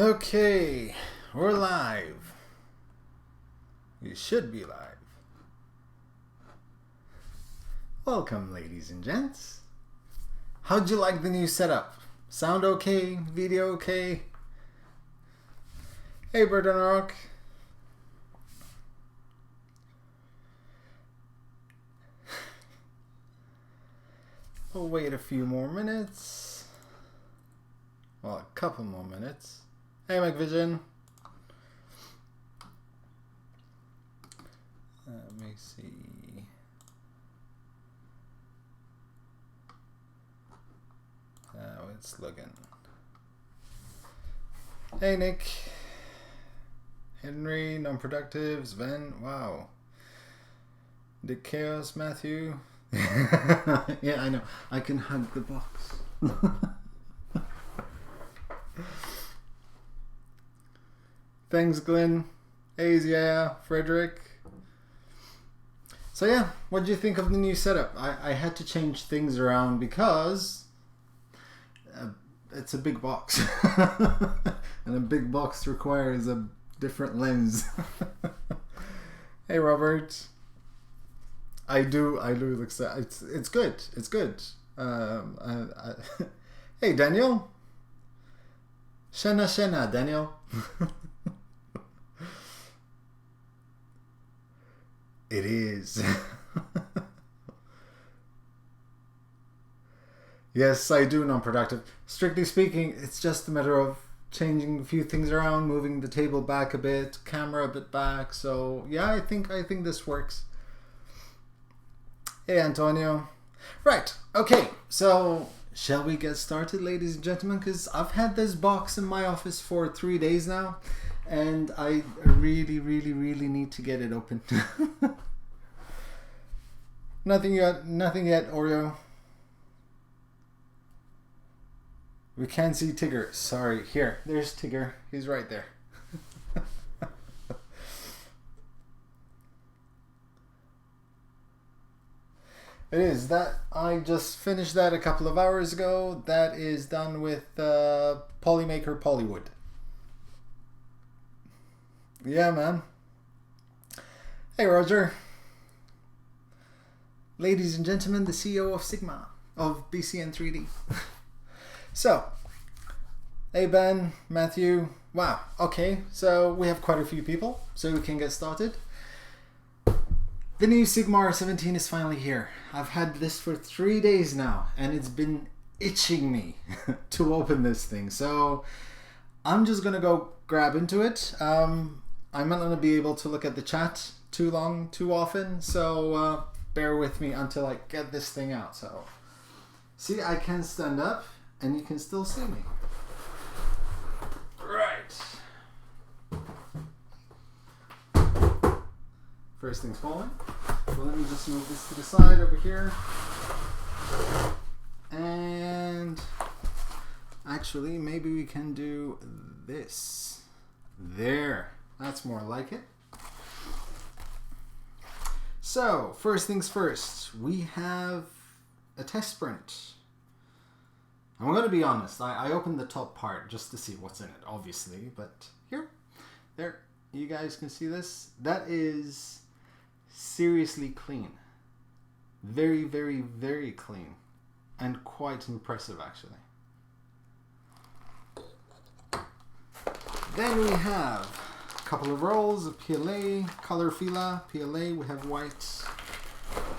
Okay, we're live. We should be live. Welcome, ladies and gents. How'd you like the new setup? Sound okay? Video okay? Hey, Bird on a Rock. We'll wait a few more minutes. Well, a couple more minutes. Hey, McVision. Let me see. How it's looking. Hey, Nick. Henry, non-productive. Sven, wow. The Chaos, Matthew. Yeah, I know. I can hug the box. Thanks, Glenn. Hayes, yeah. Frederick. So yeah, what do you think of the new setup? I had to change things around because it's a big box. And a big box requires a different lens. Hey, Robert. I do look sad. It's good. It's good. Hey, Daniel. Shena, Daniel. It is. Yes, I do non-productive. Strictly speaking, it's just a matter of changing a few things around, moving the table back a bit, camera a bit back. So yeah, I think this works. Hey, Antonio. Right. Okay. So shall we get started, ladies and gentlemen? Because I've had this box in my office for 3 days now. And I really need to get it open. Nothing yet, Oreo. We can't see Tigger. Sorry. Here, there's Tigger. He's right there. It is that I just finished that a couple of hours ago. That is done with Polymaker Polywood. Yeah, man. Hey, Roger. Ladies and gentlemen, the CEO of Sigma, of BCN3D. So, hey, Ben, Matthew. Wow, okay, so we have quite a few people, so we can get started. The new Sigma R17 is finally here. I've had this for 3 days now, and it's been itching me to open this thing. So, I'm just going to go grab into it. I'm not going to be able to look at the chat too often, so bear with me until I get this thing out. So, see, I can stand up and you can still see me. Right. First thing's falling. So let me just move this to the side over here. And actually, maybe we can do this. There. That's more like it. So, first things first, we have a test print. I'm going to be honest, I opened the top part just to see what's in it, obviously, but there, you guys can see this. That is seriously clean. Very clean, and quite impressive, actually. Then we have couple of rolls of PLA, color fila, PLA, we have white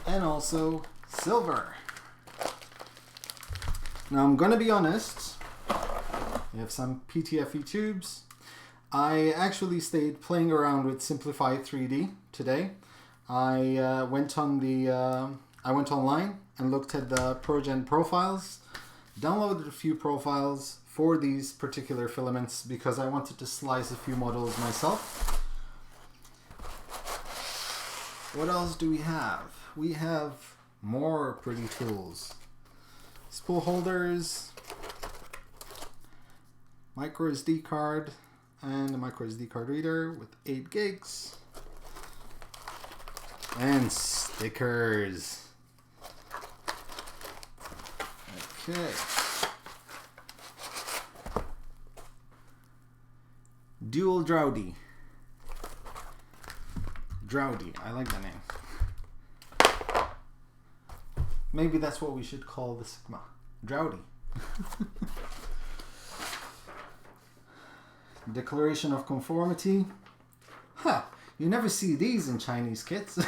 and also silver. Now I'm gonna be honest, we have some PTFE tubes. I actually stayed playing around with Simplify 3D today. I went online and looked at the ProGen profiles, downloaded a few profiles for these particular filaments because I wanted to slice a few models myself. What else do we have? We have more pretty tools. Spool holders, micro SD card, and a micro SD card reader with 8 gigs. And stickers. Okay. Dual Drowdy. Drowdy, I like that name. Maybe that's what we should call the Sigma. Drowdy. Declaration of conformity. Huh, you never see these in Chinese kits.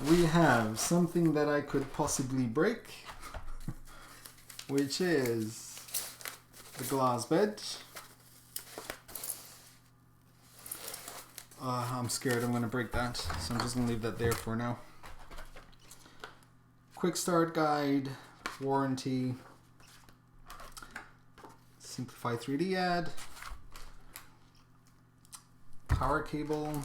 We have something that I could possibly break, which is the glass bed. I'm scared I'm going to break that, so I'm just going to leave that there for now. Quick start guide, warranty, simplify 3D ad, power cable.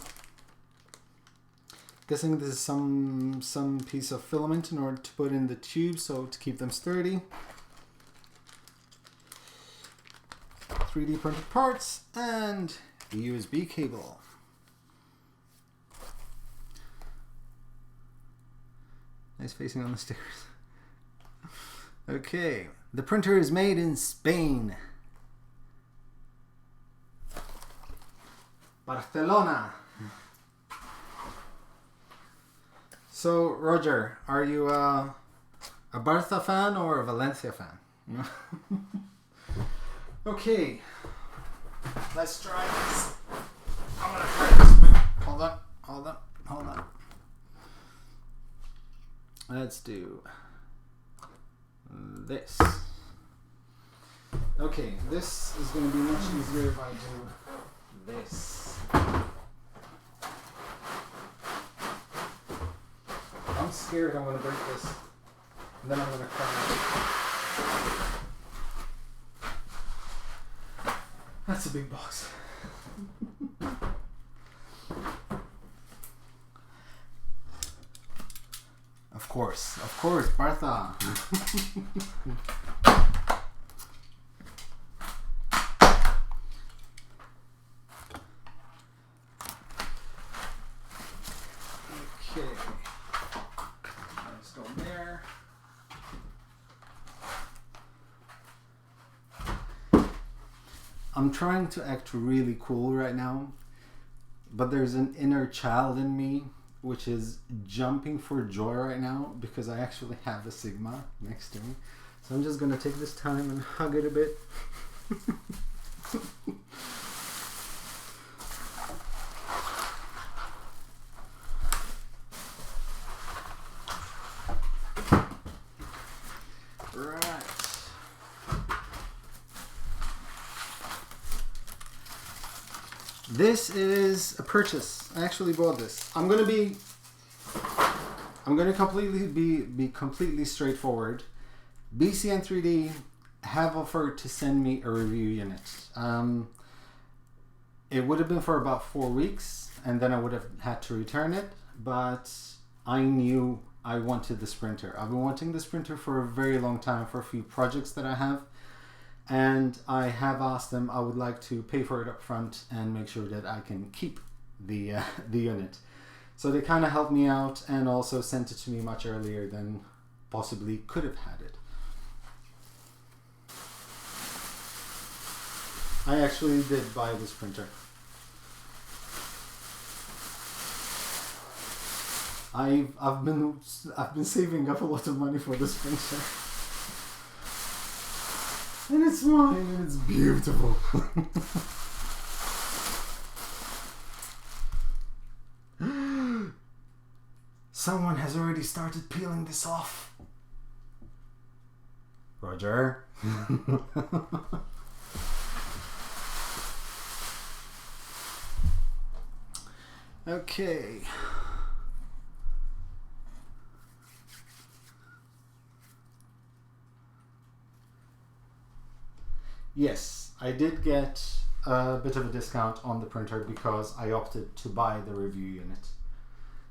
Guessing this is some piece of filament in order to put in the tube, so to keep them sturdy. 3D printed parts and a USB cable. Nice facing on the stairs. Okay, the printer is made in Spain. Barcelona. So, Roger, are you a Barca fan or a Valencia fan? Okay, let's try this. I'm gonna try this. Hold on. Let's do this. Okay, this is going to be much easier if I do this. I'm scared I'm going to break this, and then I'm going to cry. That's a big box. Of course, Bartha. Okay, let's go there. I'm trying to act really cool right now, but there's an inner child in me which is jumping for joy right now because I actually have a Sigma next to me. So I'm just gonna take this time and hug it a bit. Right. This is a purchase. I actually bought this. I'm gonna completely be completely straightforward. BCN3D have offered to send me a review unit. It would have been for about 4 weeks, and then I would have had to return it. But I knew I wanted this printer. I've been wanting this printer for a very long time for a few projects that I have. And I have asked them, I would like to pay for it up front and make sure that I can keep the unit. So they kind of helped me out and also sent it to me much earlier than possibly could have had it. I actually did buy this printer. I've been saving up a lot of money for this printer. And it's mine, and it's beautiful. Someone has already started peeling this off. Roger. Okay. Yes, I did get a bit of a discount on the printer because I opted to buy the review unit.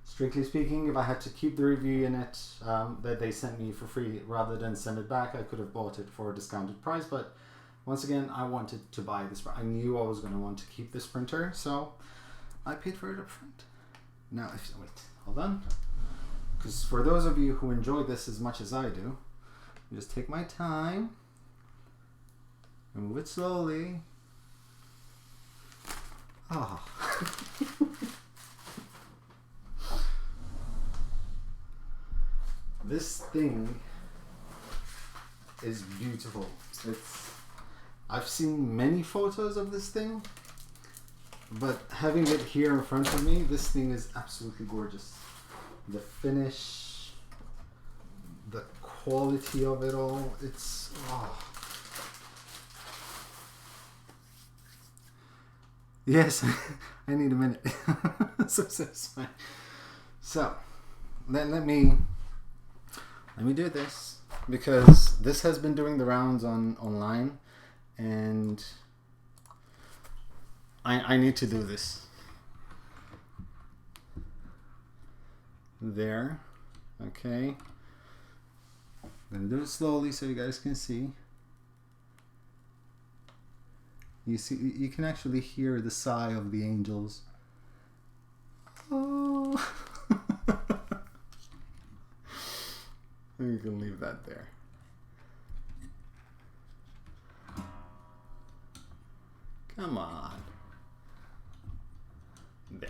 Strictly speaking, if I had to keep the review unit that they sent me for free rather than send it back, I could have bought it for a discounted price. But once again, I wanted to buy this. I knew I was going to want to keep this printer, so I paid for it up front. Now, wait, hold on. Because for those of you who enjoy this as much as I do, just take my time. Move it slowly. Ah. This thing is beautiful. I've seen many photos of this thing, but having it here in front of me, this thing is absolutely gorgeous. The finish, the quality of it all, it's Yes, I need a minute. so satisfying. So let me do this, because this has been doing the rounds online, and I need to do this. There. Okay. I'm gonna do it slowly so you guys can see. You see, you can actually hear the sigh of the angels. Oh. You can leave that there. Come on. There.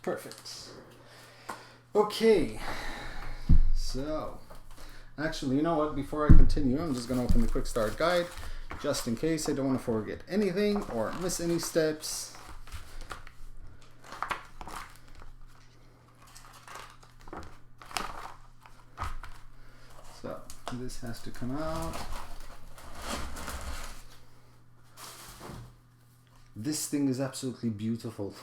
Perfect. Okay. So, actually, you know what? Before I continue, I'm just going to open the quick start guide, just in case I don't want to forget anything or miss any steps. So, this has to come out. This thing is absolutely beautiful.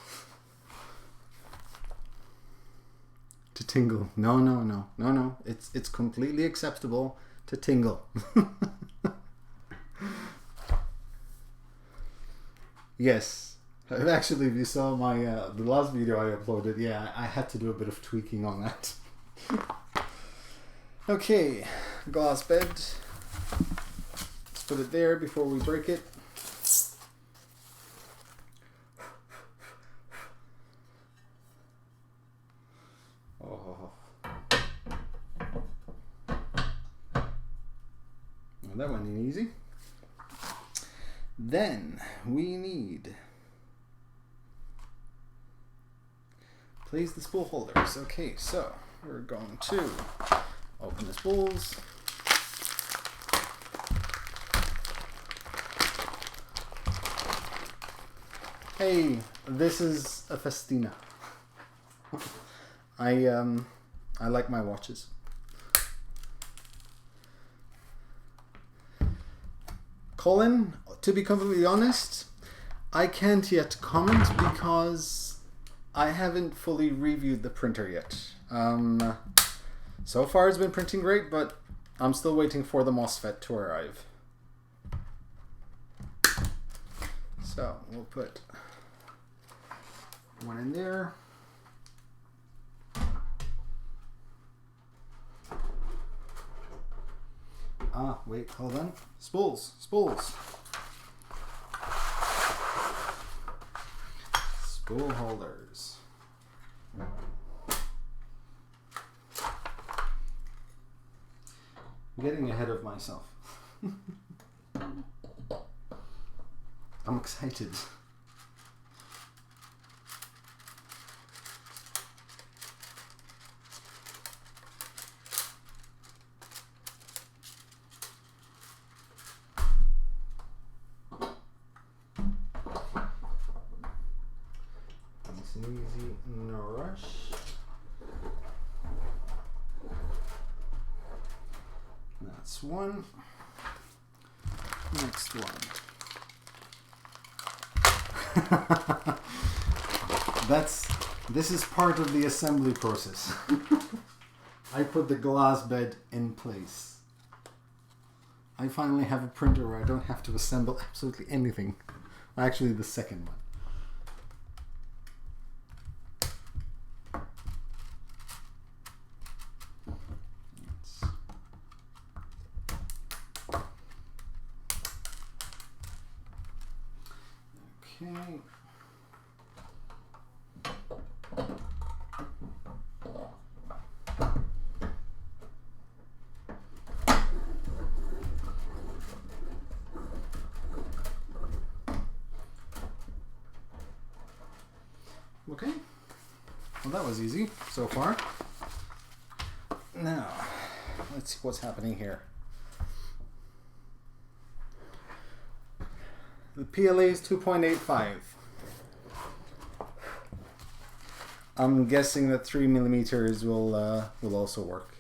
To tingle. No. It's completely acceptable to tingle. Yes. Actually, if you saw my the last video I uploaded, yeah, I had to do a bit of tweaking on that. Okay, glass bed. Let's put it there before we break it. Oh. Well, that went in easy. Then we need place the spool holders. Okay, so we're going to open the spools. Hey, this is a Festina. I like my watches. Colin, to be completely honest, I can't yet comment because I haven't fully reviewed the printer yet. So far it's been printing great, but I'm still waiting for the MOSFET to arrive. So we'll put one in there. Ah, wait, hold on. Spools. Spool holders. I'm getting ahead of myself. I'm excited. Easy, no rush. That's one. Next one. This is part of the assembly process. I put the glass bed in place. I finally have a printer where I don't have to assemble absolutely anything. Actually, the second one. Okay. Okay. Well, that was easy so far. Now, let's see what's happening here. The PLA is 2.85. I'm guessing that 3 millimeters will also work.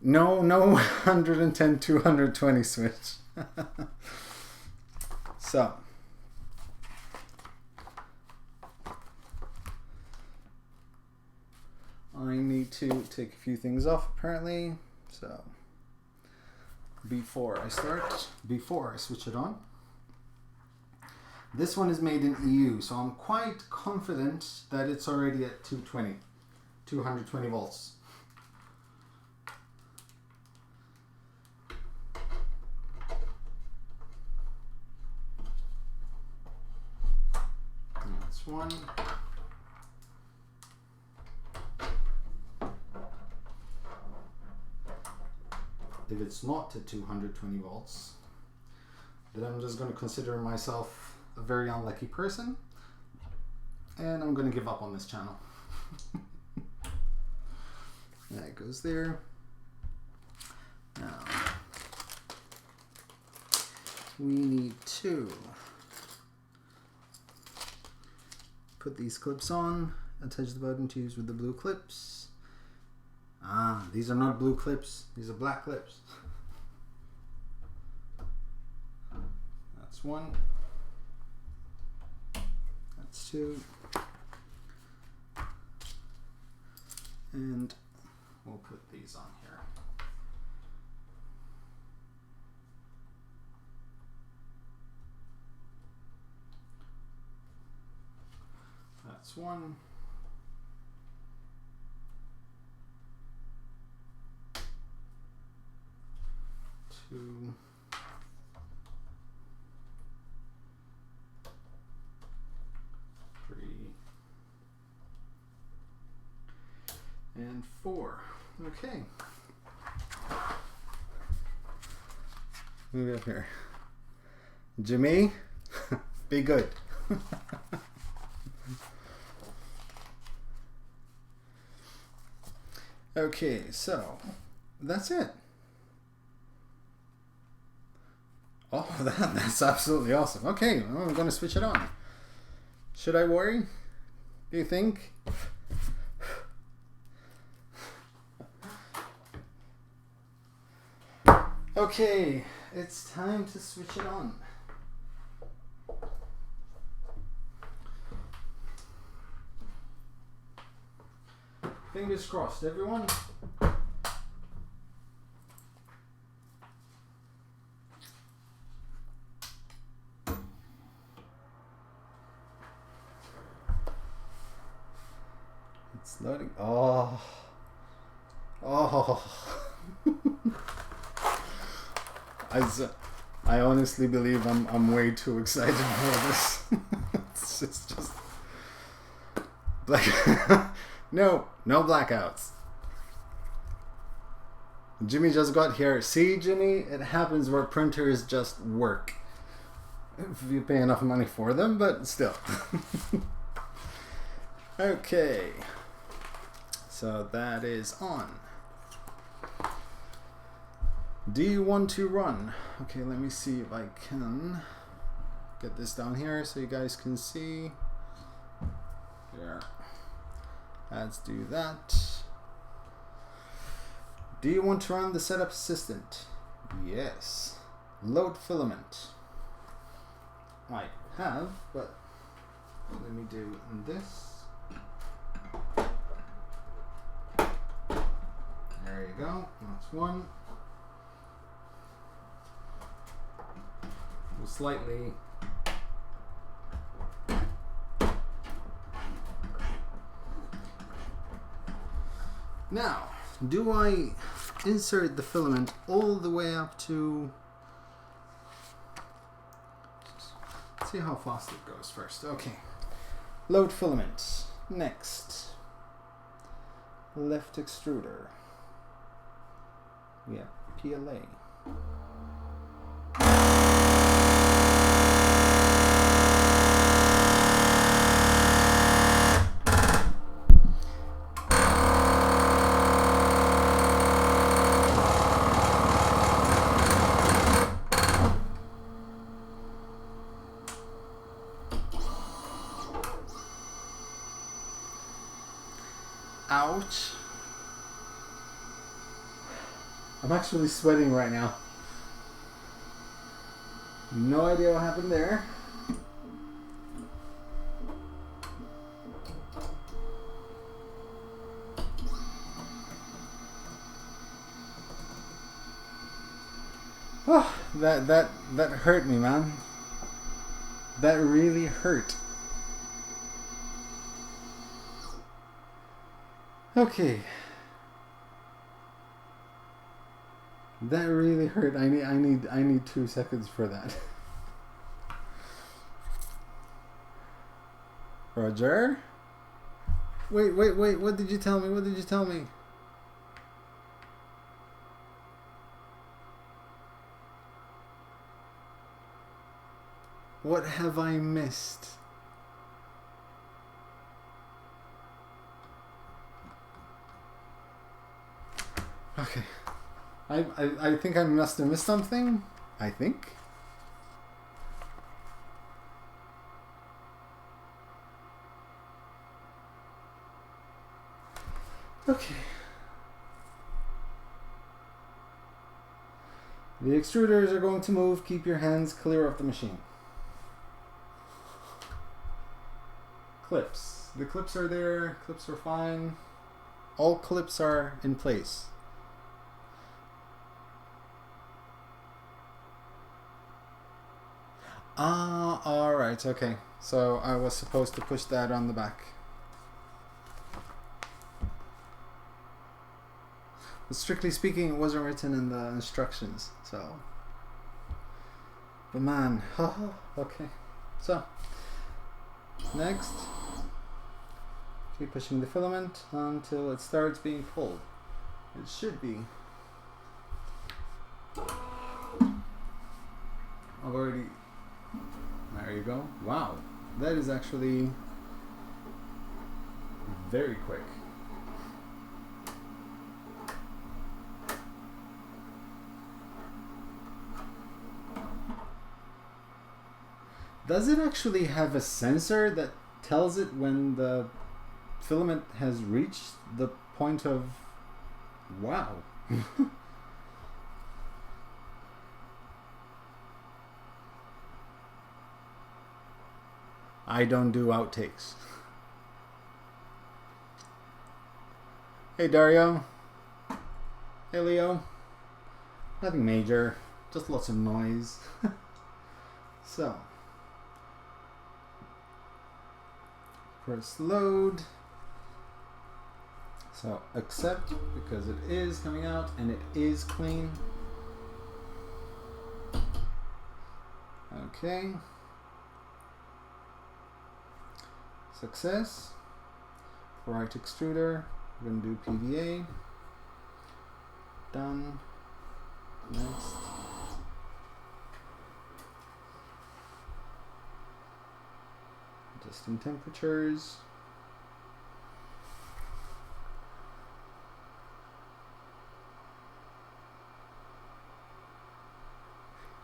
No 110 220 switch. So I need to take a few things off apparently. So before I switch it on. This one is made in EU, so I'm quite confident that it's already at 220 volts. That's one. If it's not at 220 volts, then I'm just going to consider myself a very unlucky person, and I'm going to give up on this channel. That goes there. Now we need to put these clips on, attach the button to use with the blue clips. Ah, these are not blue clips, these are black clips. That's one. That's two. And we'll put these on here. That's one. Two. Three. And four. Okay. Move up here. Jimmy, be good. Okay, so that's it. Oh, that's absolutely awesome. Okay, well, I'm going to switch it on. Should I worry? Do you think? Okay, it's time to switch it on. Fingers crossed, everyone. It's loading. Oh. I honestly believe I'm way too excited for this. It's just black. No blackouts. Jimmy just got here. See, Jimmy, it happens where printers just work. If you pay enough money for them, but still. Okay. So that is on. Do you want to run? Okay, let me see if I can get this down here so you guys can see. There. Let's do that. Do you want to run the setup assistant? Yes. Load filament. I have, but let me do this. There you go. That's one. We'll slightly now, do I insert the filament all the way up to, let's see how fast it goes first. Okay, load filament. Next, left extruder. Yeah, PLA. I'm actually sweating right now. No idea what happened there. Oh, that hurt me, man. That really hurt. Okay. That really hurt. I need 2 seconds for that. Roger? Wait, what did you tell me? What did you tell me? What have I missed? Okay. I think I must have missed something. I think. Okay. The extruders are going to move. Keep your hands clear of the machine. Clips. The clips are there. Clips are fine. All clips are in place. Ah, alright, okay. So I was supposed to push that on the back. But strictly speaking, it wasn't written in the instructions, so. But man, okay. So, next, keep pushing the filament until it starts being pulled. It should be. I've already. There you go. Wow, that is actually very quick. Does it actually have a sensor that tells it when the filament has reached the point of... Wow. I don't do outtakes. Hey Dario. Hey Leo. Nothing major, just lots of noise. So, press load. So accept, because it is coming out and it is clean. Okay. Success. Right extruder. We're going to do PDA. Done. Next. Adjusting temperatures.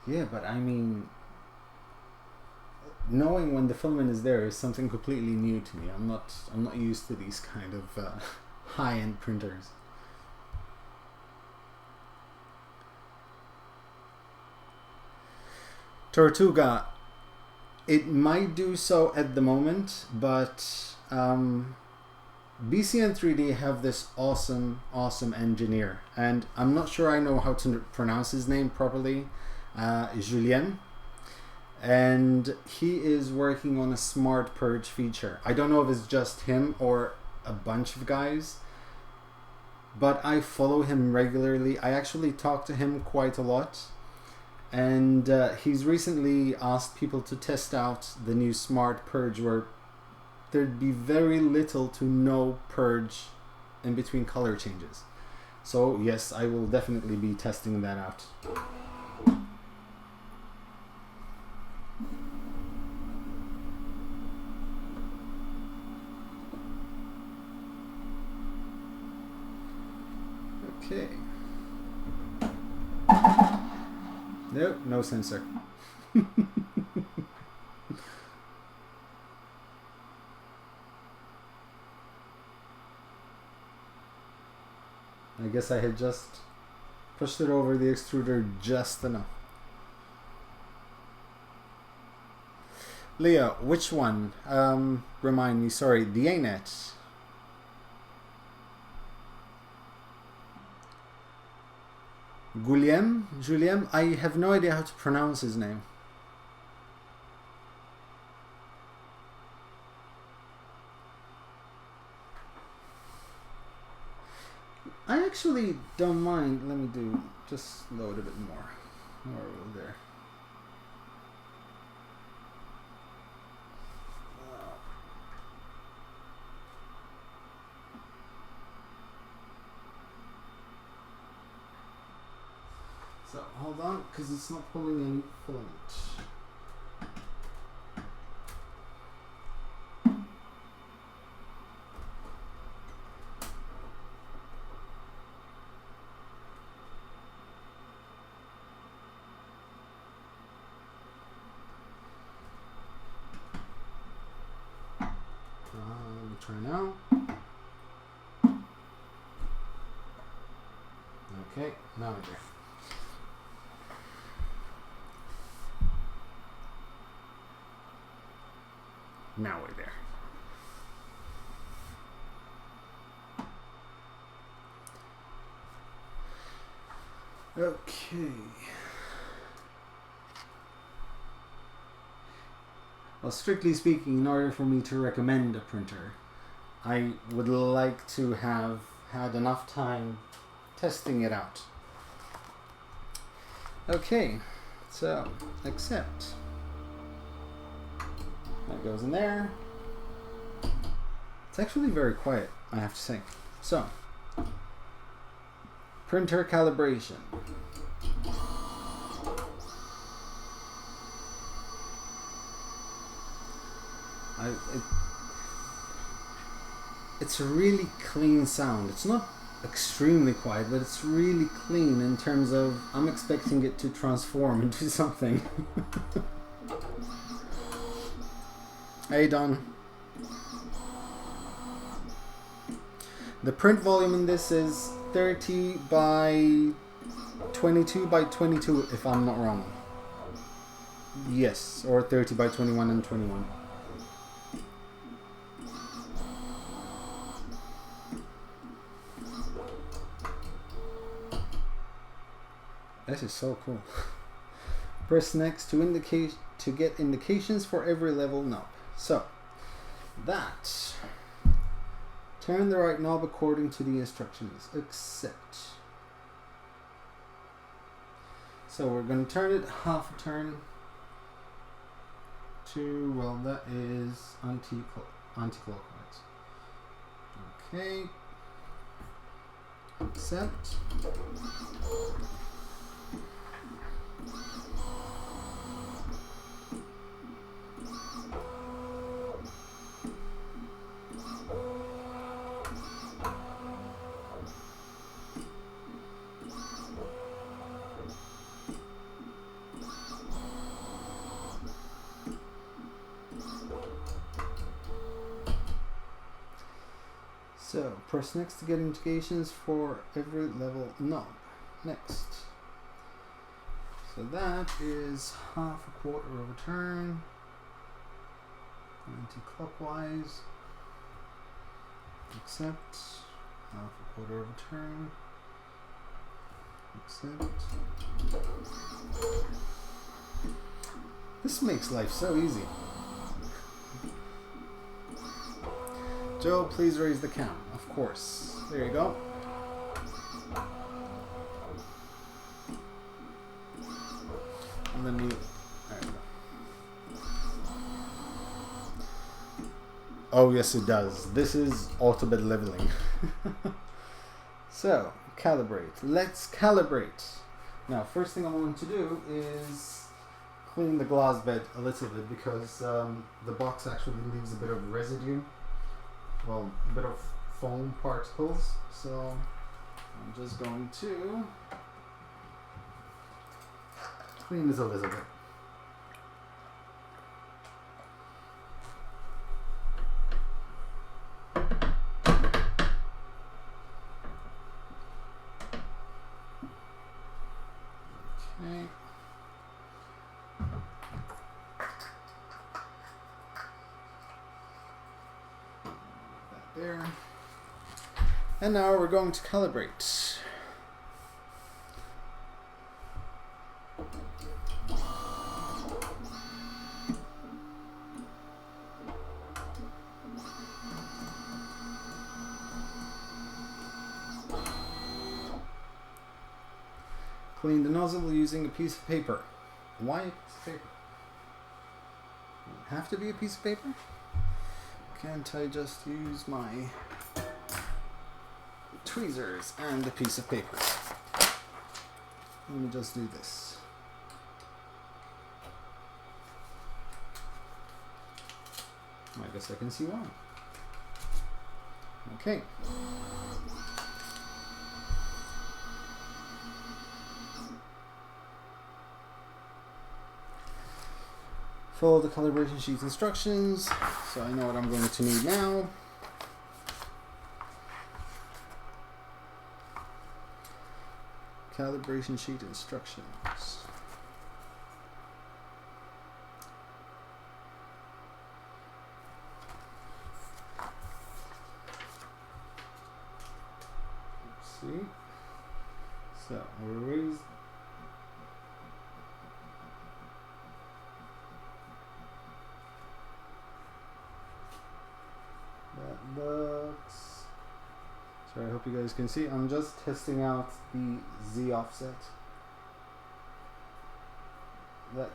Yeah, but I mean, knowing when the filament is there is something completely new to me. I'm not used to these kind of high-end printers. Tortuga, it might do so at the moment, but BCN3D have this awesome engineer, and I'm not sure I know how to pronounce his name properly. Julien, and he is working on a smart purge feature. I don't know if it's just him or a bunch of guys, but I follow him regularly. I actually talk to him quite a lot, and he's recently asked people to test out the new smart purge where there'd be very little to no purge in between color changes. So yes, I will definitely be testing that out. Okay. Nope, no sensor. I guess I had just pushed it over the extruder just enough. Leo, which one? Remind me, sorry, the A-net. Juliem? I have no idea how to pronounce his name. I actually don't mind. Let me just load a bit more. More over there. So hold on, because it's not pulling any filament. Try now. Okay, now we're there. Now we're there. Okay. Well, strictly speaking, in order for me to recommend a printer, I would like to have had enough time testing it out. Okay, so accept. That goes in there. It's actually very quiet, I have to say. So, printer calibration. It's a really clean sound. It's not extremely quiet, but it's really clean in terms of I'm expecting it to transform into something. Hey Don. The print volume in this is 30 by 22 by 22 if I'm not wrong. Yes, or 30 by 21 and 21. This is so cool. Press next to get indications for every level knob. So that, turn the right knob according to the instructions. Accept. So we're going to turn it half a turn to, well, that is anti-clockwise. Okay. Accept. So, press next to get indications for every level knob. Next. So that is half a quarter of a turn. Anti-clockwise. Accept. Half a quarter of a turn. Accept. This makes life so easy. Joe, please raise the cam. Of course. There you go. And then there you go. Oh yes, it does. This is auto-bed leveling. So, calibrate. Let's calibrate. Now, first thing I want to do is clean the glass bed a little bit because the box actually leaves a bit of residue. Well, a bit of foam particles, so I'm just going to clean this a little bit. Okay. That there. And now we're going to calibrate. Clean the nozzle using a piece of paper. Why a piece of paper? Does it have to be a piece of paper? Can't I just use my tweezers and a piece of paper? Let me just do this. I guess I can see why. Okay. Follow the calibration sheet instructions, so I know what I'm going to need now. Calibration sheet instructions. Let's see. So we'll raise. That looks. Sorry, I hope you guys can see. I'm just testing out the Z offset. That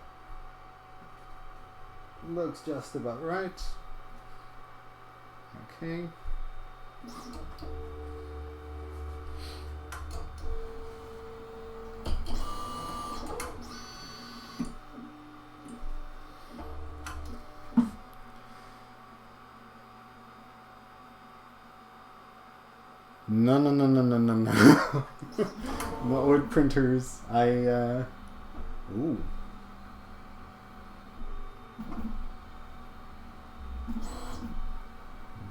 looks just about right. Okay. No. Not with printers. Ooh.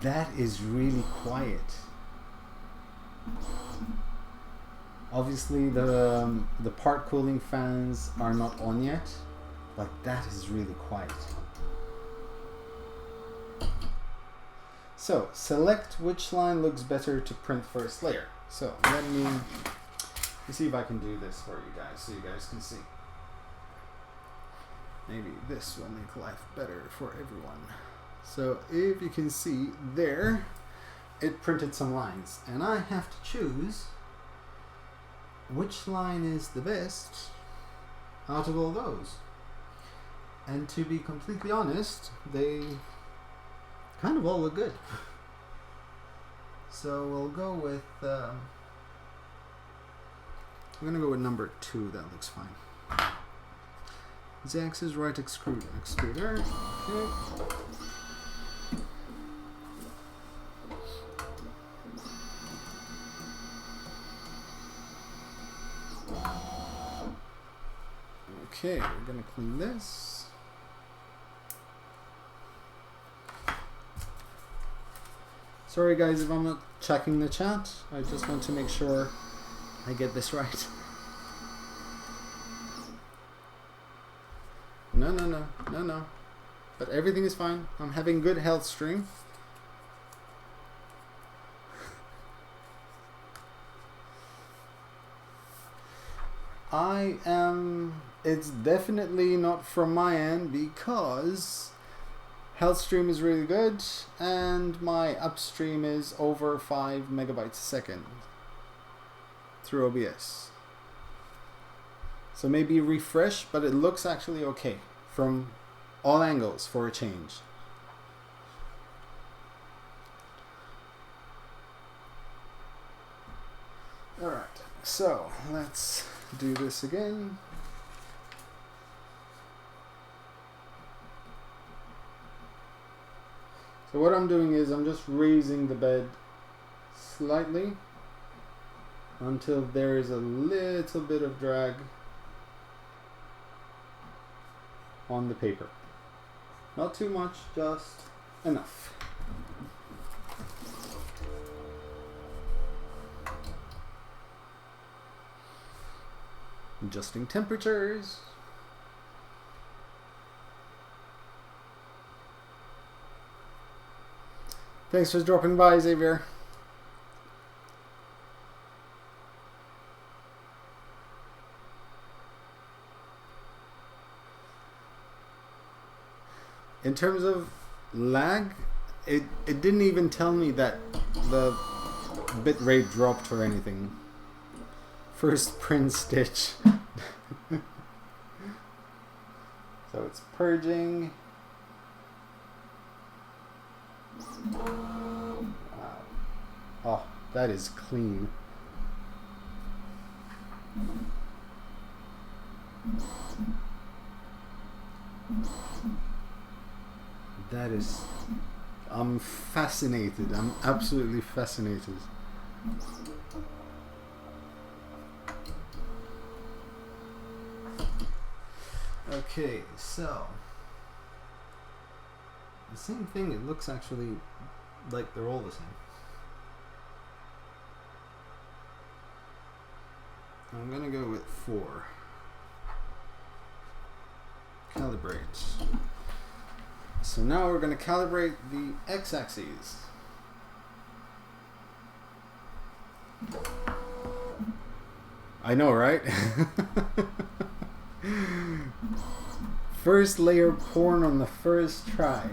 That is really quiet. Obviously the part cooling fans are not on yet, but that is really quiet. So, select which line looks better to print first layer. So, let me see if I can do this for you guys so you guys can see. Maybe this will make life better for everyone. So, if you can see there, it printed some lines. And I have to choose which line is the best out of all those. And to be completely honest, they kind of all look good. So we'll go with I'm gonna go with number 2. That looks fine. Z-axis right extruder. Okay. Okay, we're gonna clean this. Sorry guys if I'm not checking the chat. I just want to make sure I get this right. No. But everything is fine. I'm having good health stream. It's definitely not from my end because health stream is really good and my upstream is over 5 megabytes a second through OBS. So maybe refresh, but it looks actually okay from all angles for a change. Alright, so let's do this again. So what I'm doing is I'm just raising the bed slightly until there is a little bit of drag on the paper. Not too much, just enough. Adjusting temperatures. Thanks for dropping by, Xavier. In terms of lag, it didn't even tell me that the bitrate dropped or anything. First print stitch. So it's purging. Wow. Oh, that is clean. That is... I'm fascinated. I'm absolutely fascinated. Okay, so the same thing. It looks actually like they're all the same. I'm gonna go with 4. Calibrate. So now we're going to calibrate the x-axis. I know, right? First layer porn on the first try.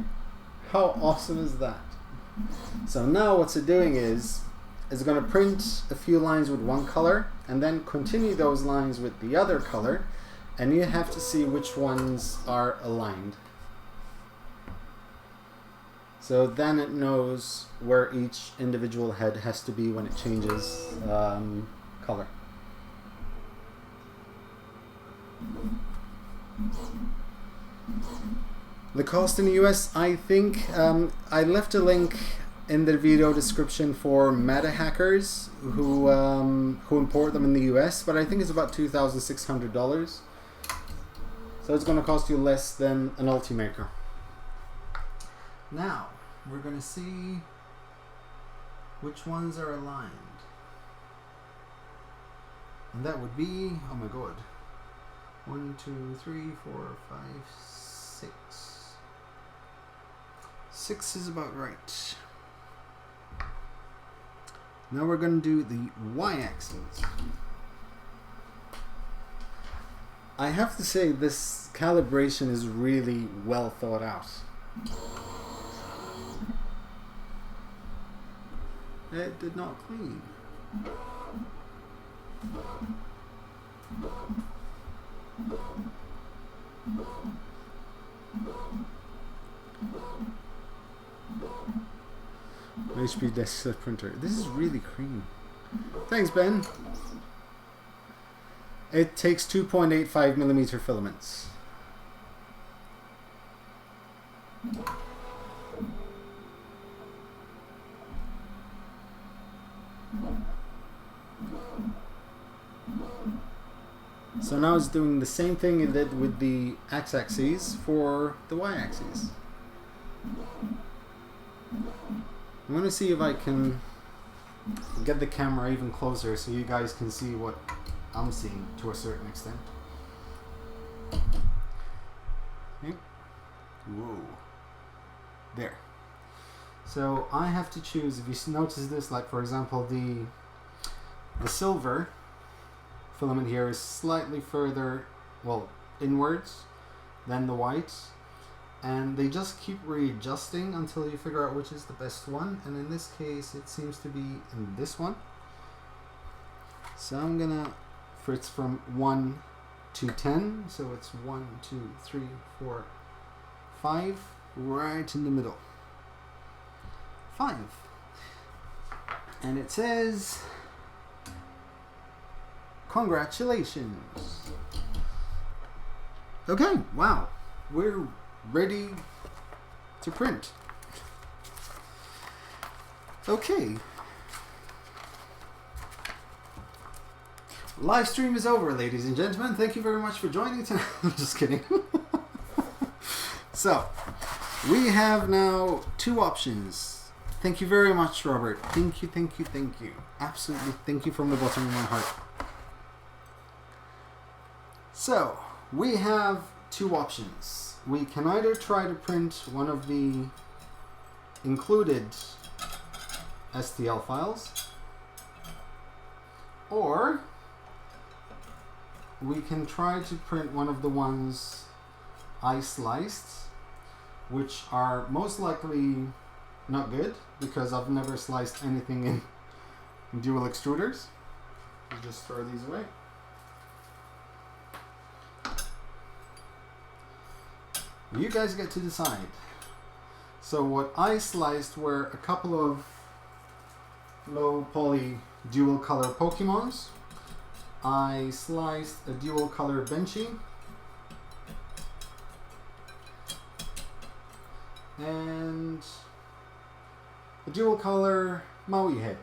How awesome is that? So now what's it doing is it's going to print a few lines with one color and then continue those lines with the other color, and you have to see which ones are aligned. So then it knows where each individual head has to be when it changes color. The cost in the US, I think, I left a link in the video description for meta hackers who import them in the US, but I think it's about $2,600. So it's going to cost you less than an Ultimaker. Now, we're going to see which ones are aligned. And that would be, oh my god, 1, 2, 3, 4, 5, 6. 6 is about right. Now we're going to do the y-axis. I have to say this calibration is really well thought out. It did not clean. HP desktop printer. This is really clean. Thanks, Ben. It takes 2.85mm filaments. So now it's doing the same thing it did with the x-axis for the y-axis. I'm going to see if I can get the camera even closer so you guys can see what I'm seeing to a certain extent. Okay. Whoa. There. So I have to choose, if you notice this, like for example the silver filament here is slightly further, well, inwards than the white, and they just keep readjusting until you figure out which is the best one, and in this case it seems to be in this one. So I'm gonna, it's from 1 to 10, so it's 1, 2, 3, 4, 5, right in the middle. 5. And it says, congratulations. Okay, wow, we're ready to print. Okay. Live stream is over, ladies and gentlemen. Thank you very much for joining tonight. I'm just kidding. So, we have now 2 options. Thank you very much, Robert. Thank you, thank you, thank you. Absolutely, thank you from the bottom of my heart. So we have two options. We can either try to print one of the included STL files, or we can try to print one of the ones I sliced, which are most likely not good because I've never sliced anything in dual extruders. I'll just throw these away. You guys get to decide. So what I sliced were a couple of low poly dual color Pokemons. I sliced a dual color Benchy and a dual color Maui head.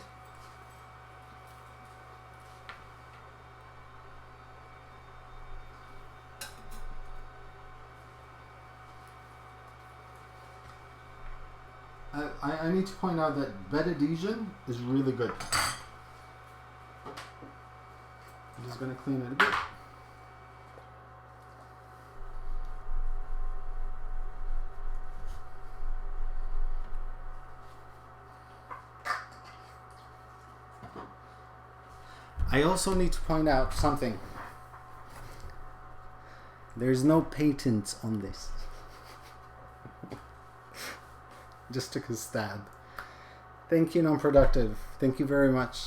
I need to point out that bed adhesion is really good. I'm just going to clean it a bit. I also need to point out something. There's no patent on this. Just took a stab. Thank you, non-productive. Thank you very much.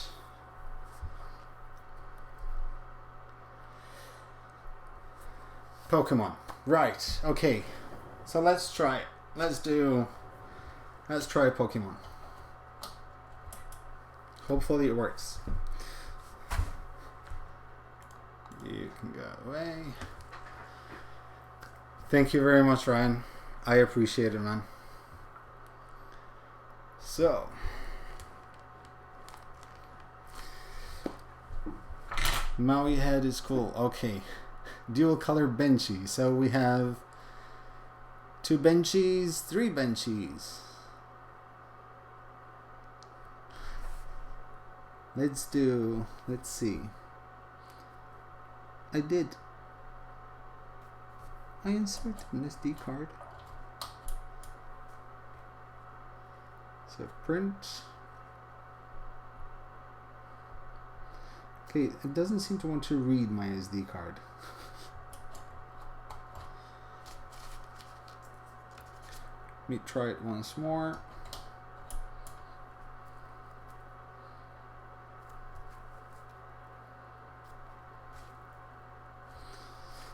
Pokemon. Right. Okay. So let's try it. Let's try Pokemon. Hopefully it works. You can go away. Thank you very much, Ryan. I appreciate it, man. So, Maui head is cool. Okay, dual color Benchy. So we have 2 Benchies, 3 Benchies. Let's see. I inserted an SD card. So print. Okay, it doesn't seem to want to read my SD card. Let me try it once more.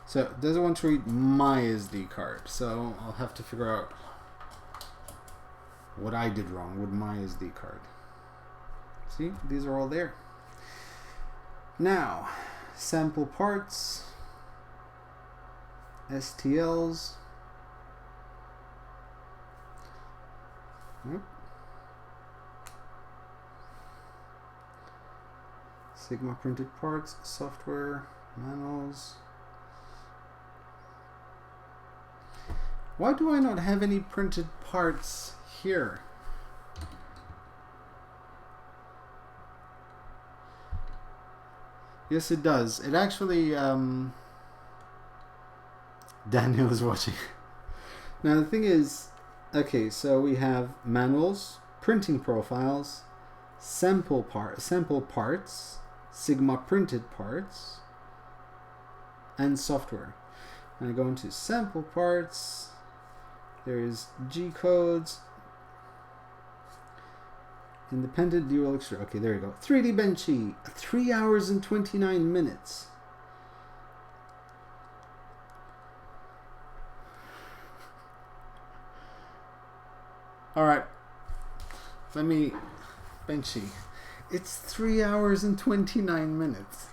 So it doesn't want to read my SD card, so I'll have to figure out what I did wrong with my SD card. See, these are all there. Now, sample parts, STLs. Sigma printed parts, software, manuals. Why do I not have any printed parts here? Yes, it does. It actually, Daniel is watching. Now the thing is, okay, so we have manuals, printing profiles, sample parts, Sigma printed parts, and software. And I go into sample parts. There's G codes. Independent dual extruder. Okay, there you go. 3D Benchy. 3 hours and 29 minutes. Alright. Let me... Benchy. It's 3 hours and 29 minutes.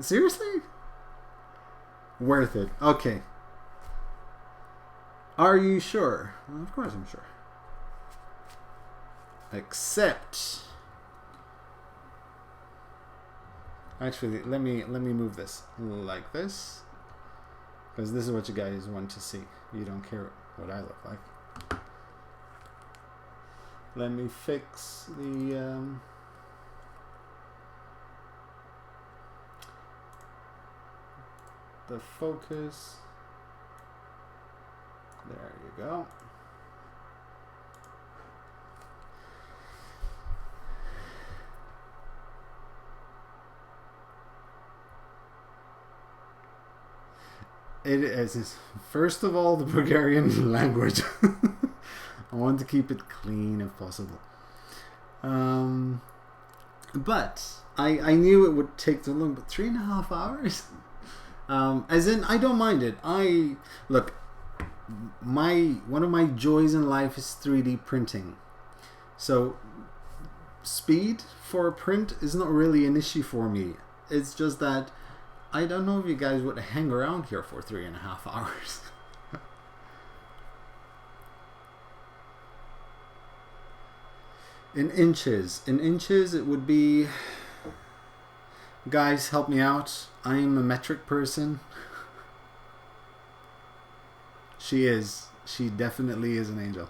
Seriously? Worth it. Okay. Are you sure? Well, of course I'm sure. Except... Actually, let me move this like this. Because this is what you guys want to see. You don't care what I look like. Let me fix the... the focus. There you go. It is, first of all, the Bulgarian language. I want to keep it clean if possible. But I knew it would take too long, but 3.5 hours? As in, I don't mind it. Look, one of my joys in life is 3D printing. So speed for a print is not really an issue for me. It's just that I don't know if you guys would hang around here for 3.5 hours. In inches it would be, guys, help me out. I'm a metric person. She definitely is an angel.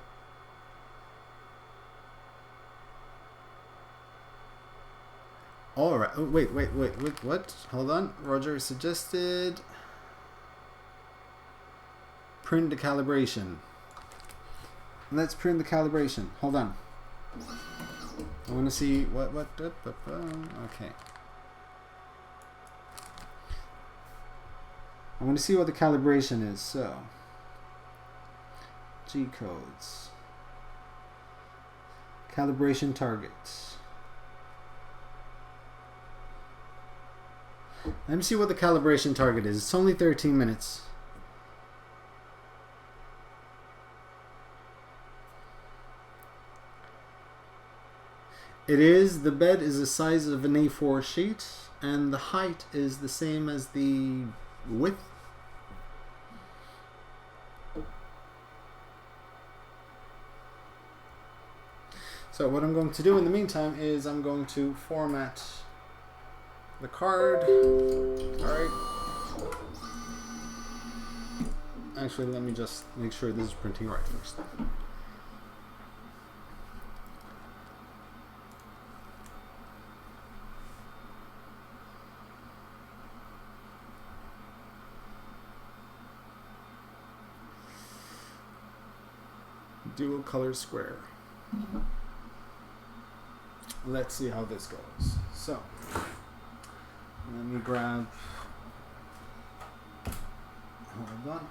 All right. Oh, wait. What? Hold on. Roger suggested print the calibration. Let's print the calibration. Hold on. I want to see what. Okay. I want to see what the calibration is. So, G codes. Calibration targets. Let me see what the calibration target is. It's only 13 minutes. It is, the bed is the size of an A4 sheet, and the height is the same as the width. So what I'm going to do in the meantime is I'm going to format the card. Alright. Actually, let me just make sure this is printing right first. Dual color square. Let's see how this goes. So, let me grab, hold on.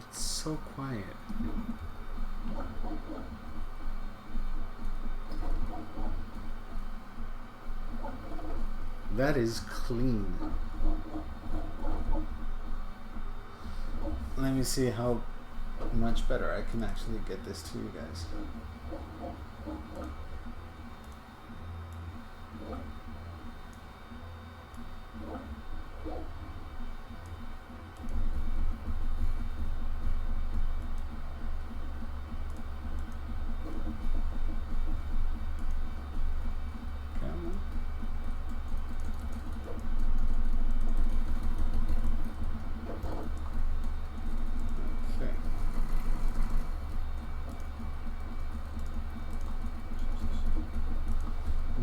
It's so quiet. That is clean. Let me see how much better I can actually get this to you guys.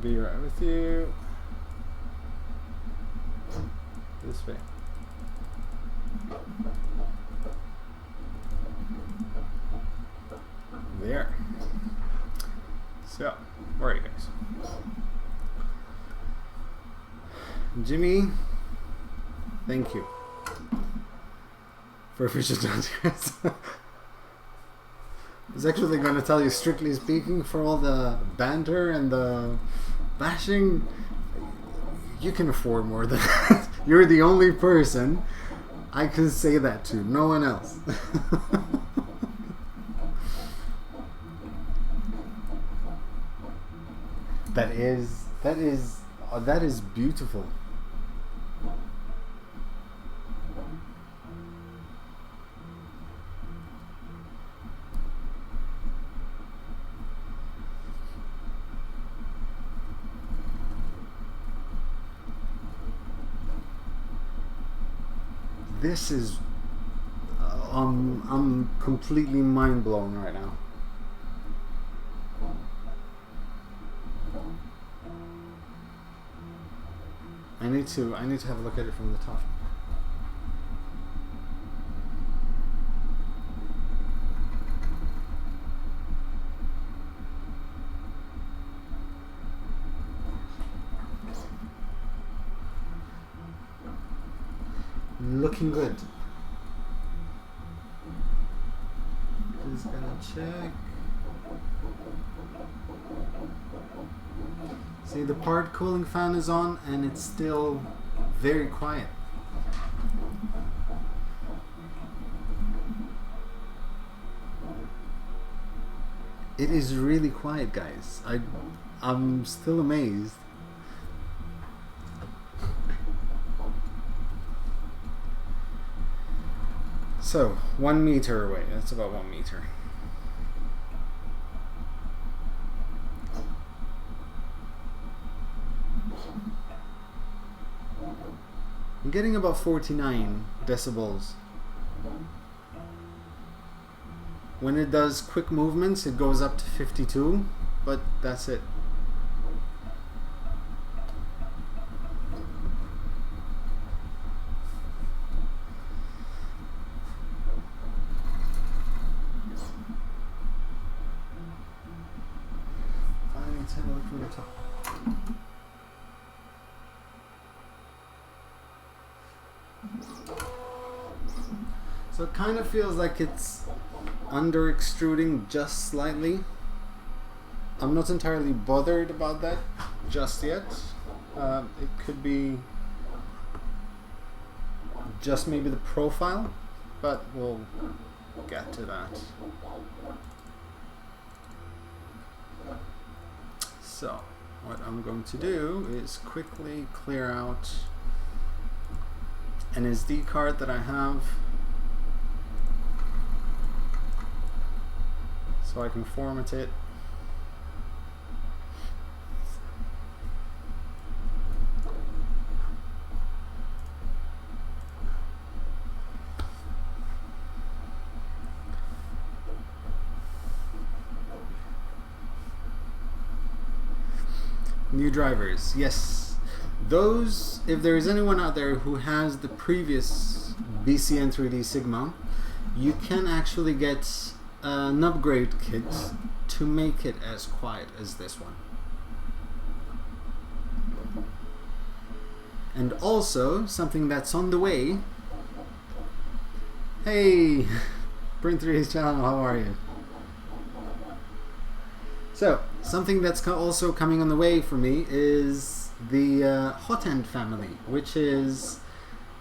Be right with you. This way. There. So, where are you guys? Jimmy, thank you for official downstairs. I was actually going to tell you, strictly speaking, for all the banter and the bashing, you can afford more than that. You're the only person I can say that to. No one else. That is beautiful. This is I'm completely mind blown right now. I need to have a look at it from the top. Looking good. Just gonna check. See, the part cooling fan is on and it's still very quiet. It is really quiet, guys. I'm still amazed. So, 1 meter away. That's about 1 meter. I'm getting about 49 decibels. When it does quick movements, it goes up to 52, but that's it. So it kind of feels like it's under extruding just slightly. I'm not entirely bothered about that just yet. It could be just maybe the profile, but we'll get to that. So what I'm going to do is quickly clear out an SD card that I have so I can format it. New drivers, yes. Those, if there is anyone out there who has the previous BCN3D Sigma, you can actually get an upgrade kit to make it as quiet as this one. And also, something that's on the way. Hey, Print3D's channel, how are you? So, something that's also coming on the way for me is the hot end family, which is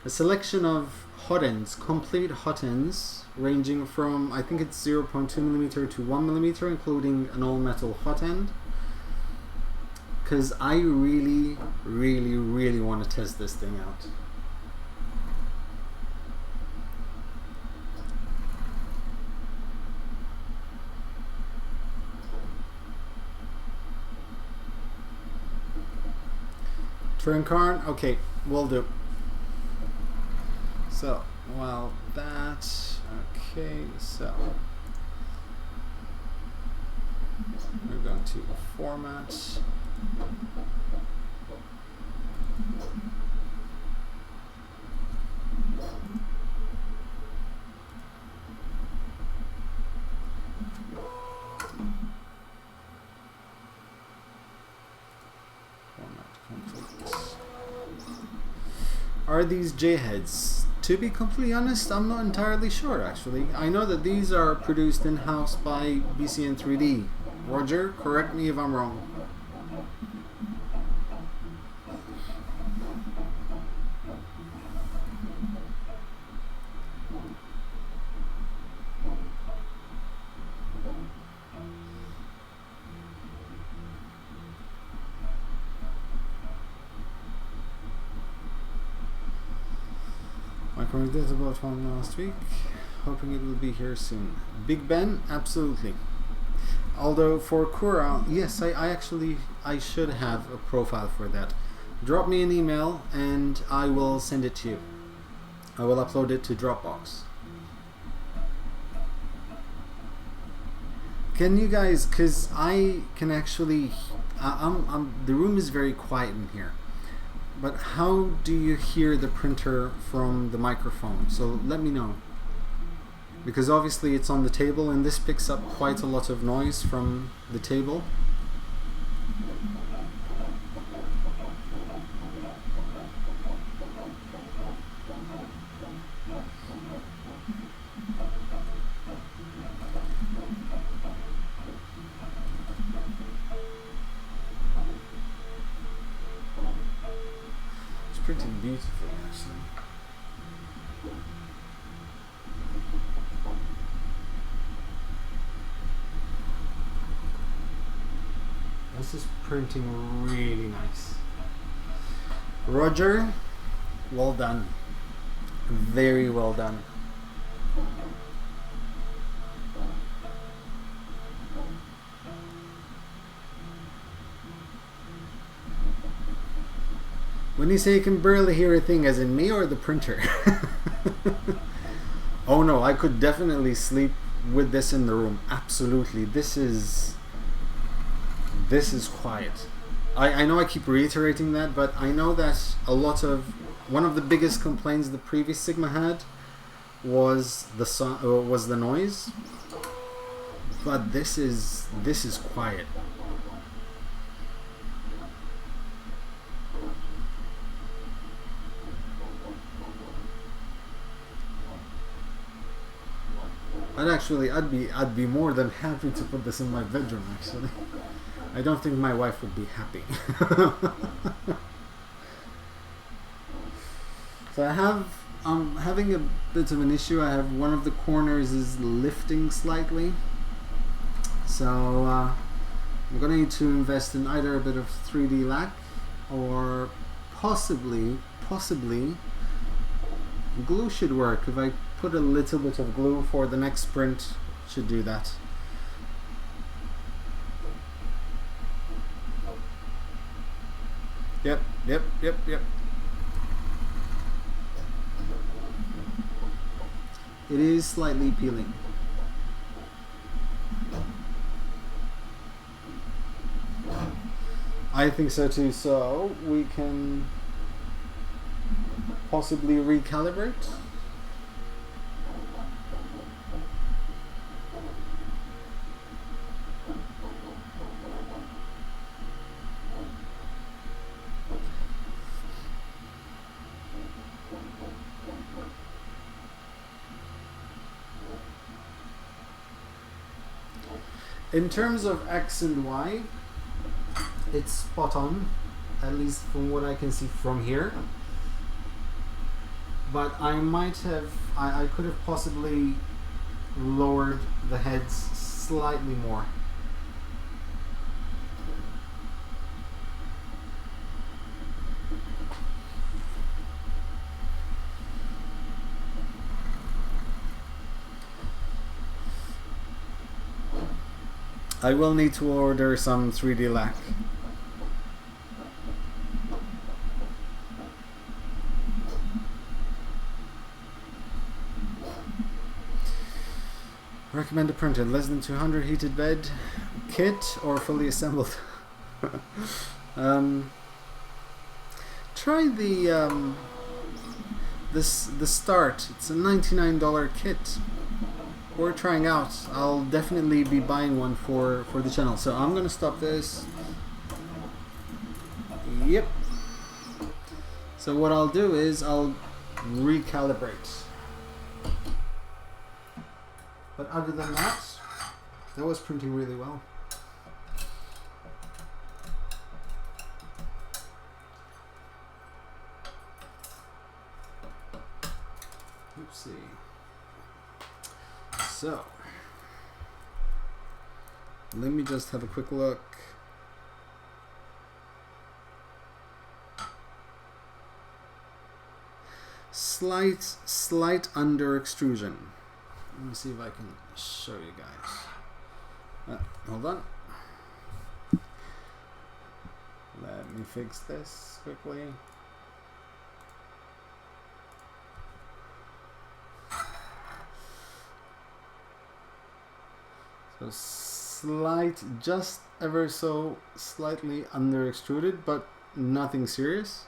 a selection of hot ends, complete hot ends, ranging from, I think it's 0.2mm to 1mm, including an all metal hot end. Because I really, really, really want to test this thing out. Trincarn, okay, will do. So, while that, okay, so we're going to format. Are these J-heads? To be completely honest, I'm not entirely sure actually. I know that these are produced in-house by BCN3D. Roger, correct me if I'm wrong. My current did about one last week, hoping it will be here soon. Big Ben, absolutely. Although for Cura, yes, I should have a profile for that. Drop me an email and I will send it to you. I will upload it to Dropbox. Can you guys, because I can actually, the room is very quiet in here, but how do you hear the printer from the microphone? So let me know, because obviously it's on the table and this picks up quite a lot of noise from the table. Pretty beautiful, actually. This is printing really nice. Roger, well done. Very well done. When you say you can barely hear a thing, as in me or the printer? Oh no, I could definitely sleep with this in the room. Absolutely. This is quiet. I know I keep reiterating that, but I know that one of the biggest complaints the previous Sigma had was the noise. But this is quiet. I'd be more than happy to put this in my bedroom, actually. I don't think my wife would be happy. So I'm having a bit of an issue. I have one of the corners is lifting slightly. So I'm gonna need to invest in either a bit of 3D lac or possibly glue should work. If I put a little bit of glue for the next print, should do that. Yep. It is slightly peeling. I think so too, so we can possibly recalibrate. In terms of X and Y, it's spot on, at least from what I can see from here. But I could have possibly lowered the heads slightly more. I will need to order some 3D lac. Recommend a printer less than 200 heated bed kit or fully assembled. Try the start. It's a $99 kit. We're trying out. I'll definitely be buying one for the channel. So I'm gonna stop this. Yep. So what I'll do is I'll recalibrate. But other than that was printing really well. Oopsie. So, let me just have a quick look. Slight under extrusion. Let me see if I can show you guys. Hold on. Let me fix this quickly. So slight, just ever so slightly under extruded, but nothing serious.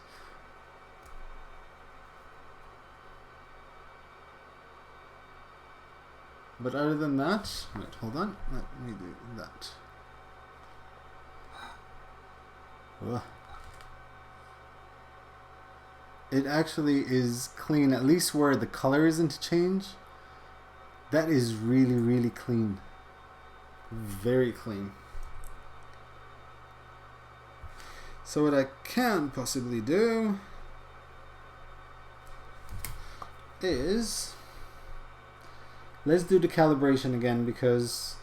But other than that, wait, hold on, let me do that. Ugh. It actually is clean, at least where the color isn't changed. That is really, really clean. Very clean. So what I can possibly do is, let's do the calibration again, because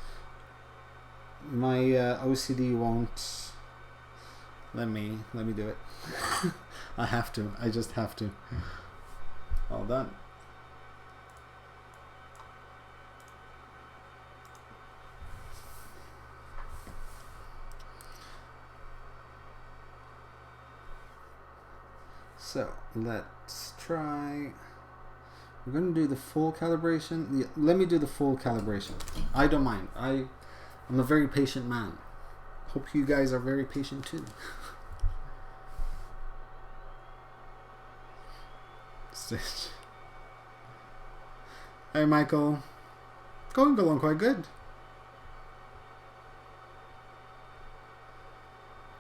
my OCD won't let me do it. I have to. I just have to. All done. So let's try. We're going to do the full calibration. Yeah, let me do the full calibration. I don't mind. I'm a very patient man. Hope you guys are very patient too. Hey Michael. Going along quite good.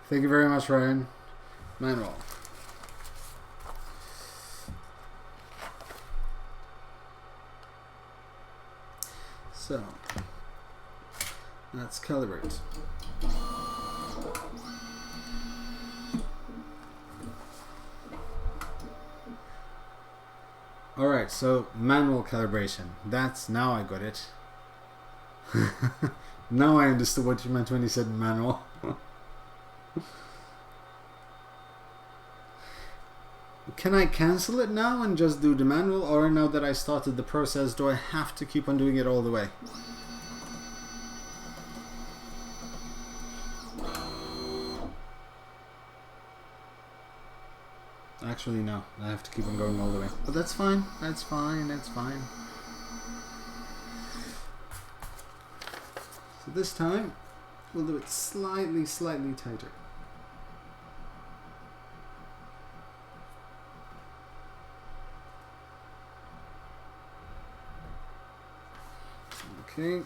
Thank you very much, Ryan. Manual. So, let's calibrate. Alright, so manual calibration. That's, now I got it. Now I understood what you meant when you said manual. Can I cancel it now and just do the manual, or now that I started the process, do I have to keep on doing it all the way? Actually, no. I have to keep on going all the way. But that's fine. That's fine. That's fine. So this time, we'll do it slightly tighter. Okay.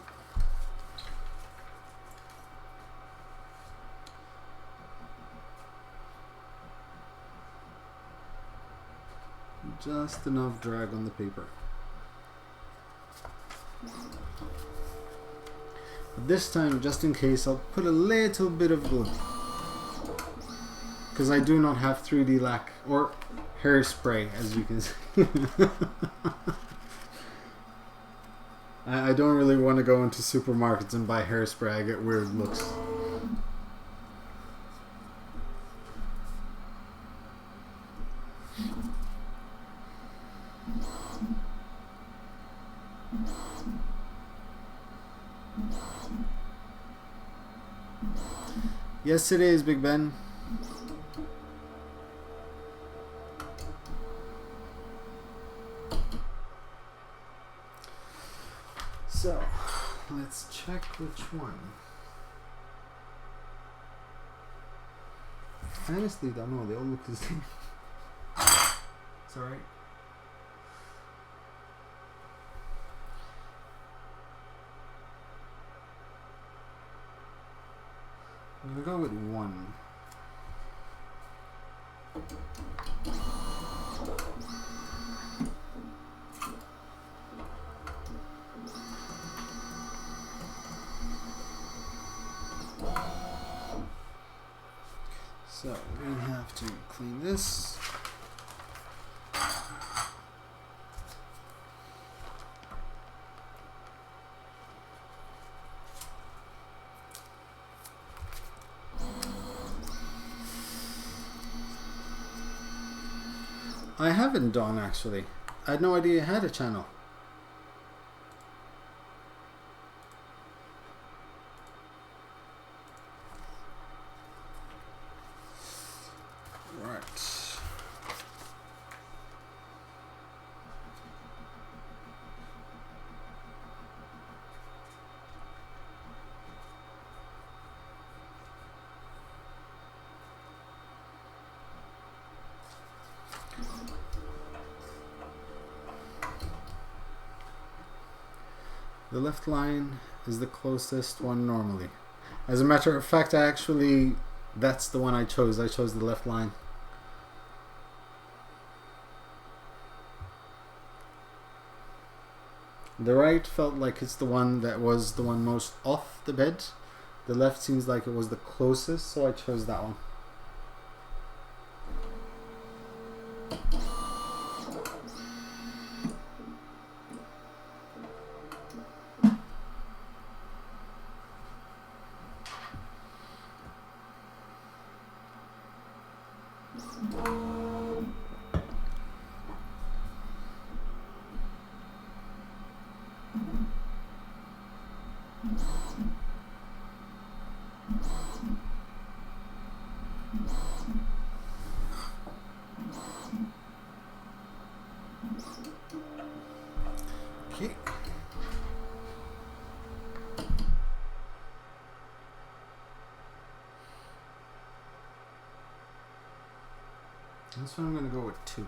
Just enough drag on the paper. This time, just in case, I'll put a little bit of glue. Because I do not have 3D lac or hairspray, as you can see. I don't really want to go into supermarkets and buy hairspray. I get weird looks. Yes, it is, Big Ben. So, let's check which one. I honestly don't know, they all look the same. Sorry. I'm gonna go with one. So we're going to have to clean this. I haven't done, actually. I had no idea I had a channel. The left line is the closest one normally. As a matter of fact, that's the one I chose. I chose the left line. The right felt like it's the one that was the one most off the bed. The left seems like it was the closest, so I chose that one. Okay. This one I'm going to go with 2.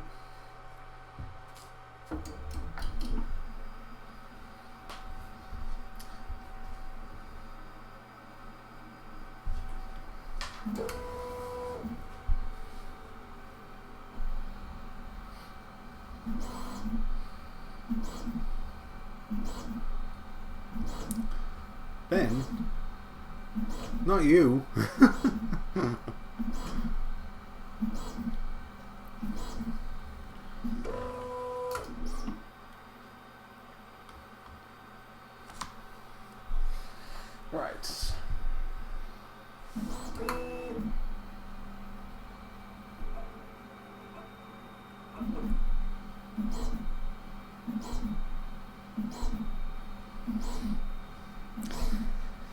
Ben? Not you. Right.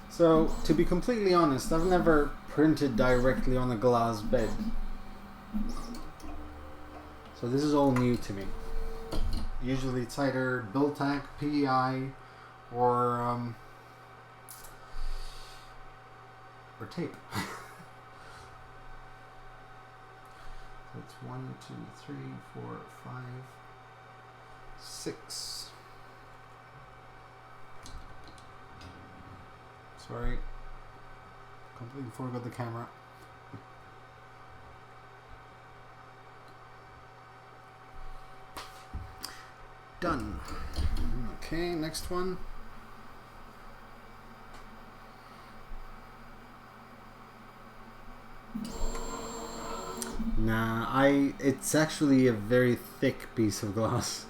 So, to be completely honest, I've never printed directly on a glass bed. So this is all new to me. Usually it's either Build-Tack, PEI, or tape. So it's 1, 2, 3, 4, 5, 6. Sorry, completely forgot the camera. Done. Okay, next one. Nah, it's actually a very thick piece of glass.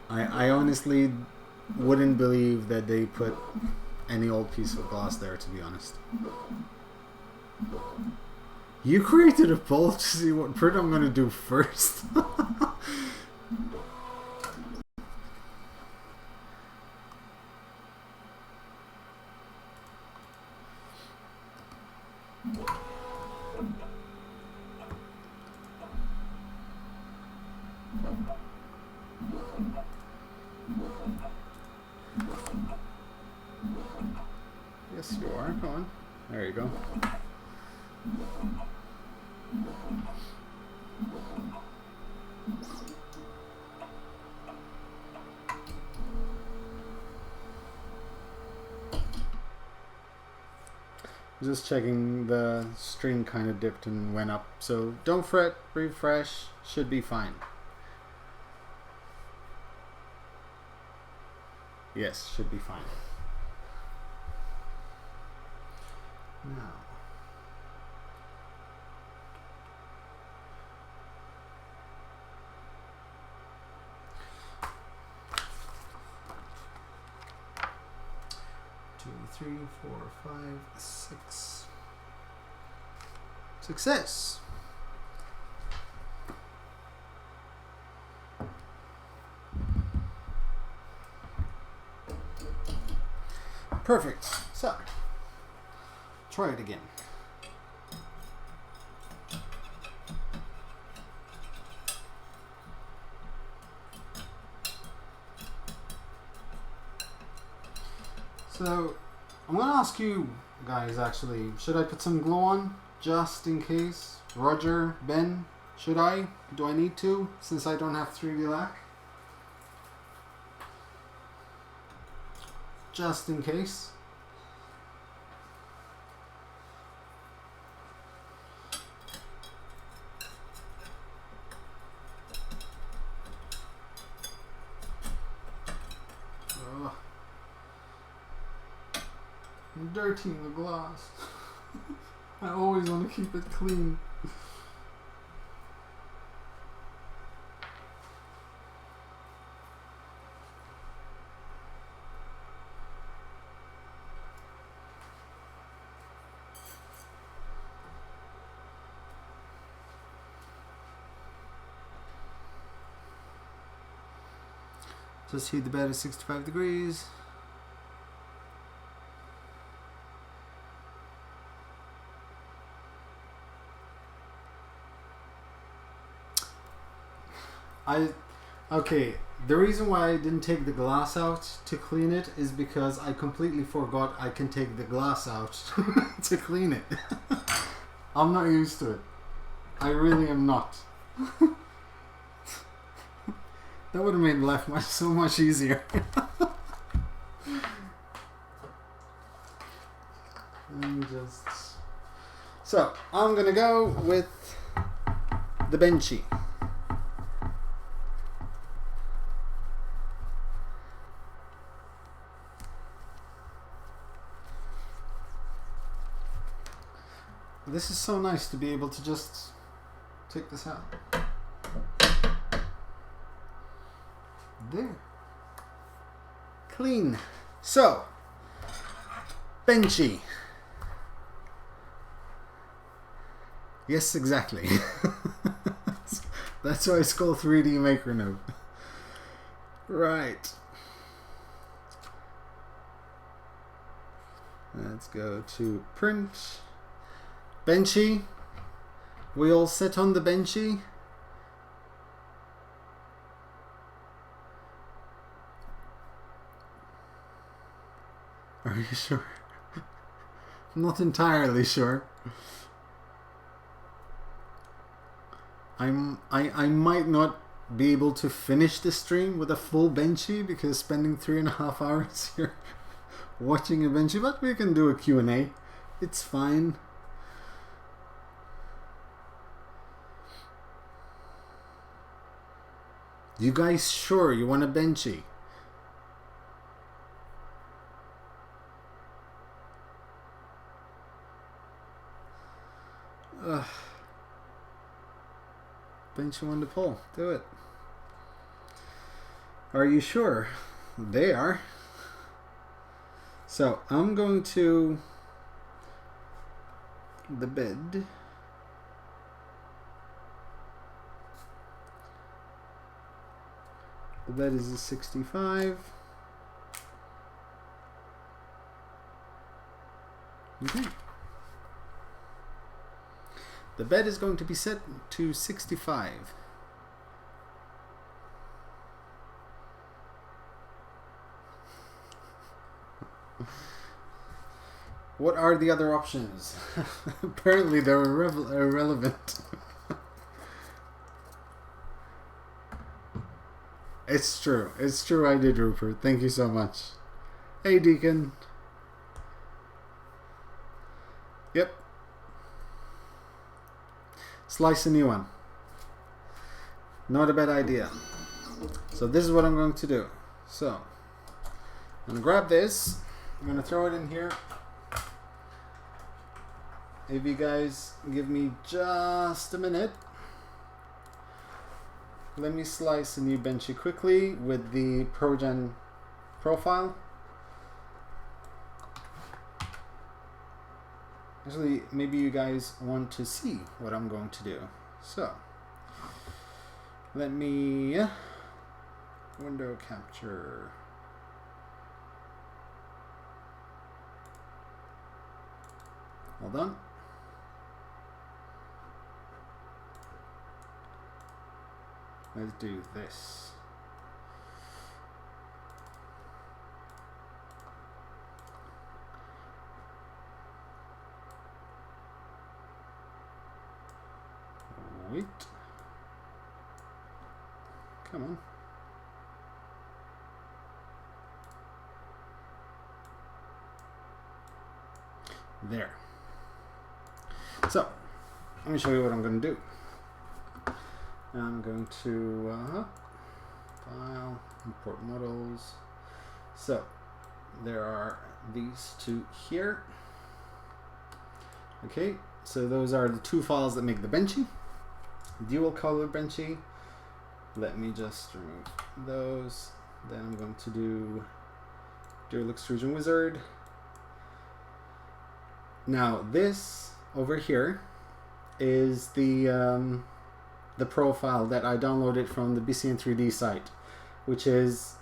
I honestly wouldn't believe that they put any old piece of glass there, to be honest. You created a poll to see what print I'm gonna do first. Yes, you are. Come on. There you go. Just checking, the string kind of dipped and went up, so don't fret, refresh, should be fine. Yes, should be fine. Now, two, 3, 4, 5, 6. Success. Perfect. So, try it again. So, I'm going to ask you guys actually, should I put some glue on just in case? Roger, Ben, should I? Do I need to, since I don't have 3D lac? just in case. I'm dirtying the glass. I always want to keep it clean. Just heat the bed at 65 degrees. Okay, the reason why I didn't take the glass out to clean it is because I completely forgot I can take the glass out to clean it. I'm not used to it. I really am not. That would have made life so much easier. So, I'm gonna go with the benchy. This is so nice to be able to just take this out. There. Clean. So, benchy. Yes, exactly. That's why it's called 3D Maker now. Right. Let's go to print. Benchy. We all set on the benchy. Are you sure? I'm not entirely sure. I might not be able to finish the stream with a full benchy because spending 3.5 hours here watching a benchy, but we can do a Q&A. It's fine. You guys sure you want a benchy? Benchy one to pull. Do it. Are you sure? They are. So I'm going to the bed. The bed is a 65. Okay. The bed is going to be set to 65. What are the other options? Apparently they're irrelevant. It's true. It's true I did, Rupert. Thank you so much. Hey, Deacon. Yep. Slice a new one. Not a bad idea. So this is what I'm going to do. So I'm going to grab this. I'm going to throw it in here. If you guys give me just a minute. Let me slice a new benchy quickly with the ProGen profile. Actually, maybe you guys want to see what I'm going to do. So, let me window capture. Hold on. Let's do this. Wait. Come on. there. So let me show you what I'm going to do. I'm going to file, import models. So there are these two here. Okay, so those are the two files that make the benchy. Dual color benchy. Let me just remove those. Then I'm going to do dual extrusion wizard. Now this over here is the profile that I downloaded from the BCN3D site, which is,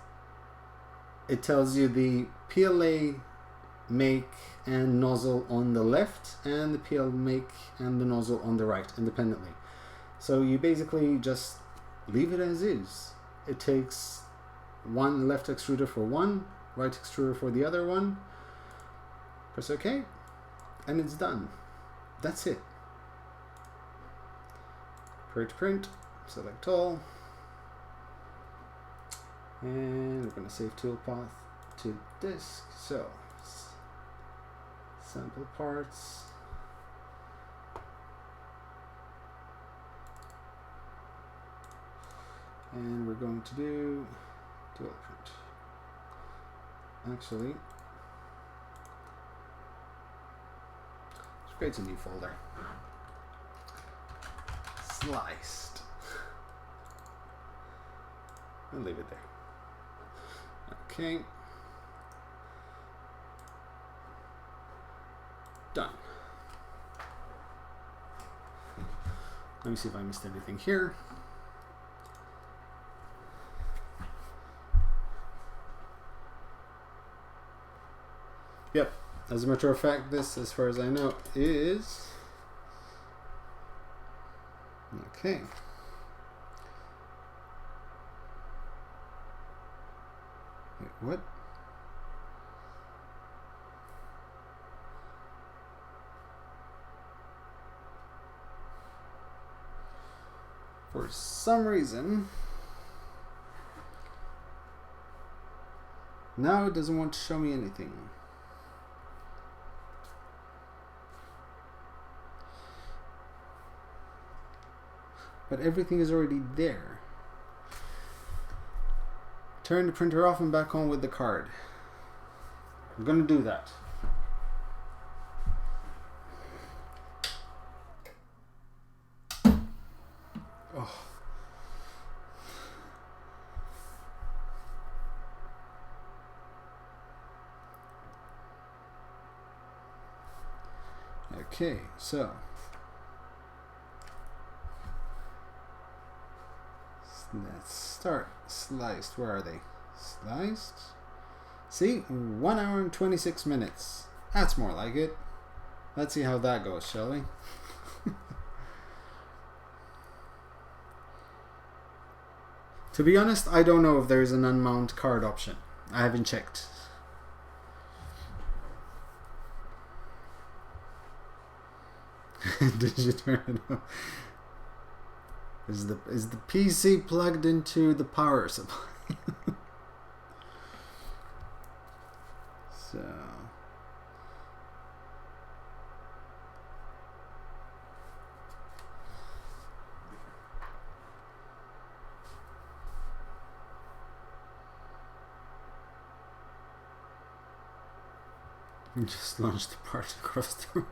it tells you the PLA make and nozzle on the left and the PL make and the nozzle on the right independently. So you basically just leave it as is. It takes one left extruder for one, right extruder for the other one. Press OK, and it's done. That's it. Print, select all, and we're going to save toolpath to disk. So sample parts, and we're going to do dual print. Actually, let's create a new folder. Sliced. I'll leave it there. Okay. Done. Let me see if I missed anything here. Yep. As a matter of fact, this, as far as I know, is okay. Wait, what? For some reason, now it doesn't want to show me anything. But everything is already there. Turn the printer off and back on with the card. I'm going to do that. Oh. Okay, so let's start. Sliced, where are they? Sliced. See, 1 hour and 26 minutes. That's more like it. Let's see how that goes, shall we? To be honest, I don't know if there's an unmount card option. I haven't checked. Did you turn it on? Is the PC plugged into the power supply? So you just launched the part across the room.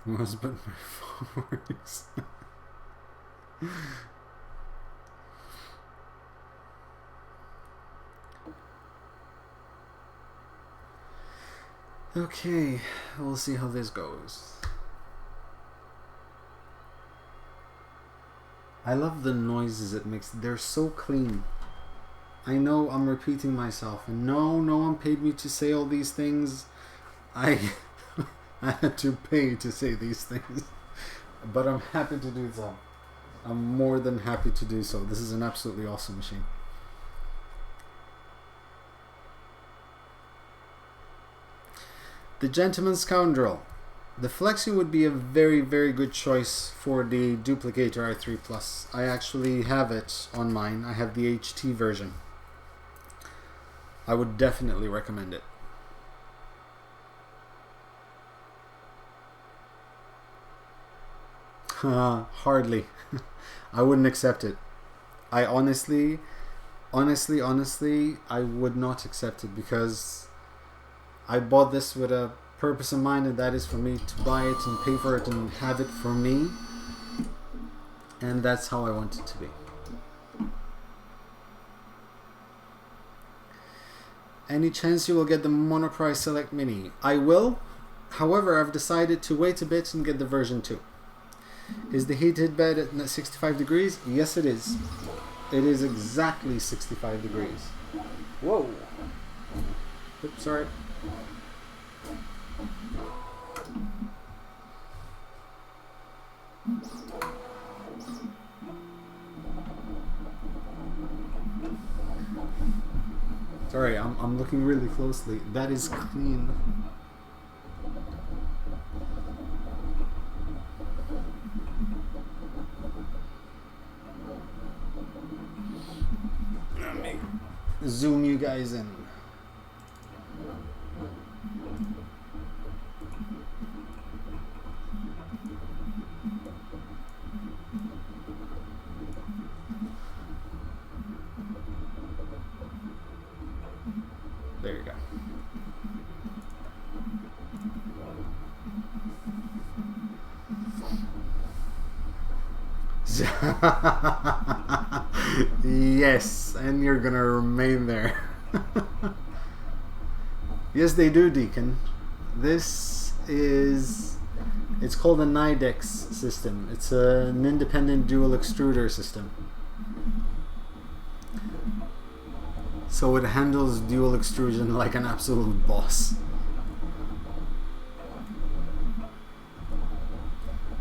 Was but my phone works. Okay, we'll see how this goes. I love the noises it makes. They're so clean. I know I'm repeating myself, and no one paid me to say all these things. I had to pay to say these things, but I'm happy to do so. I'm more than happy to do so. This is an absolutely awesome machine. The Gentleman's Scoundrel. The Flexi would be a very, very good choice for the Duplicator i3 Plus. I actually have it on mine. I have the HT version. I would definitely recommend it. Hardly. I wouldn't accept it. I honestly, I would not accept it, because I bought this with a purpose in mind, and that is for me to buy it and pay for it and have it for me, and that's how I want it to be. Any chance you will get the Monoprice Select Mini? I will. However, I've decided to wait a bit and get the version 2. Is the heated bed at 65 degrees? Yes, it is. It is exactly 65 degrees. Whoa. Oops, sorry. Sorry, I'm looking really closely. That is clean. Let me zoom you guys in. There you go. Yes, and you're gonna remain there. Yes, they do, Deacon. This is, it's called a Nidex system. It's an independent dual extruder system. So it handles dual extrusion like an absolute boss.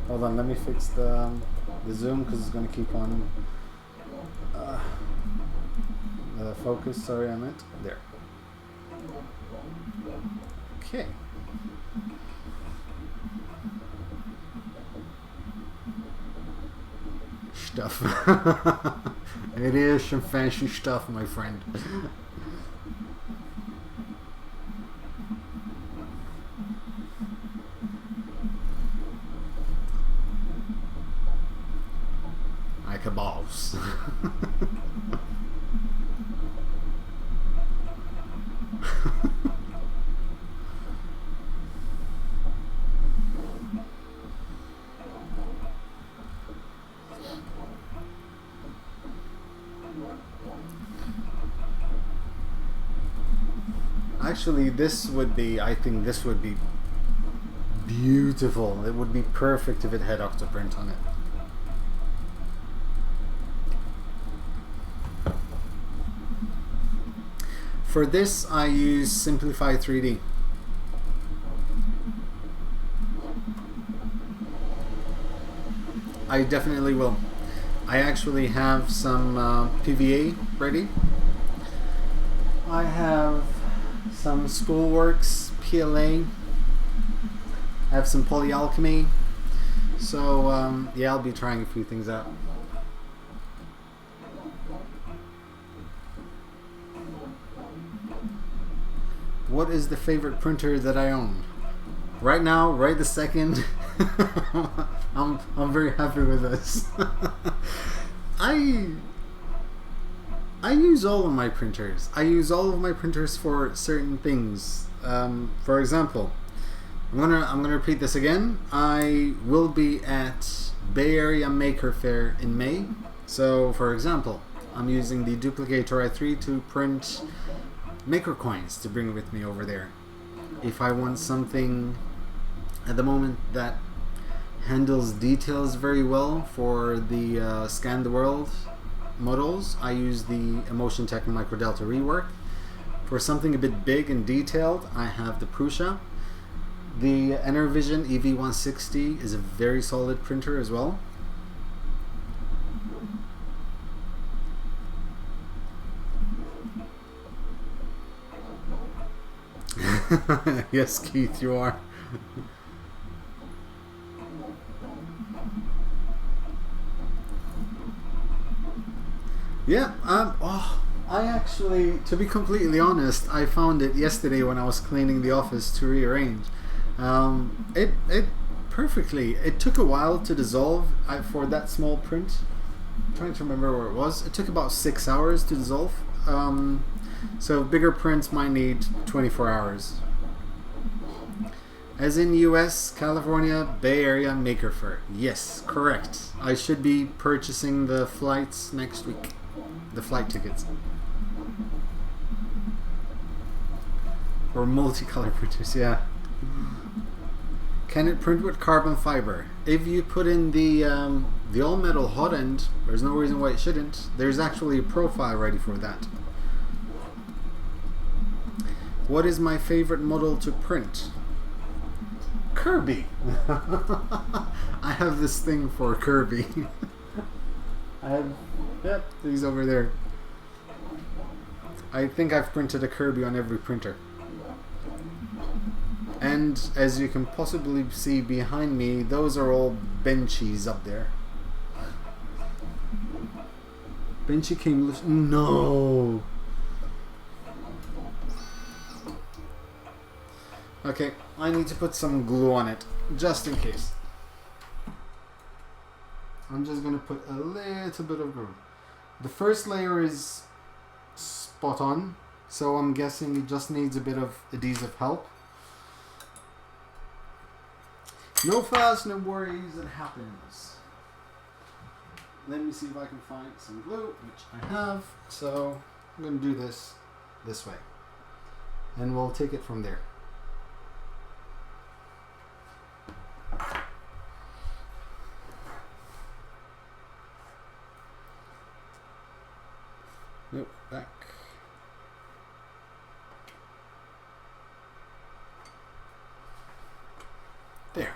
Hold on, let me fix the zoom, because it's going to keep on focus. Sorry, I meant there. Okay. Stuff. It is some fancy stuff, my friend. Like a boss. Actually, this would be, I think this would be beautiful. It would be perfect if it had Octoprint on it. For this, I use Simplify 3D. I definitely will. I actually have some PVA ready. I have some Schoolworks PLA. I have some Polyalchemy. So yeah, I'll be trying a few things out. What is the favorite printer that I own? Right now, right this second, I'm very happy with this. I use all of my printers. I use all of my printers for certain things. For example, I'm gonna repeat this again. I will be at Bay Area Maker Fair in May. So, for example, I'm using the Duplicator i3 to print maker coins to bring with me over there. If I want something at the moment that handles details very well for the Scan the World models, I use the Emotion Tech Micro Delta rework. For something a bit big and detailed, I have the Prusa. The Enervision EV160 is a very solid printer as well. Yes, Keith, you are. Yeah, I actually, to be completely honest, I found it yesterday when I was cleaning the office to rearrange. It perfectly. It took a while to dissolve for that small print. I'm trying to remember where it was. It took about 6 hours to dissolve. So bigger prints might need 24 hours. As in US, California, Bay Area, Maker Faire. Yes, correct. I should be purchasing the flights next week. The flight tickets. Or multicolor printers, yeah. Can it print with carbon fiber? If you put in the all metal hot end, there's no reason why it shouldn't. There's actually a profile ready for that. What is my favorite model to print? Kirby. I have this thing for Kirby. I have, yep, these over there. I think I've printed a Kirby on every printer. And as you can possibly see behind me, those are all benchies up there. Benchy came loose. No! Okay, I need to put some glue on it, just in case. I'm just going to put a little bit of glue. The first layer is spot on, so I'm guessing it just needs a bit of adhesive help. No fuss, no worries, it happens. Let me see if I can find some glue, which I have. So I'm going to do this way. And we'll take it from there. Nope, back. There.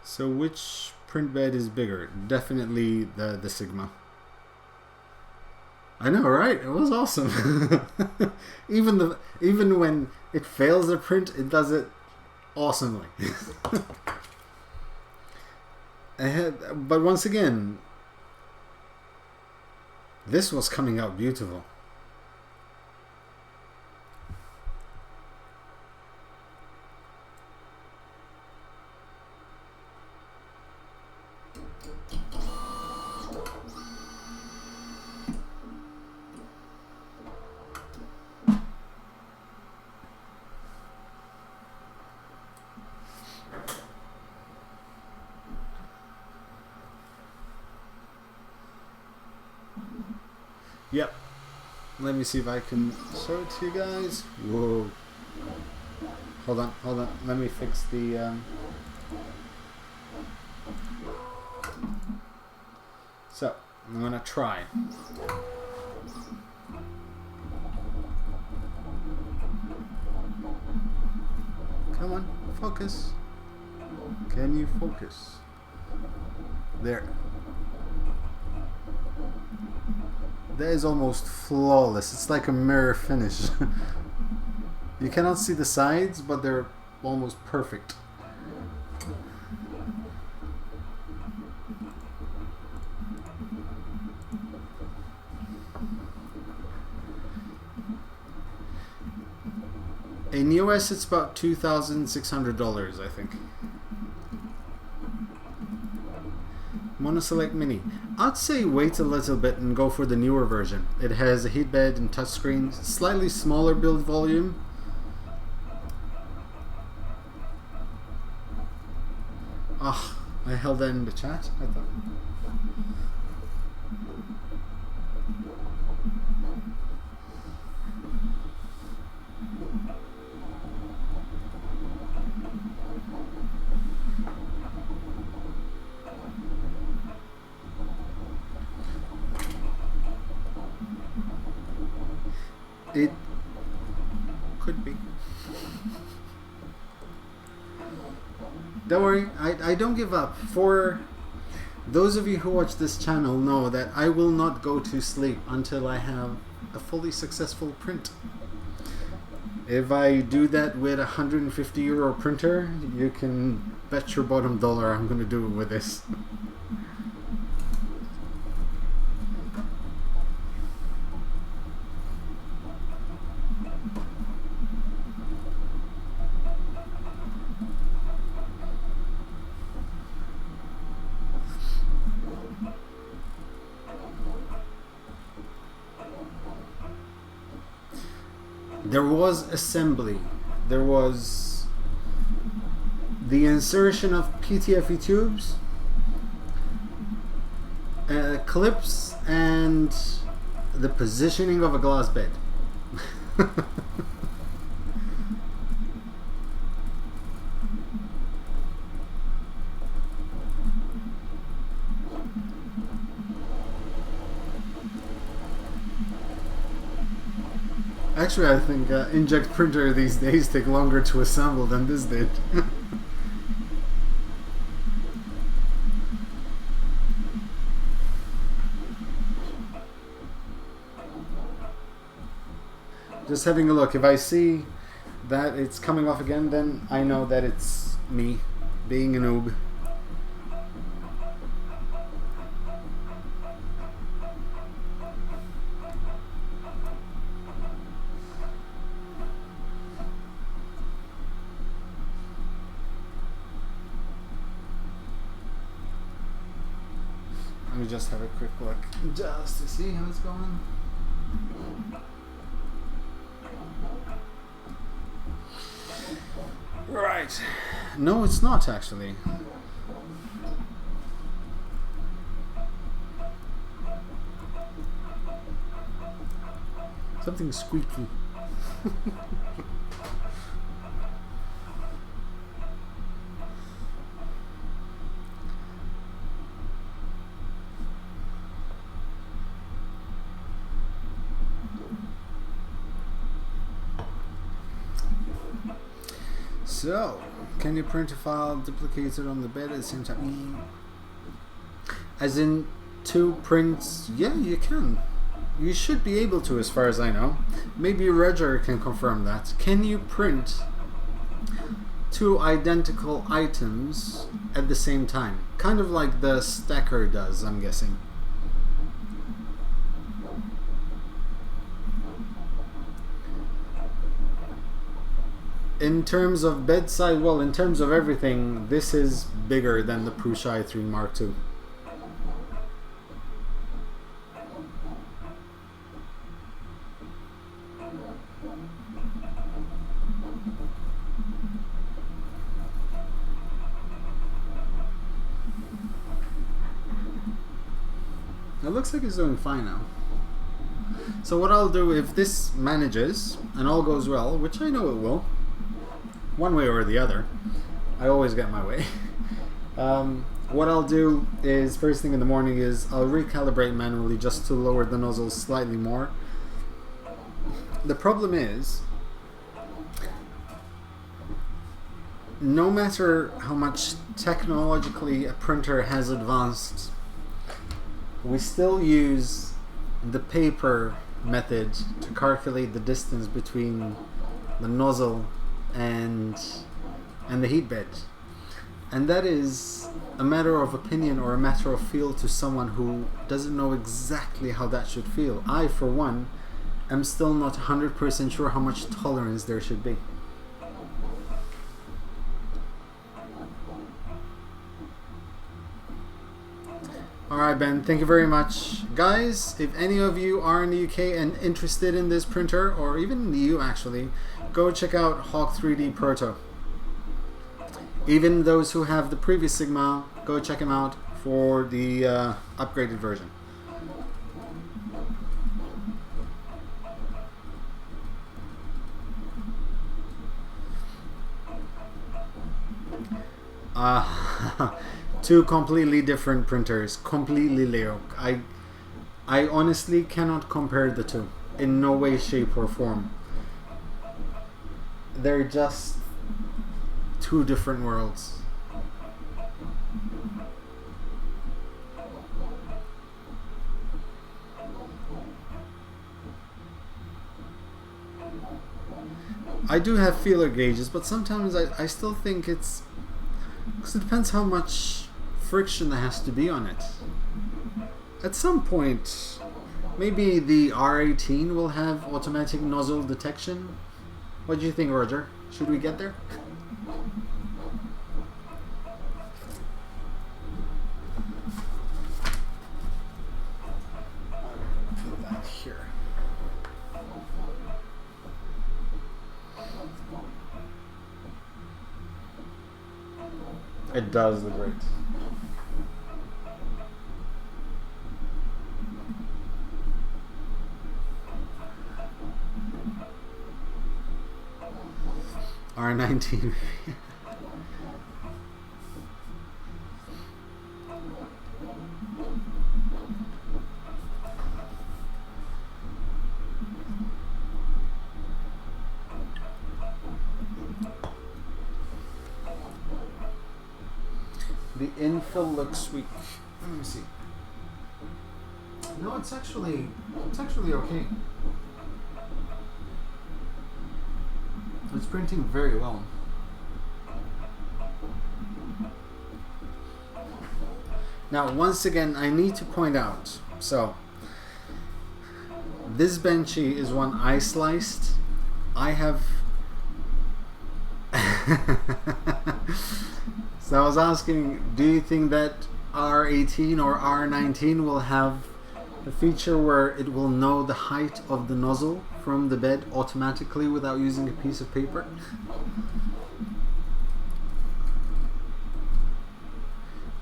So which print bed is bigger? Definitely the Sigma. I know, right? It was awesome. Even when it fails the print, it does it awesomely. But once again, this was coming out beautiful. Yep. Let me see if I can show it to you guys. Whoa. Hold on. Let me fix the... So, I'm gonna try. Come on, focus. Can you focus? There. That is almost flawless. It's like a mirror finish. You cannot see the sides, but they're almost perfect. In US, it's about $2,600, I think. Monoselect Mini. I'd say wait a little bit and go for the newer version. It has a heat bed and touchscreen, slightly smaller build volume. Ah, I held that in the chat. I thought. It could be. Don't worry, I don't give up. For those of you who watch this channel know that I will not go to sleep until I have a fully successful print. If I do that with a €150 printer, you can bet your bottom dollar I'm going to do it with this. There was assembly. There was the insertion of PTFE tubes, clips, and the positioning of a glass bed. Actually, I think inkjet printer these days take longer to assemble than this did. Just having a look. If I see that it's coming off again, then I know that it's me being a noob. Let me just have a quick look just to see how it's going. Right. No, it's not actually. Something squeaky. So, can you print a file duplicated on the bed at the same time? As in 2 prints? Yeah, you can. You should be able to, as far as I know. Maybe Roger can confirm that. Can you print 2 identical items at the same time? Kind of like the stacker does, I'm guessing. In terms of bedside, well, in terms of everything, this is bigger than the Prusa i3 Mark II. It looks like it's doing fine now. So what I'll do, if this manages and all goes well, which I know it will, one way or the other, I always get my way. What I'll do is, first thing in the morning is I'll recalibrate manually just to lower the nozzle slightly more. The problem is, no matter how much technologically a printer has advanced, we still use the paper method to calculate the distance between the nozzle and the heat bed, and that is a matter of opinion or a matter of feel to someone who doesn't know exactly how that should feel. I, for one, am still not 100% sure how much tolerance there should be. Alright, Ben, thank you very much. Guys, if any of you are in the UK and interested in this printer, or even in the EU actually, go check out Hawk 3D Proto. Even those who have the previous Sigma, go check them out for the upgraded version. Two completely different printers, completely Leo. I honestly cannot compare the two in no way, shape or form. They're just 2 different worlds. I do have feeler gauges, but sometimes I still think it's... Because it depends how much friction there has to be on it. At some point, maybe the R18 will have automatic nozzle detection. What do you think, Roger? Should we get there? Put that here. It does look great. R19. The infill looks weak. Let me see. No, it's actually okay. It's printing very well. Now, once again, I need to point out, so this benchy is one I sliced. I have so I was asking, do you think that R18 or R19 will have a feature where it will know the height of the nozzle from the bed automatically without using a piece of paper?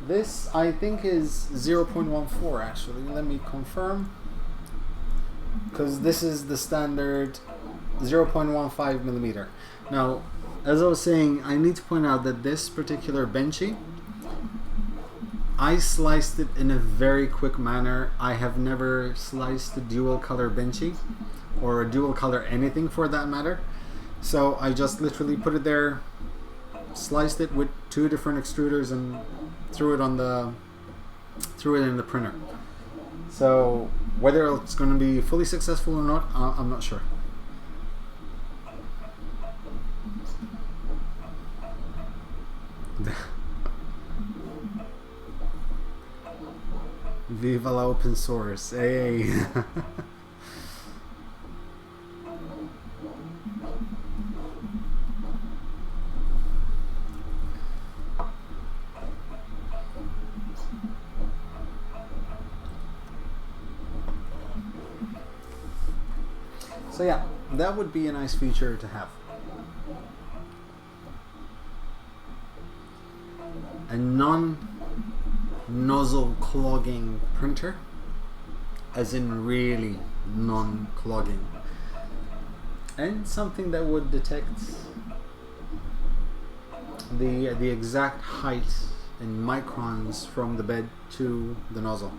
This I think is 0.14 actually. Let me confirm, because this is the standard 0.15 millimeter. Now, as I was saying, I need to point out that this particular benchy, I sliced it in a very quick manner. I have never sliced a dual color benchy, or a dual color anything for that matter. So I just literally put it there, sliced it with 2 different extruders, and threw it in the printer. So whether it's going to be fully successful or not, I'm not sure. Viva la open source, hey. So yeah, that would be a nice feature to have. A non-nozzle clogging printer, as in really non-clogging, and something that would detect the exact height in microns from the bed to the nozzle.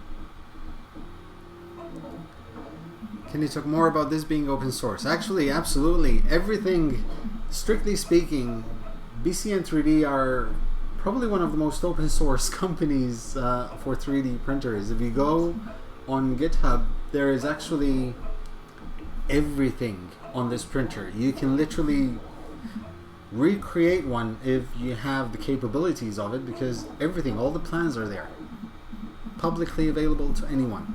Can you talk more about this being open source? Actually, absolutely. Everything, strictly speaking, BCN3D are probably one of the most open source companies for 3D printers. If you go on GitHub, there is actually everything on this printer. You can literally recreate one if you have the capabilities of it, because everything, all the plans are there, publicly available to anyone.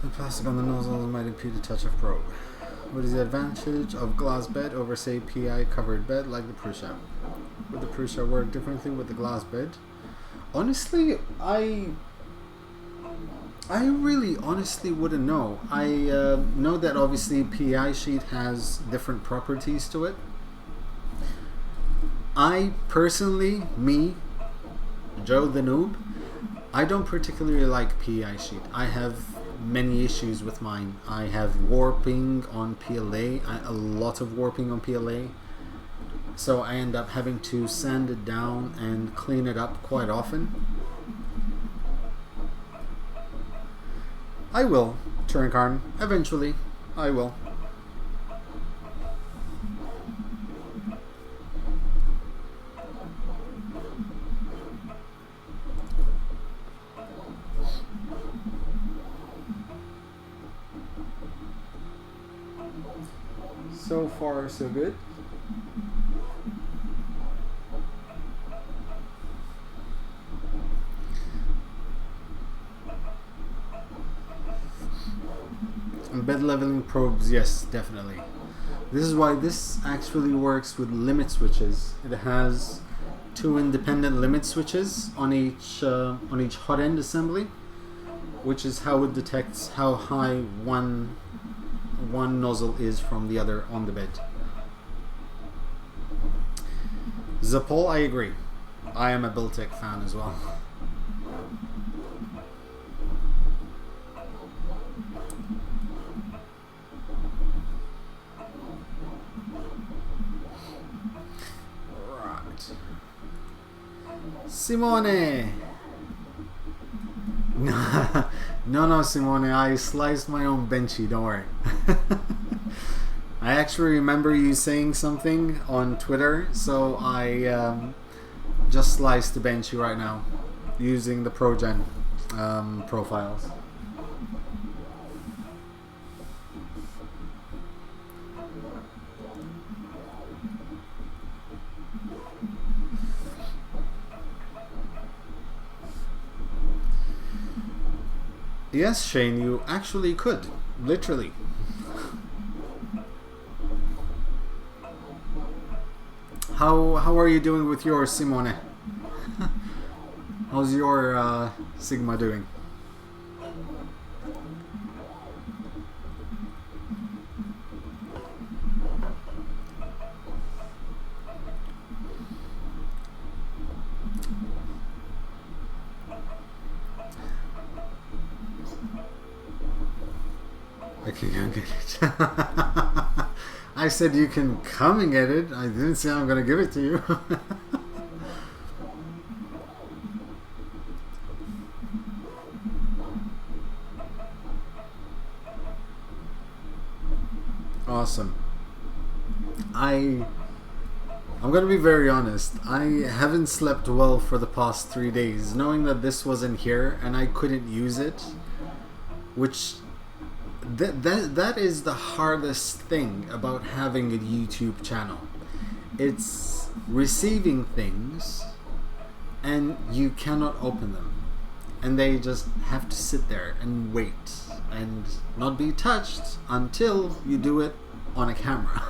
The plastic on the nozzles might impede a touch of probe. What is the advantage of glass bed over, say, PI covered bed like the Prusa? Would the Prusa work differently with the glass bed? Honestly, I really honestly wouldn't know. I know that obviously PI sheet has different properties to it. I personally, me, Joe the noob, I don't particularly like PI sheet. I have many issues with mine. I have warping on PLA, a lot of warping on PLA, so I end up having to sand it down and clean it up quite often. I will, Turinkarn, eventually, I will. So far, so good. And bed leveling probes, yes, definitely. This is why this actually works with limit switches. It has 2 independent limit switches on each hot end assembly, which is how it detects how high one nozzle is from the other on the bed. Zapol, I agree. I am a Builtec fan as well. Right. Simone! No, Simone, I sliced my own benchy, don't worry. I actually remember you saying something on Twitter, so I just sliced the benchy right now using the ProGen profiles. Yes, Shane, you actually could. Literally. How are you doing with your Simone? How's your Sigma doing? I can go get it. I said you can come and get it. I didn't say I'm gonna give it to you. Awesome. I'm gonna be very honest. I haven't slept well for the past 3 days, knowing that this wasn't here and I couldn't use it, which that is the hardest thing about having a YouTube channel. It's receiving things and you cannot open them, and they just have to sit there and wait and not be touched until you do it on a camera.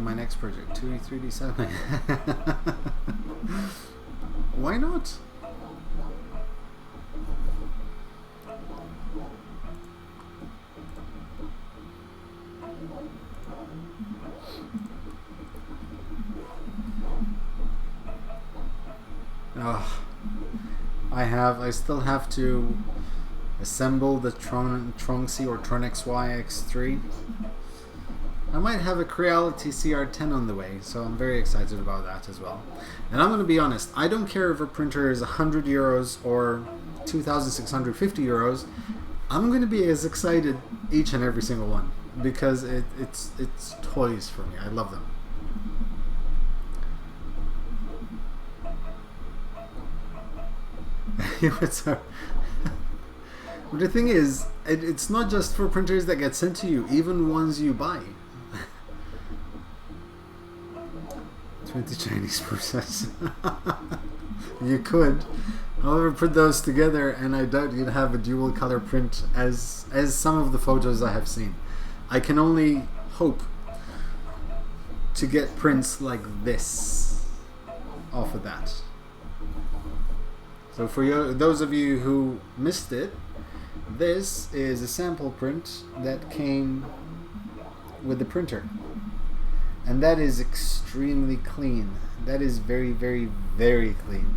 My next project, 2D 3D7. Why not? Oh, I still have to assemble the Tronxy or Tronxy X3. I might have a Creality CR10 on the way, so I'm very excited about that as well. And I'm going to be honest, I don't care if a printer is 100 euros or 2,650 euros. I'm going to be as excited each and every single one, because it's toys for me. I love them. But the thing is, it's not just for printers that get sent to you, even ones you buy. 20 Chinese process. You could. However, put those together and I doubt you'd have a dual color print as some of the photos I have seen. I can only hope to get prints like this off of that. So for those of you who missed it, this is a sample print that came with the printer. And that is extremely clean. That is very, very, very clean.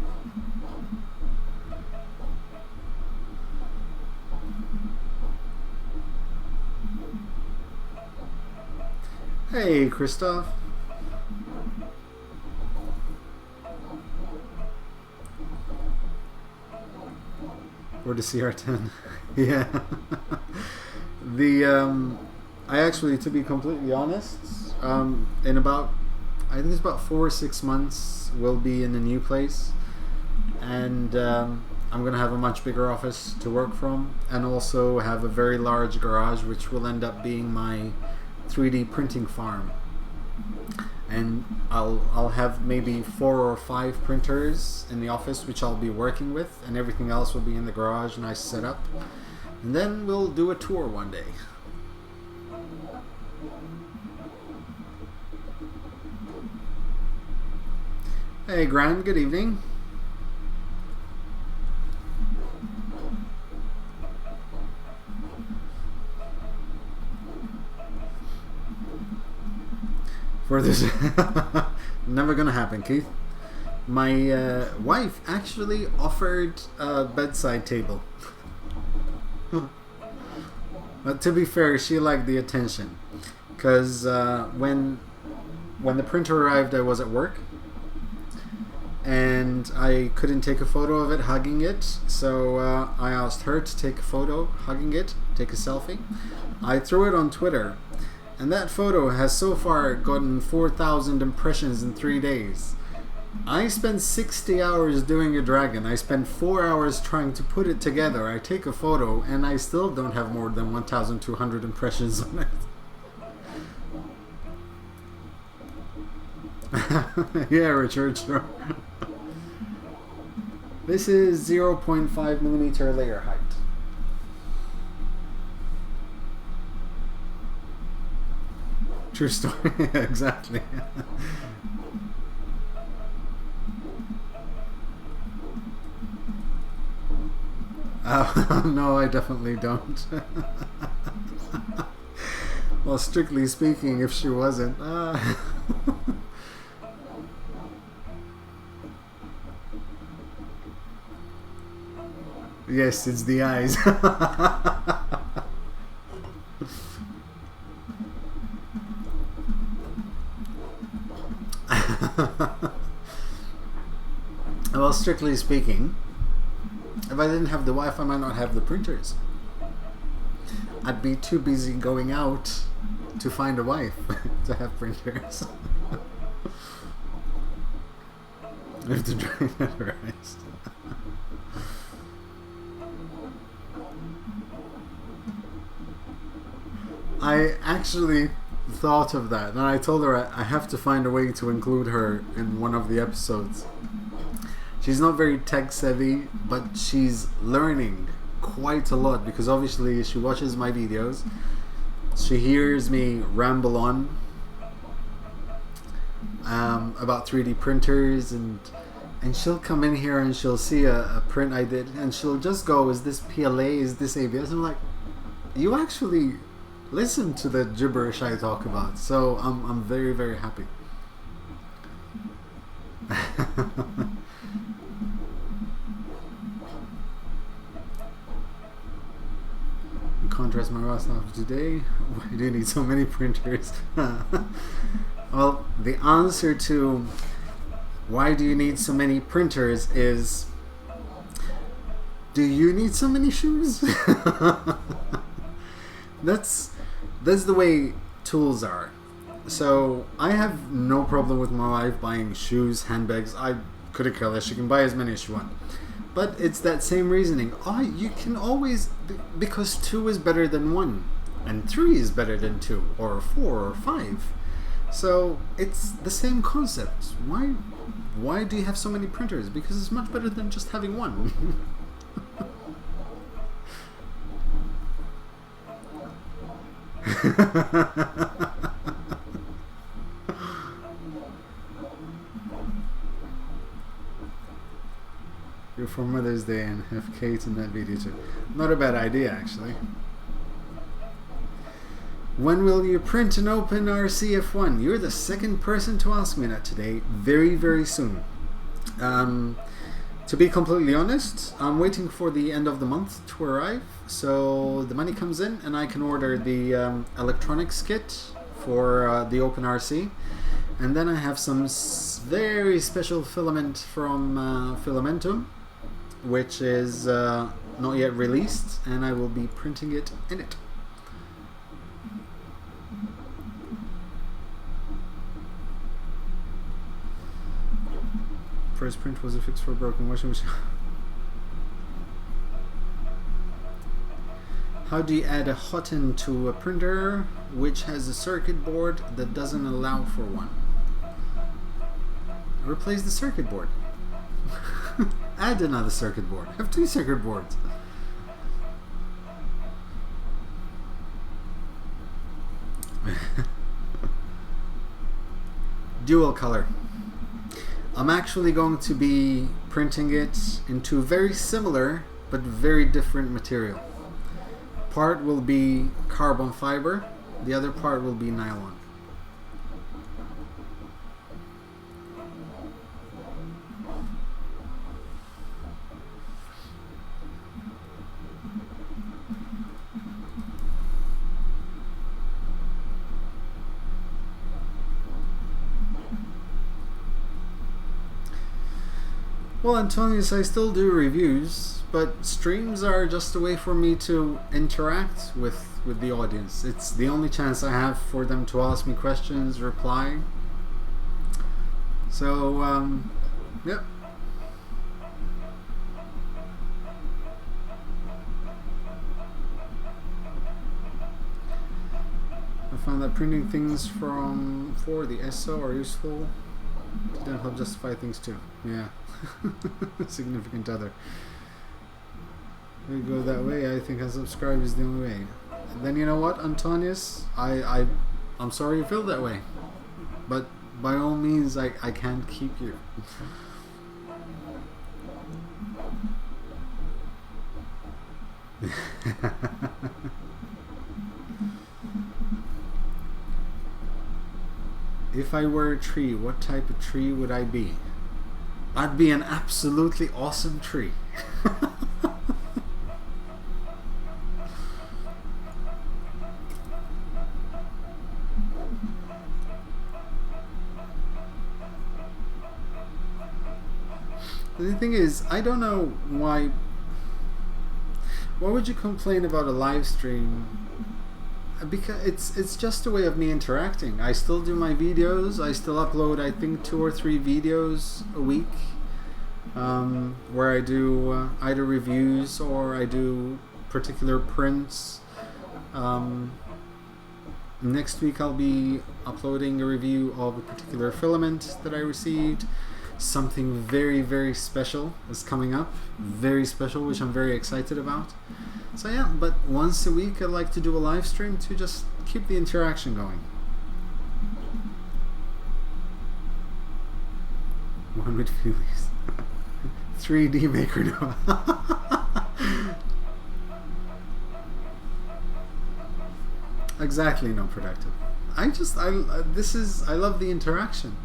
Hey, Christoph. Or the CR10. Yeah. I actually, to be completely honest, in about, I think it's about 4 or 6 months, we'll be in a new place, and I'm gonna have a much bigger office to work from, and also have a very large garage, which will end up being my 3D printing farm. And I'll have maybe 4 or 5 printers in the office, which I'll be working with, and everything else will be in the garage, nice setup. And then we'll do a tour one day. Hey, Gran, good evening. For this, never gonna happen, Keith. My wife actually offered a bedside table. But to be fair, she liked the attention, because when the printer arrived, I was at work, and I couldn't take a photo of it hugging it, so I asked her to take a photo hugging it, take a selfie. I threw it on Twitter, and that photo has so far gotten 4,000 impressions in 3 days. I spent 60 hours doing a dragon. I spent 4 hours trying to put it together. I take a photo, and I still don't have more than 1,200 impressions on it. Yeah, Richard, sure. This is 0.5 millimeter layer height. True story. Exactly. No, I definitely don't. Well, strictly speaking, if she wasn't. Yes, it's the eyes. Well, strictly speaking, if I didn't have the wife, I might not have the printers. I'd be too busy going out to find a wife to have printers. I have to try that right. I actually thought of that, and I told her I have to find a way to include her in one of the episodes. She's not very tech savvy, but she's learning quite a lot, because obviously she watches my videos, she hears me ramble on about 3D printers, and she'll come in here and she'll see a print I did, and she'll just go, is this PLA, is this ABS? I'm like, you actually listen to the gibberish I talk about, so I'm very, very happy. In contrast, my raw stuff today, why do you need so many printers? Well, the answer to why do you need so many printers is, do you need so many shoes? That's the way tools are. So I have no problem with my wife buying shoes, handbags. I couldn't care less. She can buy as many as she wants. But it's that same reasoning. Oh, you can always, because 2 is better than 1, and 3 is better than 2, or 4, or 5. So it's the same concept. Why do you have so many printers? Because it's much better than just having one. You're for Mother's Day and have Kate in that video too. Not a bad idea, actually. When will you print and open RCF1? You're the second person to ask me that today. Very, very soon. To be completely honest, I'm waiting for the end of the month to arrive, so the money comes in and I can order the electronics kit for the OpenRC, and then I have some very special filament from Filamentum, which is not yet released, and I will be printing it in it. first print was a fix for a broken washing machine. How do you add a hotend to a printer which has a circuit board that doesn't allow for one? Replace the circuit board. Add another circuit board. Have 2 circuit boards. Dual color. I'm actually going to be printing it into very similar but very different material. Part will be carbon fiber, the other part will be nylon. Well, Antonius, I still do reviews, but streams are just a way for me to interact with the audience. It's the only chance I have for them to ask me questions, reply. So, yep. I found that printing things for the SO are useful to then help justify things too. Yeah. Significant other. We go that way. I think unsubscribe is the only way. And then you know what, Antonius? I'm sorry you feel that way, but by all means, I can't keep you. If I were a tree, what type of tree would I be? I'd be an absolutely awesome tree. The thing is, I don't know why would you complain about a live stream? Because it's just a way of me interacting. I still do my videos. I still upload, I think, 2 or 3 videos a week, where I do either reviews or I do particular prints. Next week I'll be uploading a review of a particular filament that I received. Something very, very special is coming up. Very special, which I'm very excited about. So yeah, but once a week I like to do a live stream to just keep the interaction going. One with feelings. 3D maker now. Exactly, no productive. I love the interaction.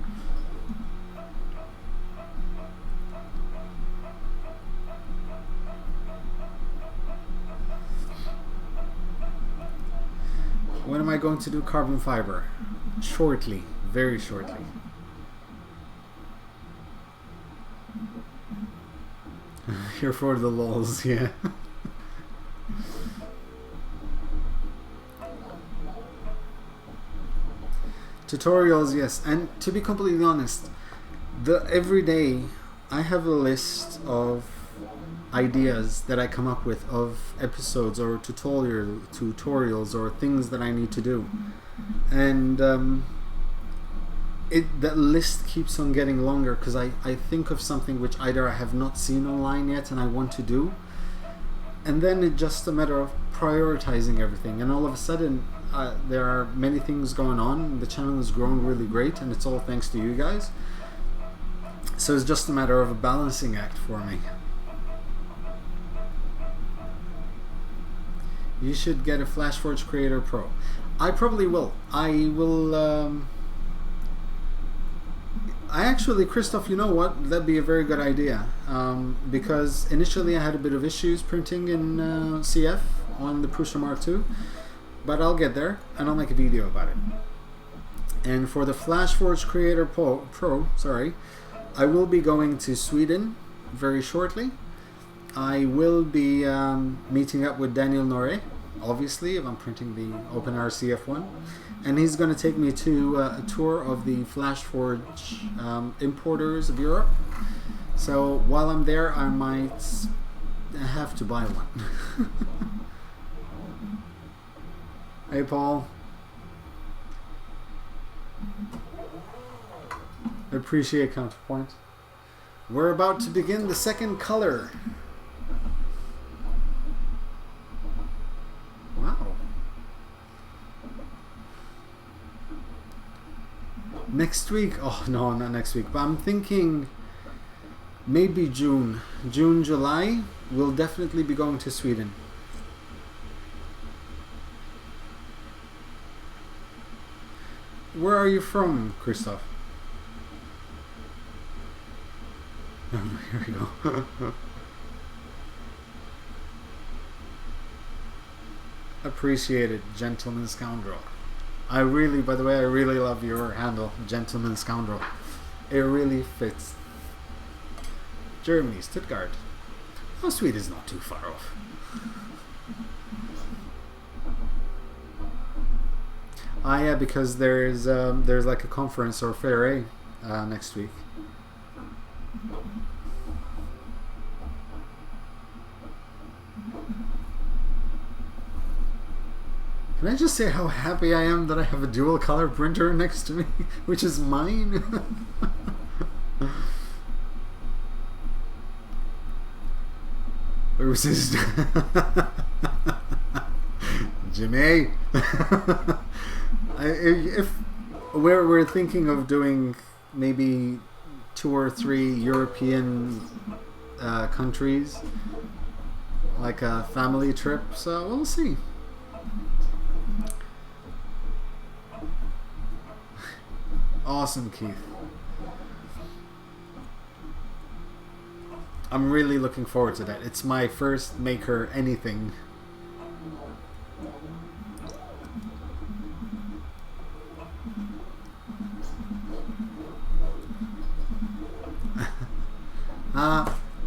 When am I going to do carbon fiber? Shortly, very shortly. Here for the lols, yeah. Tutorials, yes. And to be completely honest, every day I have a list of ideas that I come up with of episodes or tutorials or things that I need to do, and that list keeps on getting longer because I think of something which either I have not seen online yet and I want to do, and then it's just a matter of prioritizing everything, and all of a sudden there are many things going on. The channel is growing really great, and it's all thanks to you guys. So it's just a matter of a balancing act for me. You should get a FlashForge Creator Pro. I probably will. I actually, Christoph, you know what? That'd be a very good idea. Because initially I had a bit of issues printing in CF on the Prusa Mark II. But I'll get there, and I'll make a video about it. And for the FlashForge Creator Pro, I will be going to Sweden very shortly. I will be meeting up with Daniel Noré obviously, if I'm printing the Open RCF one. And he's going to take me to a tour of the FlashForge importers of Europe. So while I'm there, I might have to buy one. Hey, Paul. I appreciate Counterpoint. We're about to begin the second color. Wow. Next week? Oh, no, not next week. But I'm thinking maybe June. June, July. We'll definitely be going to Sweden. Where are you from, Christoph? Oh, here we go. Appreciate it, Gentleman Scoundrel. I really, by the way, I really love your handle, Gentleman Scoundrel. It really fits. Germany, Stuttgart. Oh, Sweden's not too far off. Ah, yeah, because there's like a conference or fair next week. Can I just say how happy I am that I have a dual color printer next to me, which is mine? Where was his? Jimmy? If we're thinking of doing maybe 2 or 3 European countries, like a family trip, so we'll see. Awesome, Keith. I'm really looking forward to that. It's my first maker anything.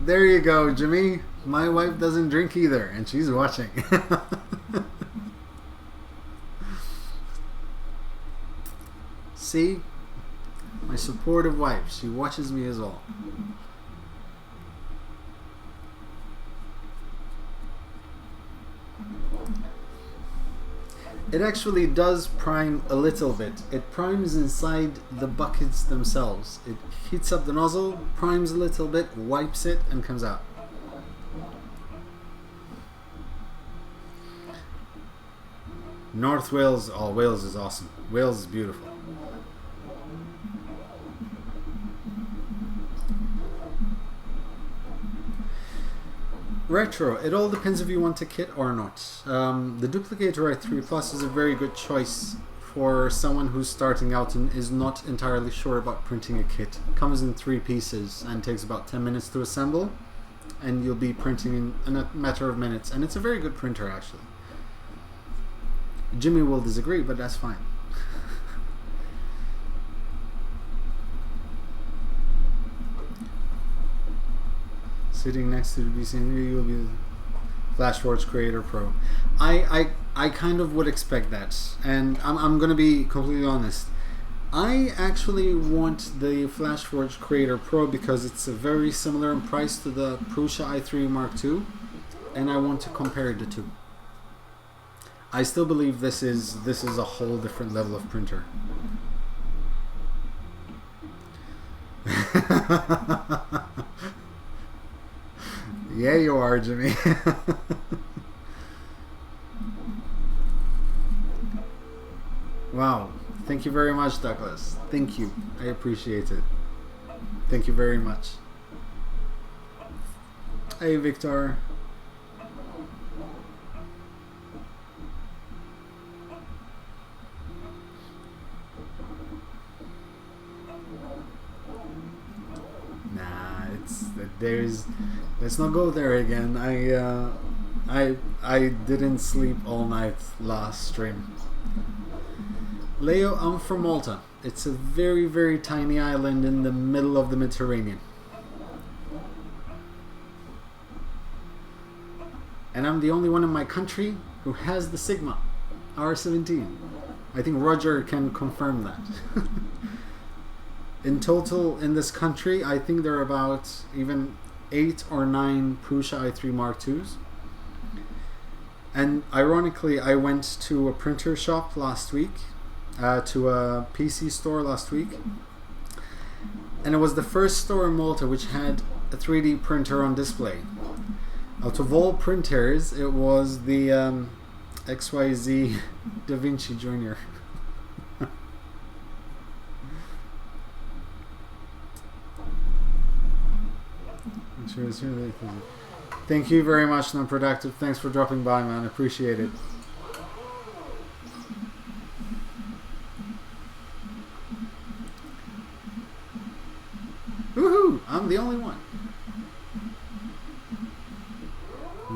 There you go, Jimmy. My wife doesn't drink either, and she's watching. See? My supportive wife. She watches me as well. It actually does prime a little bit. It primes inside the buckets themselves. It heats up the nozzle, primes a little bit, wipes it, and comes out. North Wales, oh, Wales is awesome. Wales is beautiful. Retro, it all depends if you want a kit or not. The Duplicator i3 Plus is a very good choice for someone who's starting out and is not entirely sure about printing a kit. Comes in 3 pieces and takes about 10 minutes to assemble, and you'll be printing in a matter of minutes, and it's a very good printer actually. Jimmy will disagree, but that's fine. Sitting next to the BCN3D, you'll be the FlashForge Creator Pro. I kind of would expect that, and I'm going to be completely honest. I actually want the FlashForge Creator Pro because it's a very similar in price to the Prusa i3 Mark II, and I want to compare the two. I still believe this is a whole different level of printer. Yeah, you are, Jimmy. Wow. Thank you very much, Douglas. Thank you. I appreciate it. Thank you very much. Hey, Victor. Let's not go there again. I didn't sleep all night last stream. Leo, I'm from Malta. It's a very, very tiny island in the middle of the Mediterranean. And I'm the only one in my country who has the Sigma R17. I think Roger can confirm that. In total, in this country, I think there are about even 8 or 9 Prusa i3 Mark IIs. And ironically, I went to a printer shop last week, to a PC store last week, and it was the first store in Malta which had a 3D printer on display. Out of all printers, it was the XYZ Da Vinci Junior. Thank you very much, Non-Productive. Thanks for dropping by, man. Appreciate it. Woohoo! I'm the only one.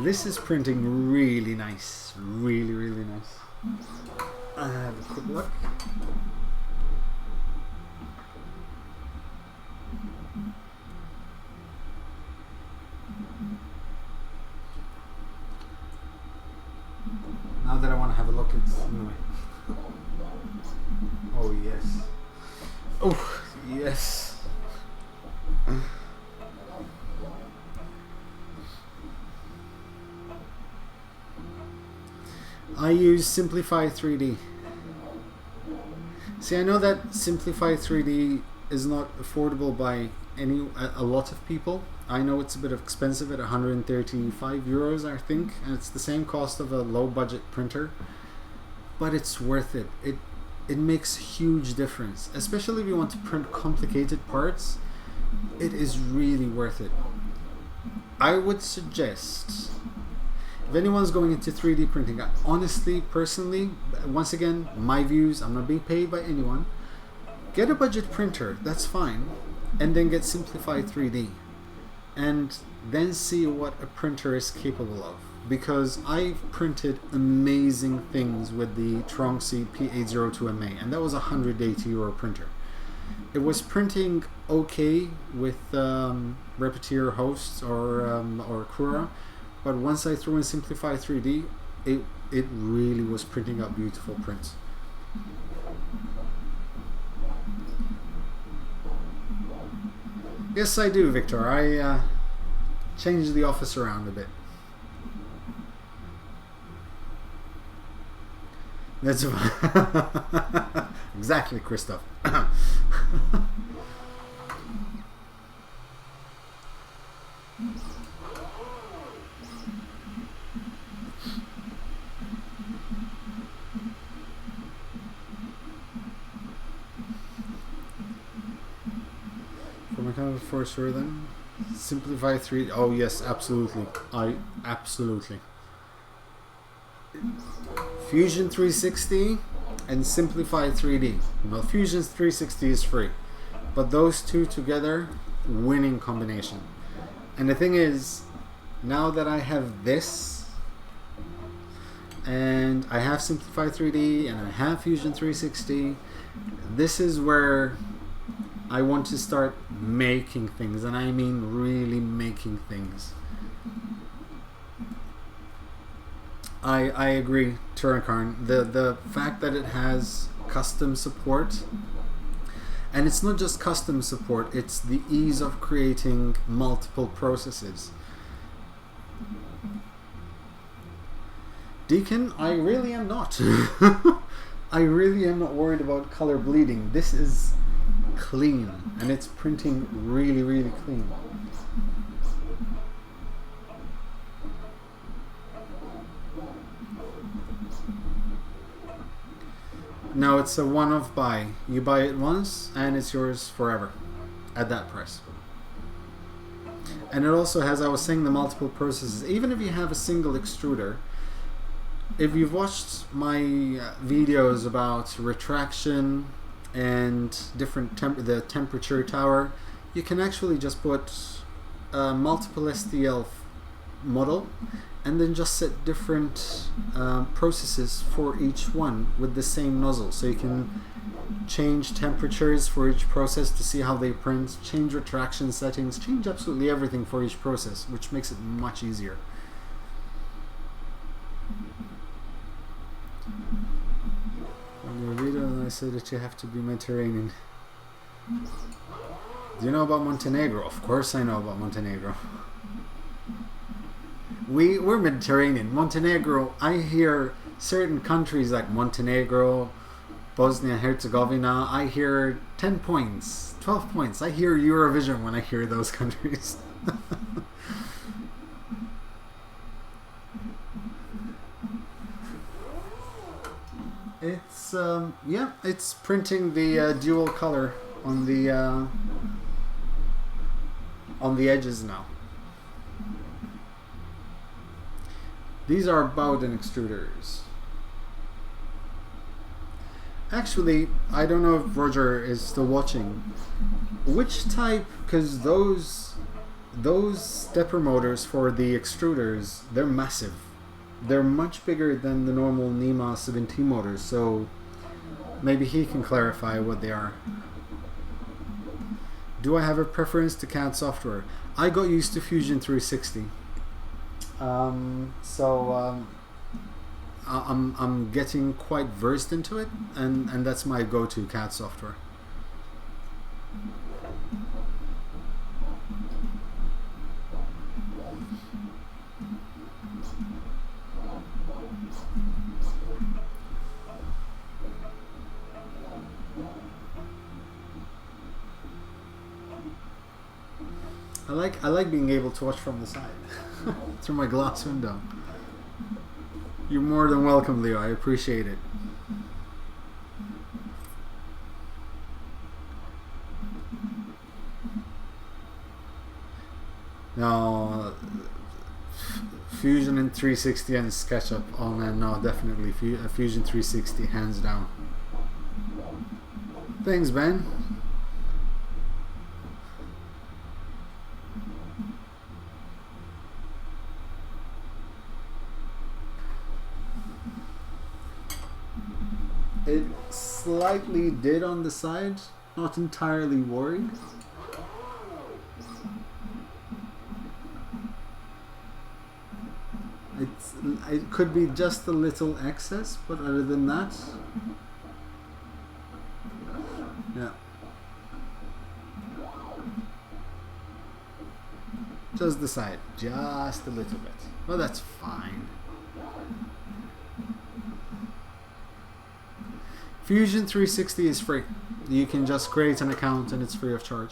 This is printing really nice. Really, really nice. I have a quick look. Now that I want to have a look at anyway. Oh yes. Oh yes. I use Simplify 3D. See, I know that Simplify 3D is not affordable by a lot of people. I know it's a bit expensive at 135 euros, I think, and it's the same cost of a low budget printer, but it's worth it. It makes a huge difference, especially if you want to print complicated parts. It is really worth it. I would suggest, if anyone's going into 3D printing, honestly, personally, once again, my views, I'm not being paid by anyone, get a budget printer, that's fine, and then get Simplify 3D. And then see what a printer is capable of. Because I've printed amazing things with the Tronxy P802MA, and that was a 180 euro printer. It was printing okay with Repetier hosts or Cura, but once I threw in Simplify 3D, it really was printing out beautiful prints. Yes, I do, Victor. I changed the office around a bit. That's exactly, Christoph. For sure then. Simplify 3D. Oh yes, absolutely. Absolutely. Fusion 360 and Simplify 3D. Well, Fusion 360 is free, but those two together, winning combination. And the thing is, now that I have this, and I have Simplify 3D, and I have Fusion 360, this is where I want to start making things, and I mean really making things. I agree, Turakarn. The fact that it has custom support, and it's not just custom support, it's the ease of creating multiple processes. Deacon, I really am not. I really am not worried about color bleeding. This is clean, and it's printing really, really clean. No, it's a one-off buy. You buy it once and it's yours forever at that price. And it also has, I was saying, the multiple processes. Even if you have a single extruder, if you've watched my videos about retraction and different the temperature tower, you can actually just put multiple STL model and then just set different processes for each one with the same nozzle, so you can change temperatures for each process to see how they print, change retraction settings, change absolutely everything for each process, which makes it much easier. when I say that you have to be Mediterranean. Do you know about Montenegro? Of course I know about Montenegro. We're Mediterranean. Montenegro, I hear certain countries like Montenegro, Bosnia Herzegovina, I hear 10 points, 12 points. I hear Eurovision when I hear those countries. It's yeah, it's printing the dual color on the edges now. These are Bowden extruders. Actually, I don't know if Roger is still watching. Which type? Because those stepper motors for the extruders, they're massive. They're much bigger than the normal NEMA 17 motors, so maybe he can clarify what they are. Do I have a preference to CAD software? I got used to Fusion 360. I'm getting quite versed into it, and that's my go-to CAD software. I like being able to watch from the side through my glass window. You're more than welcome, Leo. I appreciate it. No, Fusion and 360 and SketchUp. Oh man, no, definitely Fusion 360, hands down. Thanks, Ben. It slightly did on the side, not entirely worried. It could be just a little excess, but other than that, yeah. Just the side, just a little bit. Well, that's fine. Fusion 360 is free. You can just create an account and it's free of charge.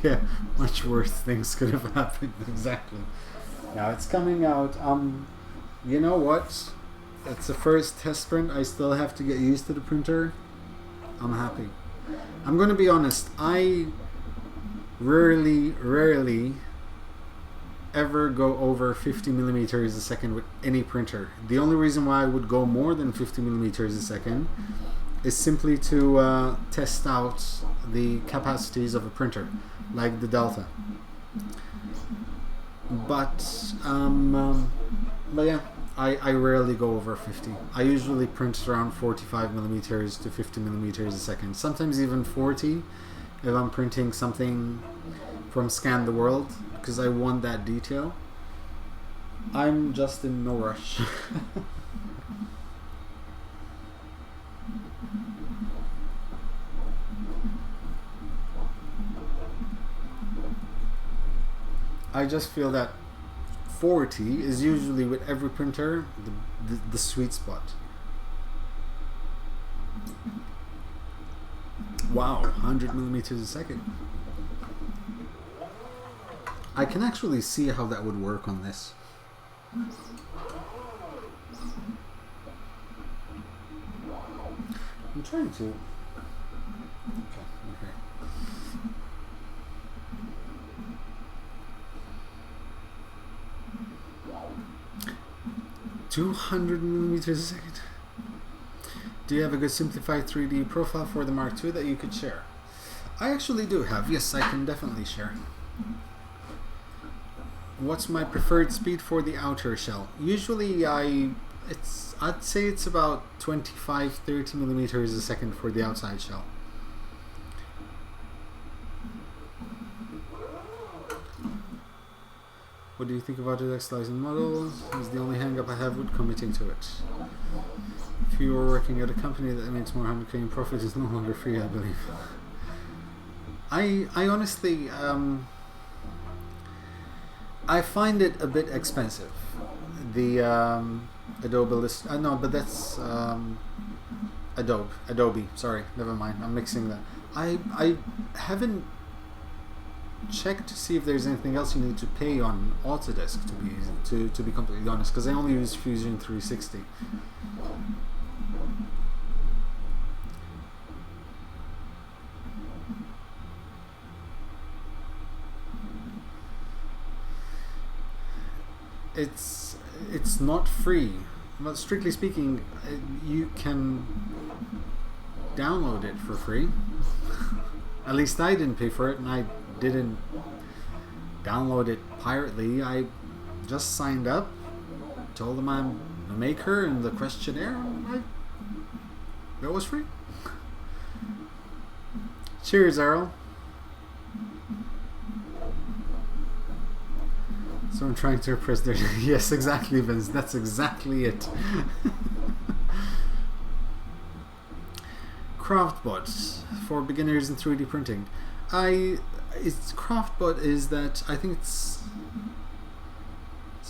Yeah, much worse things could have happened. Exactly. Now it's coming out. You know what? It's the first test print. I still have to get used to the printer. I'm happy. I'm going to be honest. I rarely ever go over 50 millimeters a second with any printer. The only reason why I would go more than 50 millimeters a second is simply to test out the capacities of a printer, like the Delta. But yeah, I rarely go over 50. I usually print around 45 millimeters to 50 millimeters a second. Sometimes even 40 if I'm printing something from Scan the World, because I want that detail. I'm just in no rush. I just feel that 40 is usually with every printer the sweet spot. Wow, 100 millimeters a second. I can actually see how that would work on this. I'm trying to. Okay. 200 millimeters a second. Do you have a good simplified 3D profile for the Mark II that you could share? I actually do have. Yes, I can definitely share. What's my preferred speed for the outer shell? Usually I'd say it's about 25-30 millimeters a second for the outside shell. What do you think about the textilizing model? Is the only hang up I have with committing to it. If you were working at a company that makes more 100k in profit, is no longer free, I believe. I honestly I find it a bit expensive. The Adobe list. No, but that's Adobe. Sorry, never mind. I'm mixing that. I haven't checked to see if there's anything else you need to pay on Autodesk to be completely honest, because I only use Fusion 360. It's not free, but strictly speaking, you can download it for free. At least I didn't pay for it, and I didn't download it pirately. I just signed up, told them I'm a maker in the questionnaire, and it was free. Cheers, Errol. So I'm trying to repress their... Yes, exactly, Vince. That's exactly it. Craftbot for beginners in 3D printing. Craftbot is that, I think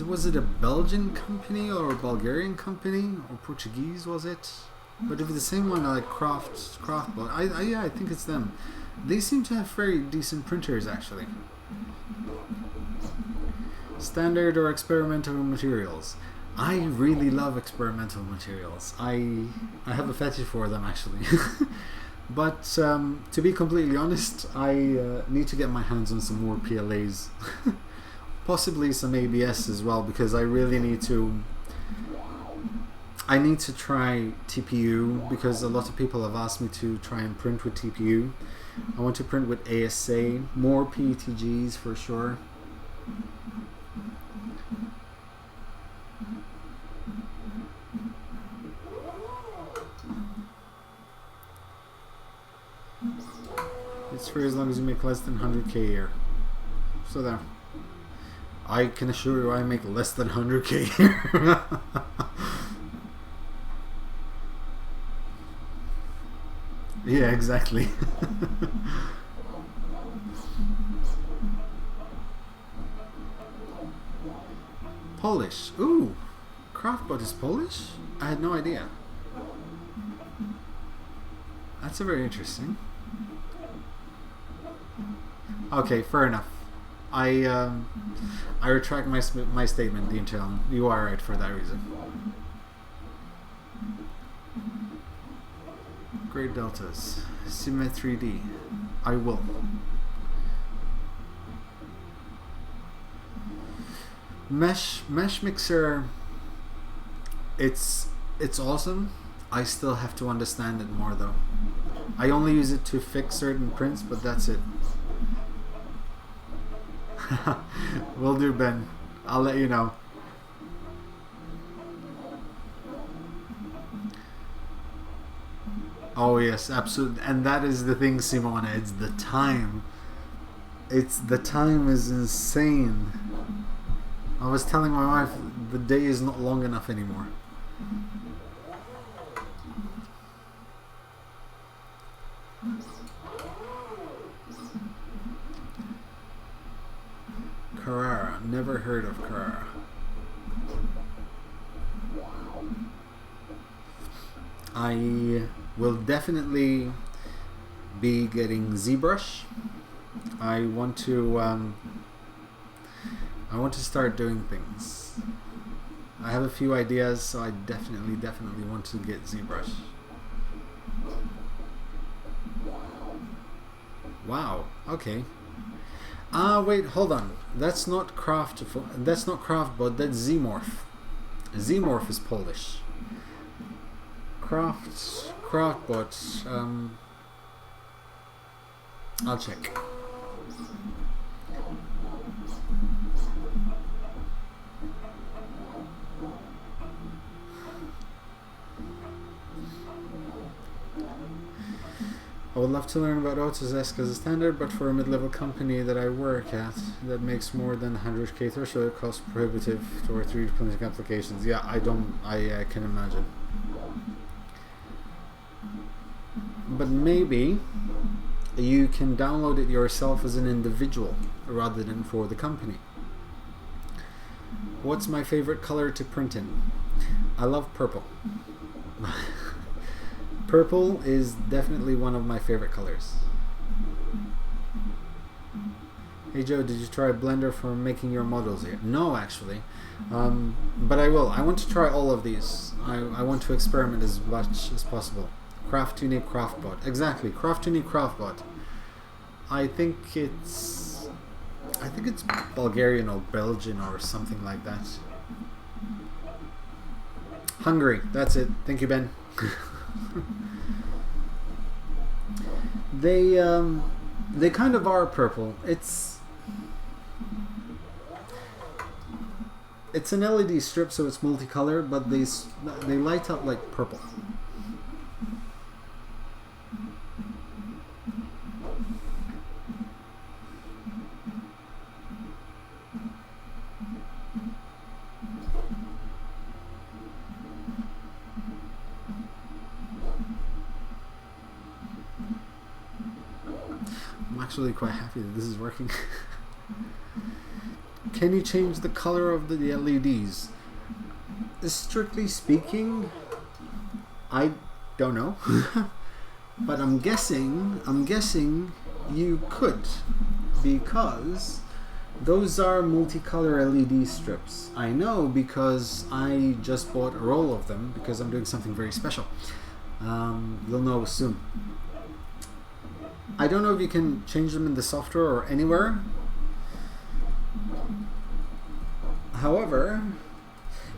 was it a Belgian company or a Bulgarian company or Portuguese, was it? But if it's the same one, like Craftbot, I think it's them. They seem to have very decent printers, actually. Standard or experimental materials. I really love experimental materials. I have a fetish for them, actually. But to be completely honest, I need to get my hands on some more PLAs. Possibly some ABS as well, because I really need to... I need to try TPU, because a lot of people have asked me to try and print with TPU. I want to print with ASA, more PETGs for sure. It's free as long as you make less than 100k a year. So there. I can assure you I make less than 100k a year. Yeah, exactly. Polish. Ooh, Craftbot is Polish? I had no idea. That's a very interesting. Okay, fair enough. I retract my statement, the internal. You are right for that reason. Great deltas. BCN3D. I will. Mesh mixer. It's awesome. I still have to understand it more though. I only use it to fix certain prints, but that's it. Will do, Ben. I'll let you know. Oh yes, absolutely. And that is the thing, Simona. It's the time. The time is insane. I was telling my wife the day is not long enough anymore. Carrara. Never heard of Carrara. I will definitely be getting ZBrush. I want to start doing things. I have a few ideas, so I definitely want to get ZBrush. Wow. Okay. Wait, hold on. That's not Craftbot. That's Zmorph. Zmorph is Polish. Craftbot. I'll check. I would love to learn about Autodesk as a standard, but for a mid-level company that I work at that makes more than 100k threshold, it costs prohibitive to our 3D printing applications. Yeah, I can imagine. But maybe you can download it yourself as an individual rather than for the company. What's my favorite color to print in? I love purple. Purple is definitely one of my favorite colors. Hey Joe, did you try Blender for making your models here? No, actually. But I will. I want to try all of these. I want to experiment as much as possible. Craftuni Craftbot. Exactly, Craftuni Craftbot. I think it's Bulgarian or Belgian or something like that. Hungary. That's it. Thank you, Ben. They kind of are purple. It's an LED strip, so it's multicolored, but they light up like purple. I'm actually quite happy that this is working. Can you change the color of the LEDs? Strictly speaking, I don't know. But I'm guessing you could, because those are multicolor LED strips. I know because I just bought a roll of them because I'm doing something very special. You'll know soon. I don't know if you can change them in the software or anywhere. However,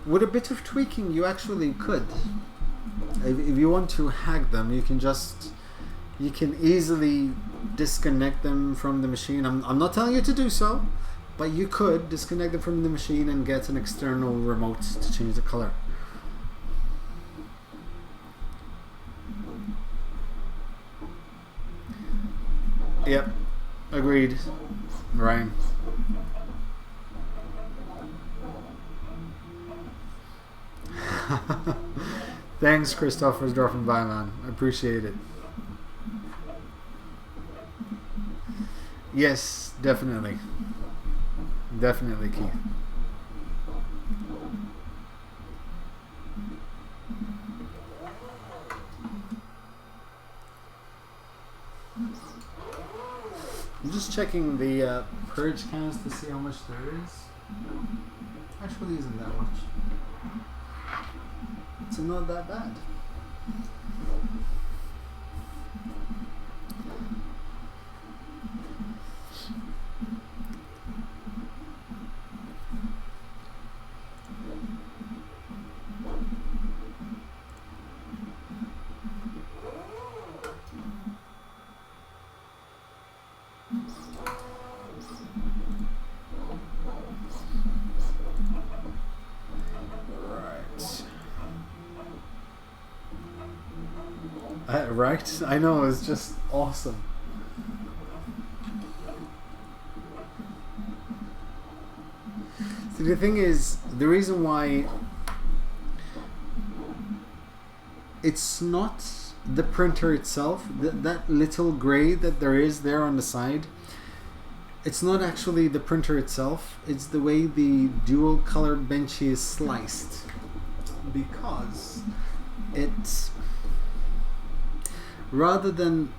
with a bit of tweaking, you actually could. If you want to hack them, you can easily disconnect them from the machine. I'm not telling you to do so, but you could disconnect them from the machine and get an external remote to change the color. Yep, agreed, Ryan. Thanks, Christoph, for dropping by, man. I appreciate it. Yes, definitely. Definitely, Keith. I'm just checking the purge cans to see how much there is. Actually isn't that much. It's not that bad. Right? I know, it's just awesome. So the thing is, the reason why it's not the printer itself, that little gray that there is there on the side, it's not actually the printer itself, it's the way the dual color benchy is sliced. Because it's rather than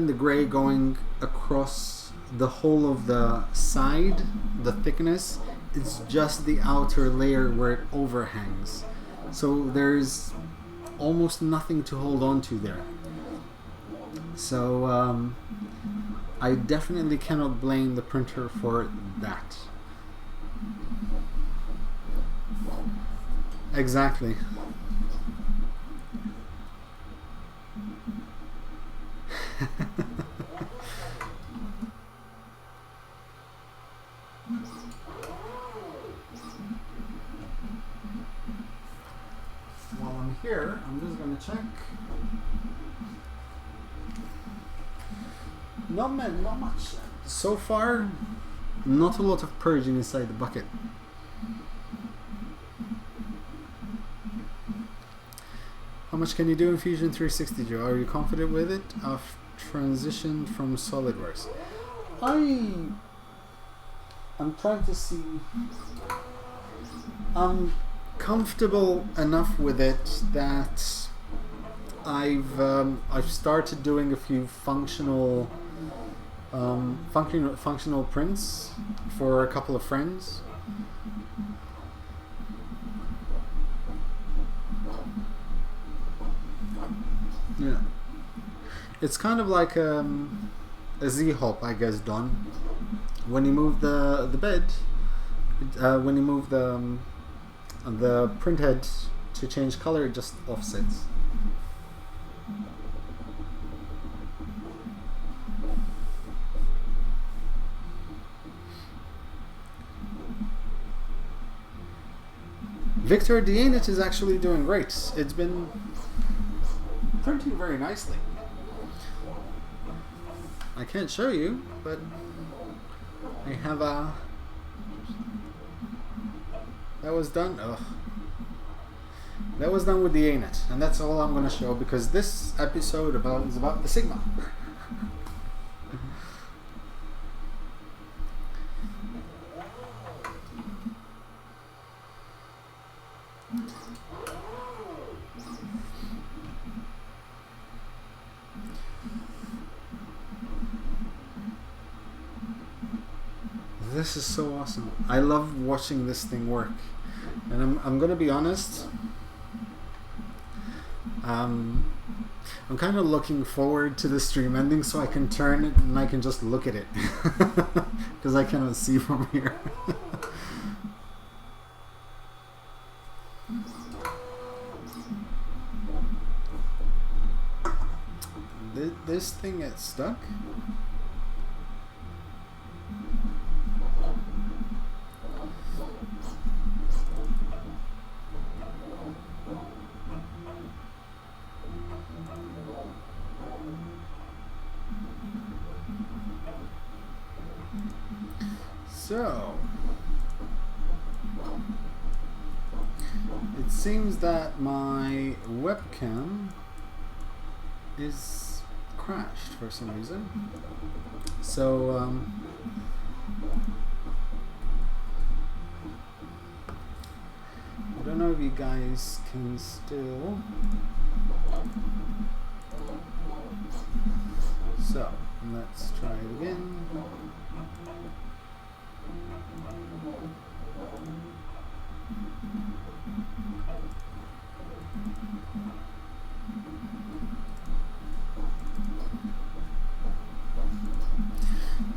the gray going across the whole of the side, the thickness, it's just the outer layer where it overhangs. So there's almost nothing to hold on to there. So I definitely cannot blame the printer for that. Exactly. While I'm here, I'm just going to check. Not much. So far, not a lot of purging inside the bucket. How much can you do in Fusion 360, Joe? Are you confident with it? I've transitioned from SolidWorks. I'm trying to see. I'm comfortable enough with it that I've started doing a few functional prints for a couple of friends. Yeah, it's kind of like a Z-hop, I guess, Don. When you move the bed, when you move the print head to change color, it just offsets. Victor, the unit is actually doing great. It's been printing very nicely. I can't show you, but I have a... That was done. Ugh. That was done with the ANET, and that's all I'm going to show because this episode is about the Sigma. This is so awesome. I love watching this thing work. And I'm gonna be honest, I'm kind of looking forward to the stream ending so I can turn it and I can just look at it. Because I cannot see from here. This thing gets stuck? So, it seems that my webcam is crashed for some reason. So, I don't know if you guys can still. So, let's try it again.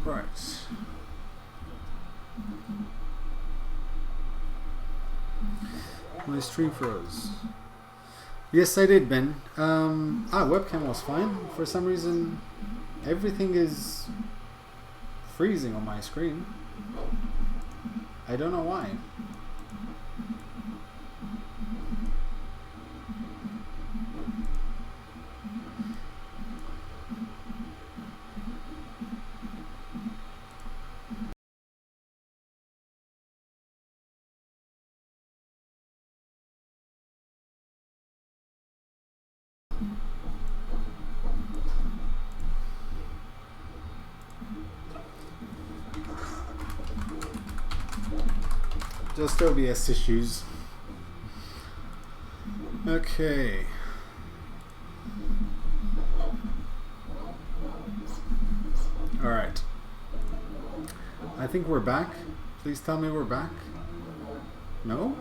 Right. My stream froze. Yes, I did, Ben. Webcam was fine. For some reason, everything is freezing on my screen. I don't know why. Just OBS issues. Okay. All right. I think we're back. Please tell me we're back. No?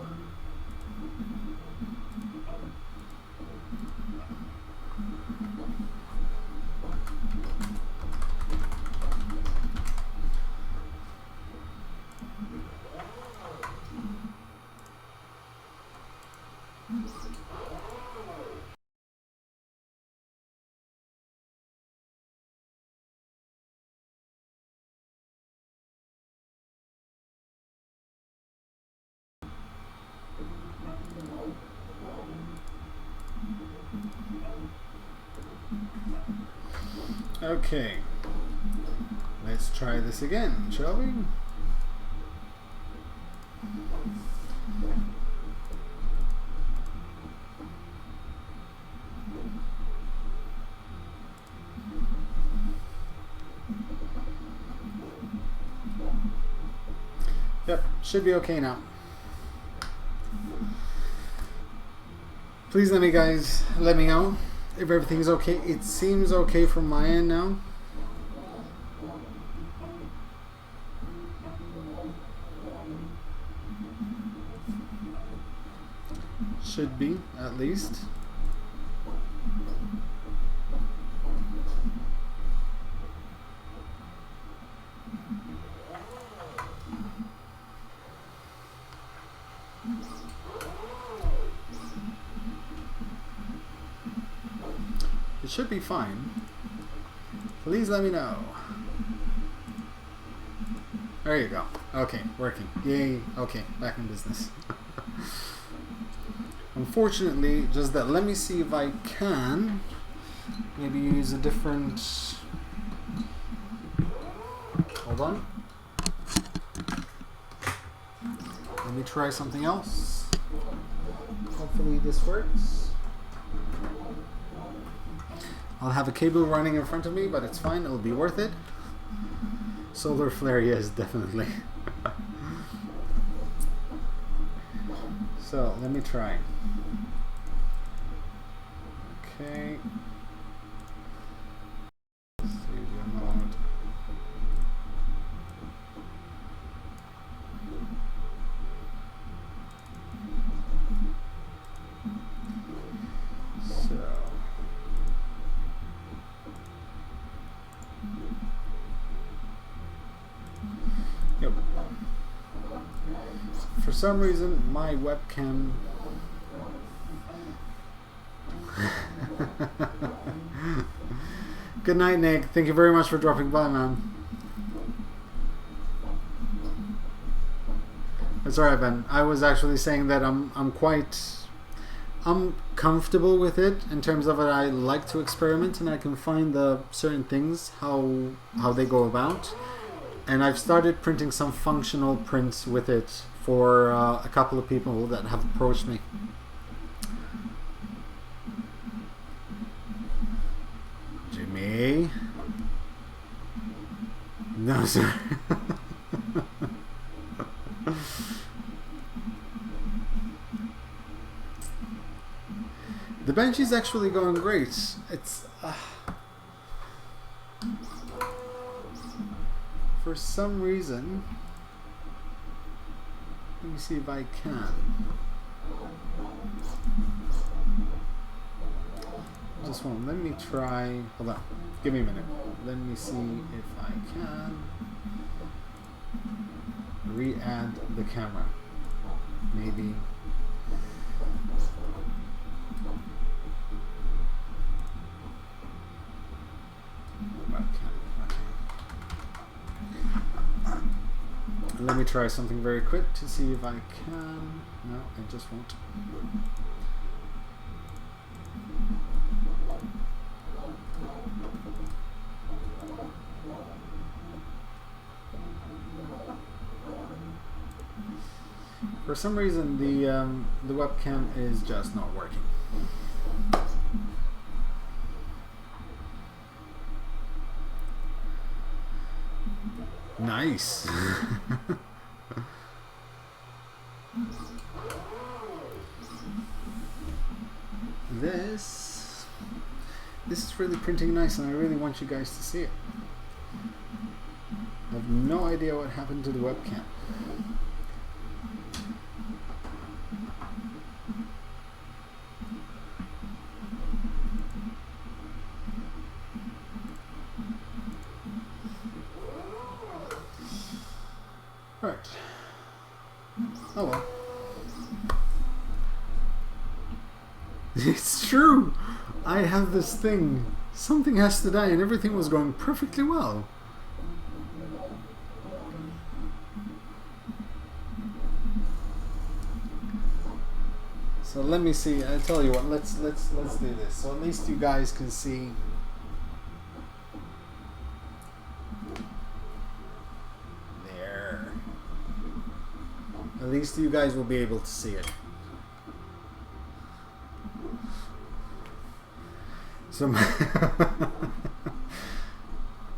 Okay, let's try this again, shall we? Yep, should be okay now. Please let me know if everything's okay. It seems okay from my end now. Should be, at least. It should be fine. Please let me know. There you go. Okay, working. Yay. Okay, back in business. Unfortunately, just that. Let me see if I can maybe use a different... Hold on. Let me try something else. Hopefully this works. I'll have a cable running in front of me, but it's fine. It'll be worth it. Solar flare, yes, definitely. So, let me try. Okay. Studio mode. So. Yep. For some reason, my webcam... Good night, Nick. Thank you very much for dropping by, man. It's alright, Ben. I was actually saying that I'm comfortable with it in terms of I like to experiment and I can find the certain things how they go about. And I've started printing some functional prints with it for a couple of people that have approached me. Jimmy? No, sir. The bench is actually going great. It's... for some reason, let me see if I can. Just one. Let me try. Hold on. Give me a minute. Let me see if I can re-add the camera. Maybe. Let me try something very quick to see if I can. No, it just won't. For some reason, the webcam is just not working. Nice. This is really printing nice, and I really want you guys to see it. I have no idea what happened to the webcam. Right. Oh well. It's true. I have this thing. Something has to die, and everything was going perfectly well. So let me see. I tell you what. Let's do this. So at least you guys can see. At least you guys will be able to see it. So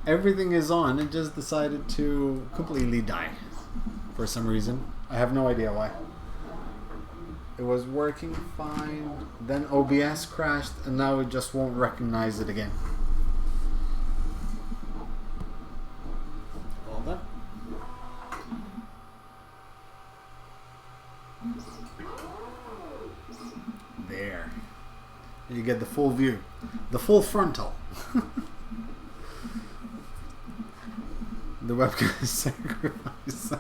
everything is on. It just decided to completely die for some reason. I have no idea why. It was working fine, then OBS crashed, and now it just won't recognize it again. Hold on. There. You get the full view. The full frontal. The webcam is sacrificed.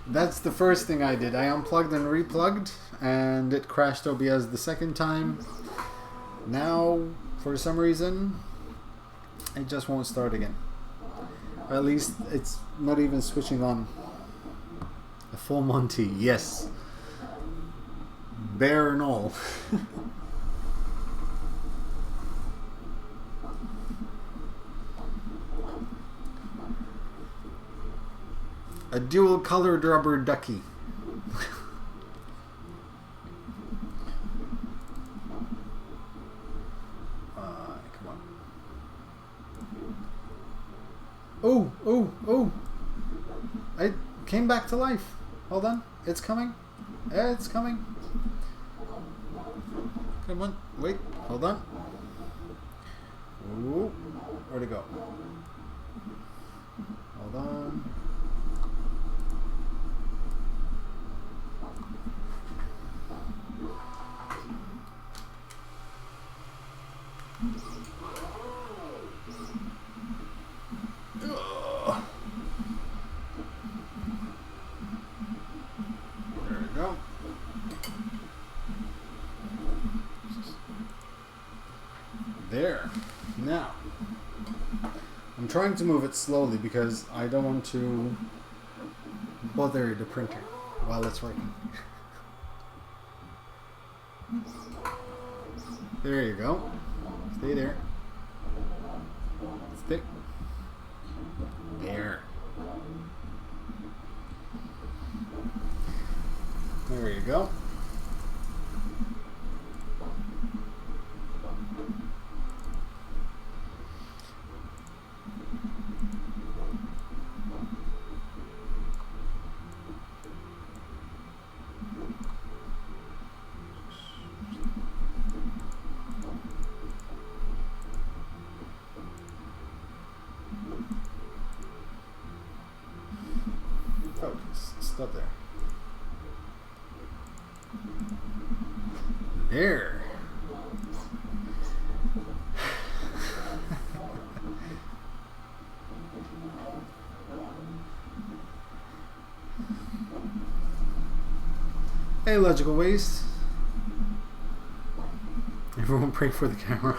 That's the first thing I did. I unplugged and replugged, and it crashed OBS the second time. Now, for some reason, it just won't start again. Or at least it's not even switching on. A full Monty, yes. Bear and all. A dual colored rubber ducky. Come on. Oh, oh, oh. It came back to life. Hold on. It's coming. It's coming. Come on. Wait. Hold on. Ooh. Where'd it go? Hold on. There we go. There. Now, I'm trying to move it slowly because I don't want to bother the printer while it's working. There you go. Stay there. Stick. There. There you go. Focus. Stop there. There. Hey, Logical Waste. Everyone pray for the camera.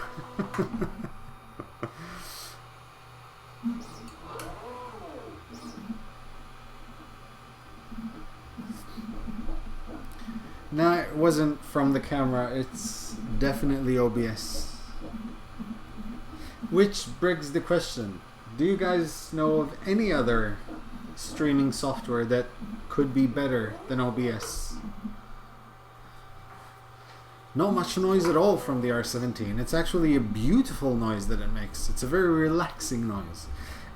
No, it wasn't from the camera, it's definitely OBS. Which begs the question, do you guys know of any other streaming software that could be better than OBS? Not much noise at all from the R17. It's actually a beautiful noise that it makes. It's a very relaxing noise.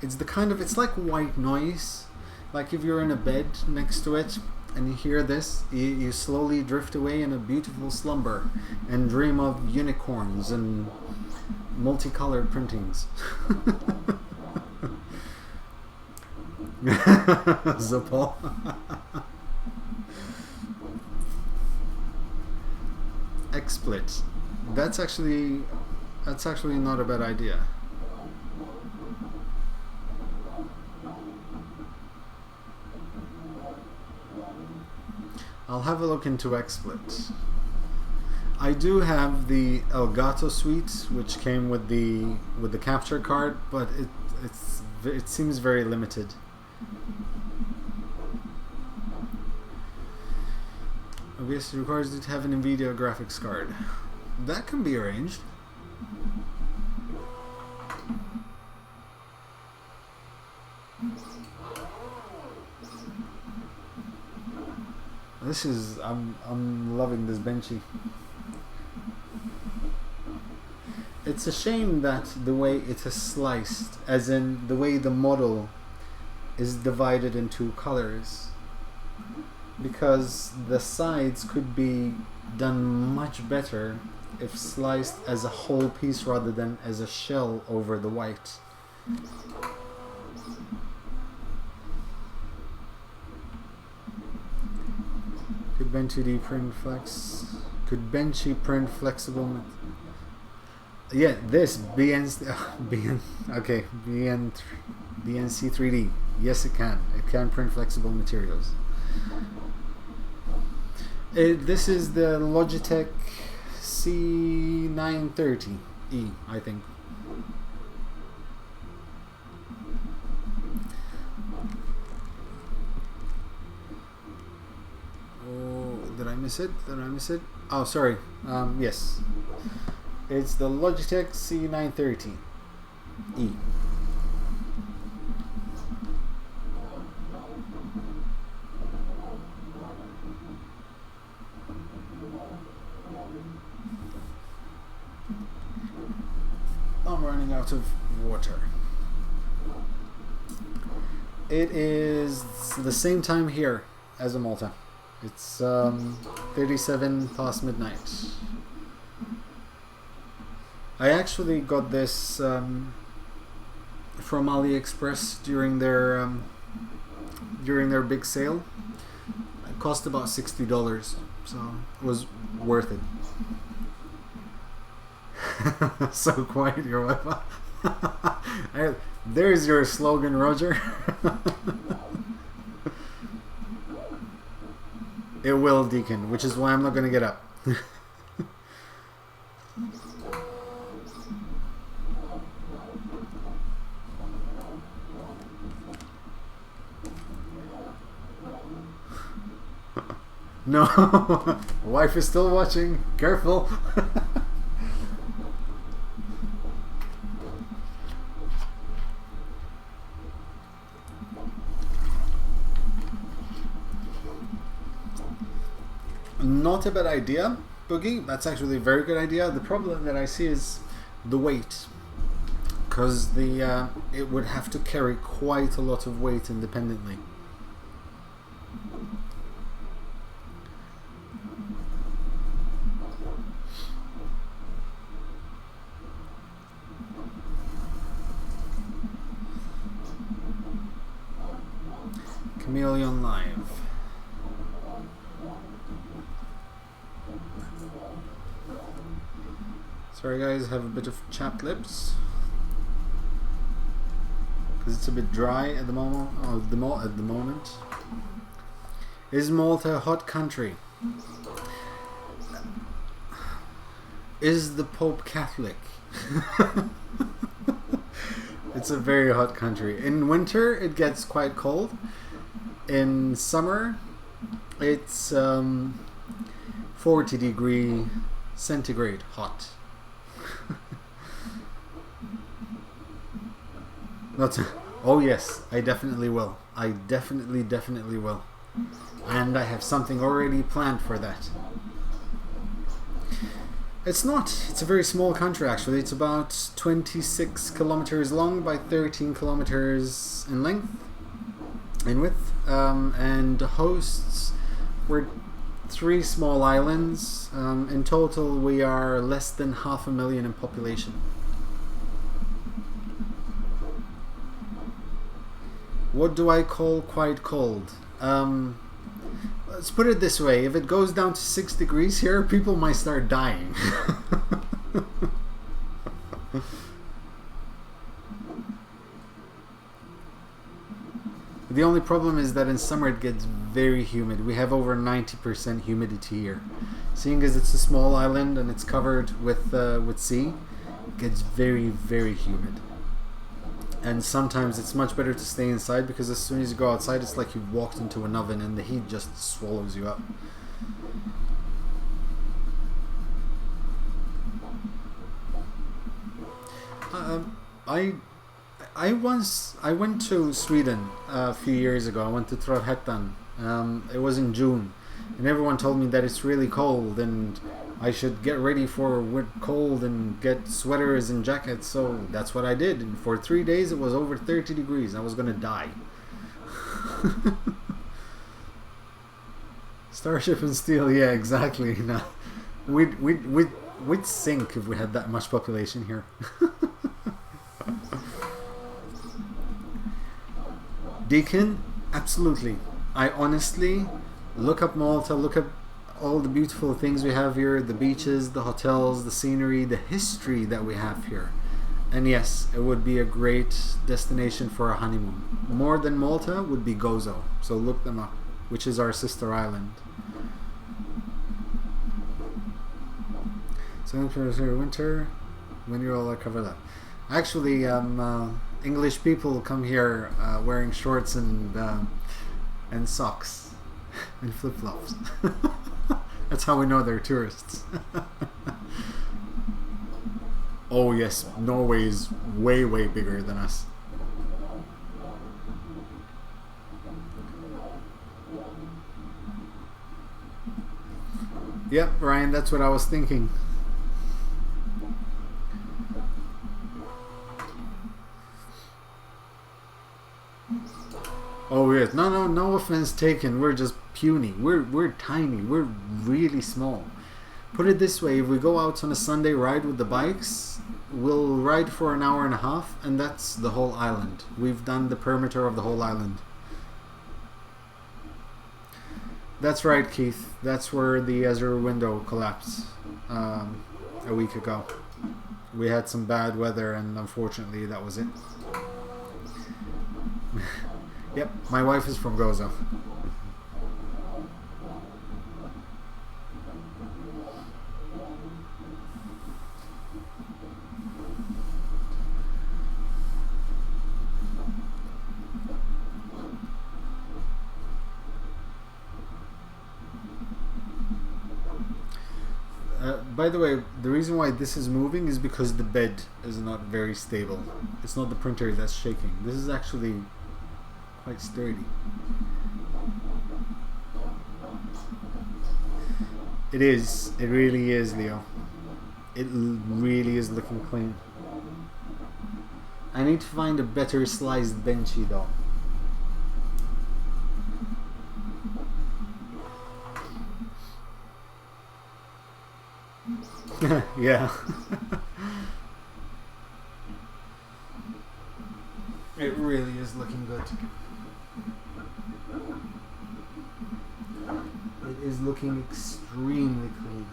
It's the kind of, it's like white noise. Like if you're in a bed next to it and you hear this, you slowly drift away in a beautiful slumber and dream of unicorns and multicolored printings. Zapal. XSplit. That's actually not a bad idea. I'll have a look into XSplit. I do have the Elgato suite, which came with the capture card, but it seems very limited. OBS requires you to have an NVIDIA graphics card. That can be arranged. This is I'm loving this benchy. It's a shame that the way it is sliced, as in the way the model is divided in two colors, because the sides could be done much better if sliced as a whole piece rather than as a shell over the white. Could Ben2D print flex? Could Benchy print flexible? Yeah, this BNC3D. Yes, it can. It can print flexible materials. This is the Logitech C930E, I think. Oh, did I miss it? Did I miss it? Oh, sorry. Yes. It's the Logitech C930E. I'm running out of water. It is the same time here as in Malta. It's 37 past midnight. I actually got this from AliExpress during their big sale. It cost about $60, so it was worth it. So quiet, your Wi-Fi. There's your slogan, Roger. It will, Deacon, which is why I'm not going to get up. No, wife is still watching. Careful. Not a bad idea, Boogie. That's actually a very good idea. The problem that I see is the weight, because it would have to carry quite a lot of weight independently. Chameleon Live. Sorry guys, have a bit of chapped lips because it's a bit dry at the moment. At the moment. Is Malta a hot country? Is the Pope Catholic? It's a very hot country. In winter, it gets quite cold. In summer, it's 40 centigrade hot. Oh yes, I definitely will. I definitely will. And I have something already planned for that. It's a very small country actually. It's about 26 kilometers long by 13 kilometers in length, in width, and hosts we're 3 small islands. In total we are less than 500,000 in population. What do I call quite cold? Let's put it this way, if it goes down to 6 degrees here, people might start dying. The only problem is that in summer it gets very humid. We have over 90% humidity here. Seeing as it's a small island and it's covered with sea, it gets very, very humid. And sometimes it's much better to stay inside, because as soon as you go outside it's like you've walked into an oven and the heat just swallows you up. I went to Sweden a few years ago. I went to Trollhättan. It was in June, and everyone told me that it's really cold and I should get ready for cold and get sweaters and jackets. So that's what I did, and for 3 days it was over 30 degrees. I was gonna die. Starship and steel, yeah, exactly. No, we'd sink if we had that much population here. Deacon, absolutely. I honestly look up Malta, look up all the beautiful things we have here, the beaches, the hotels, the scenery, the history that we have here. And yes, it would be a great destination for a honeymoon. More than Malta would be Gozo, so look them up, which is our sister island. So for winter, when you're all covered up. Actually, English people come here wearing shorts and socks and flip-flops. That's how we know they're tourists. Oh yes, Norway is way, way bigger than us. Yep, Ryan, that's what I was thinking. Oh yes, no offense taken. We're just puny. We're tiny. We're really small. Put it this way: if we go out on a Sunday ride with the bikes, we'll ride for an hour and a half, and that's the whole island. We've done the perimeter of the whole island. That's right, Keith. That's where the Azure window collapsed a week ago. We had some bad weather, and unfortunately, that was it. Yep, my wife is from Gozo. By the way, the reason why this is moving is because the bed is not very stable. It's not the printer that's shaking. This is actually quite sturdy. It is. It really is, Leo. It really is looking clean. I need to find a better sliced benchy though. Yeah. It really is looking good. It is looking extremely clean.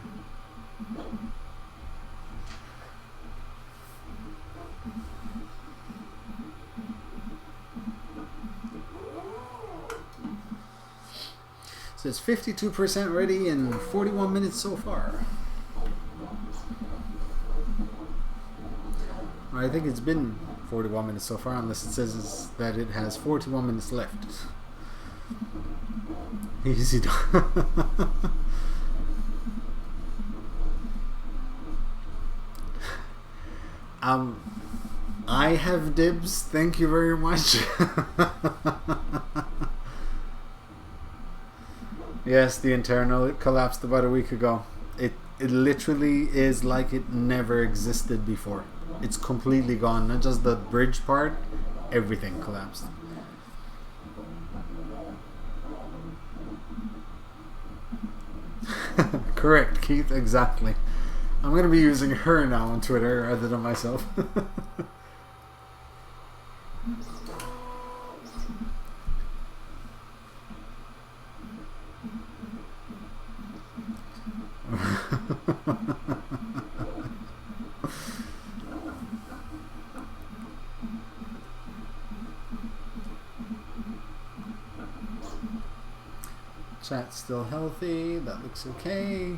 So it's 52% ready and 41 minutes so far. I think it's been 41 minutes so far, unless it says that it has 41 minutes left. Easy done. I have dibs, thank you very much. Yes, the internal, it collapsed about a week ago. It literally is like it never existed before. It's completely gone, not just the bridge part, everything collapsed. Correct, Keith, exactly. I'm going to be using her now on Twitter rather than myself. Chat's still healthy, that looks okay.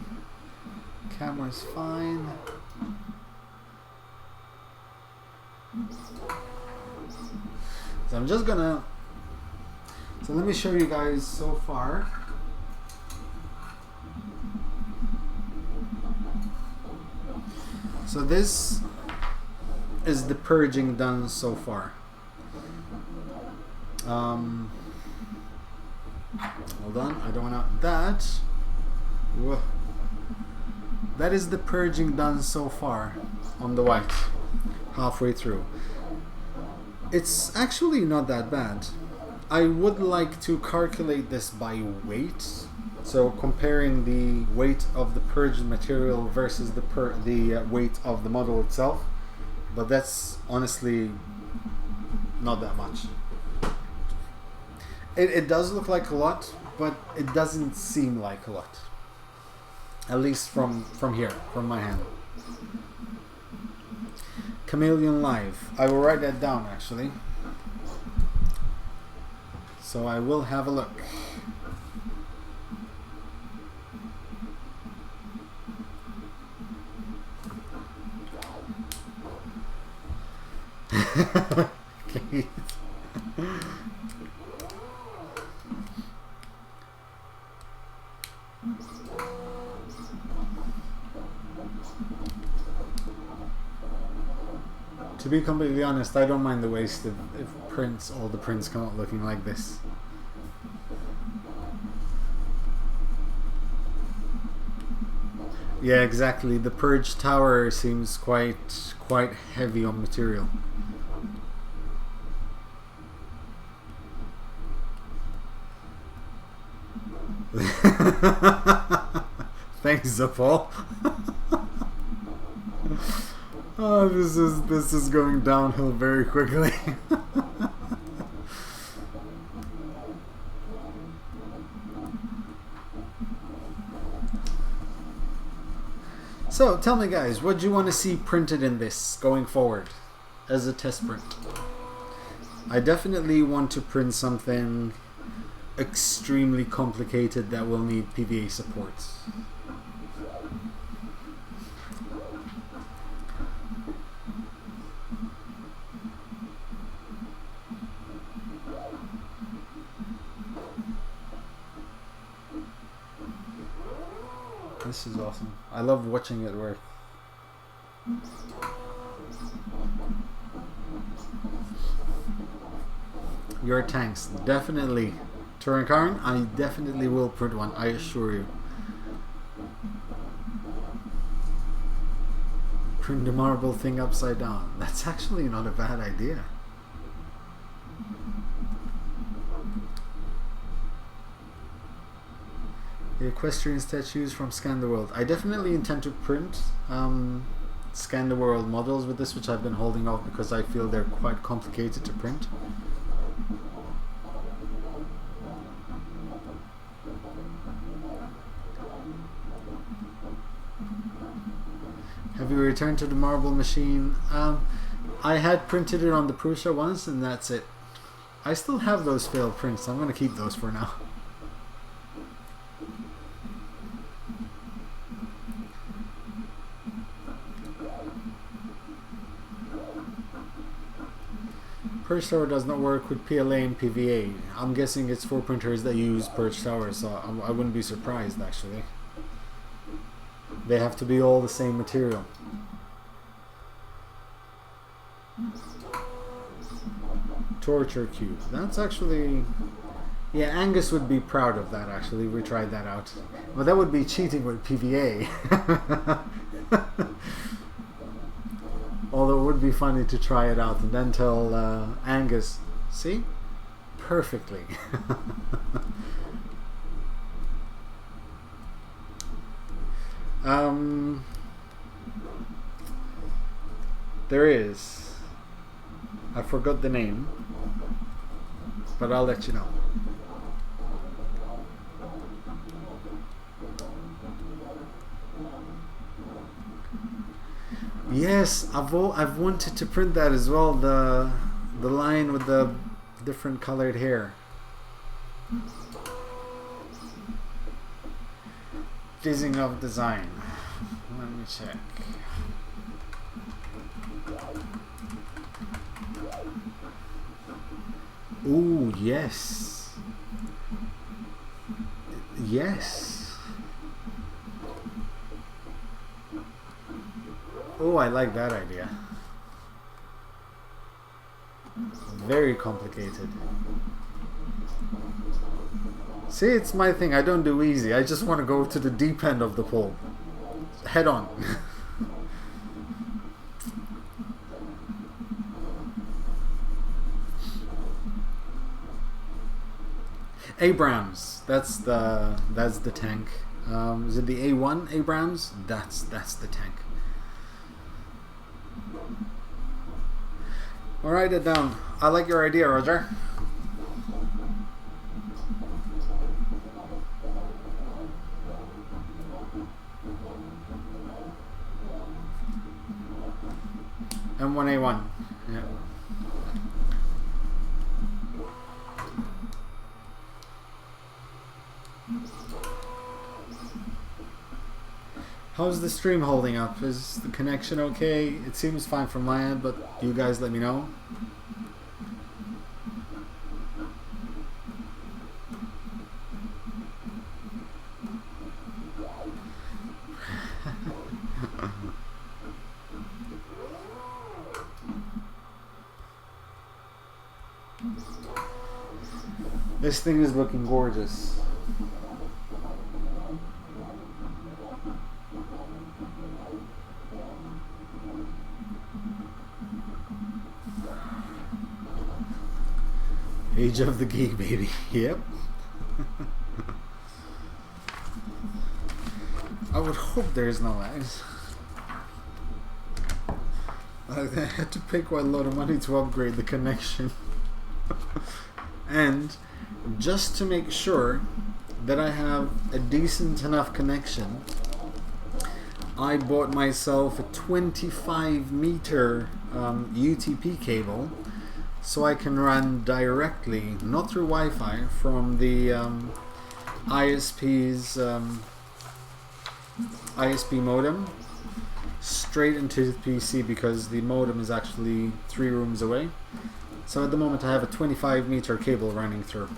Camera's fine. So I'm just gonna, so let me show you guys so far. So this is the purging done so far. Hold on, I don't want that. Whoa. That is the purging done so far on the white, halfway through. It's actually not that bad. I would like to calculate this by weight. So comparing the weight of the purged material versus the weight of the model itself. But that's honestly not that much. It does look like a lot, but it doesn't seem like a lot. At least from here, from my hand. Chameleon Live. I will write that down actually. So I will have a look. Okay. To be completely honest, I don't mind the waste if all the prints come out looking like this. Yeah, exactly. The purge tower seems quite heavy on material. Thanks, Zapol. Oh, this is going downhill very quickly. So, tell me guys, what do you want to see printed in this going forward as a test print? I definitely want to print something extremely complicated that will need PVA support. This is awesome. I love watching it work. Your tanks, definitely. Turin Karin, I definitely will print one, I assure you. Print the marble thing upside down. That's actually not a bad idea. The equestrian statues from Scan the World. I definitely intend to print Scan the World models with this, which I've been holding off because I feel they're quite complicated to print. Have you returned to the marble machine? I had printed it on the Prusa once and that's it. I still have those failed prints. I'm going to keep those for now. Purge Tower does not work with PLA and PVA. I'm guessing it's for printers that use Purge Tower, so I wouldn't be surprised actually. They have to be all the same material. Torture Cube. That's actually... Yeah, Angus would be proud of that actually. We tried that out. But that would be cheating with PVA. Although it would be funny to try it out and then tell Angus, see? Perfectly. There is. I forgot the name, but I'll let you know. Yes, I've wanted to print that as well. The lion with the different colored hair. Fizzing of design. Let me check. Ooh, yes. Yes. Oh, I like that idea. Very complicated. See, it's my thing. I don't do easy. I just want to go to the deep end of the pool. Head on. Abrams. That's the tank. Is it the A1 Abrams? That's the tank. I'll write it down. I like your idea, Roger. M1A1. Yeah. How's the stream holding up? Is the connection okay? It seems fine from my end, but you guys let me know. This thing is looking gorgeous. Age of the geek, baby. Yep. I would hope there's no lags. I had to pay quite a lot of money to upgrade the connection. And just to make sure that I have a decent enough connection, I bought myself a 25 meter UTP cable so I can run directly, not through Wi-Fi, from the ISP's ISP modem straight into the PC, because the modem is actually 3 rooms away. So at the moment I have a 25 meter cable running through.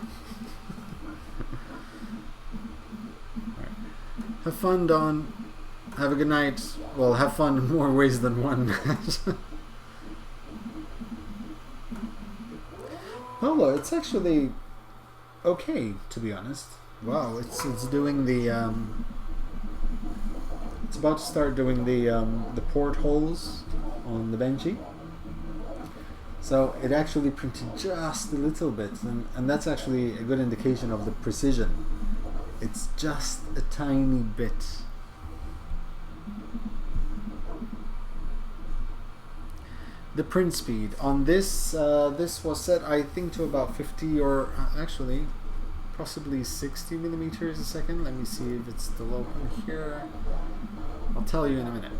Have fun, Don. Have a good night. Well, have fun in more ways than one. Oh, it's actually okay, to be honest. Wow, it's doing the it's about to start doing the portholes on the benchy. So it actually printed just a little bit, and that's actually a good indication of the precision. It's just a tiny bit. The print speed on this this was set, I think, to about 50 or actually possibly 60 millimeters a second. Let me see if it's still open here. I'll tell you in a minute.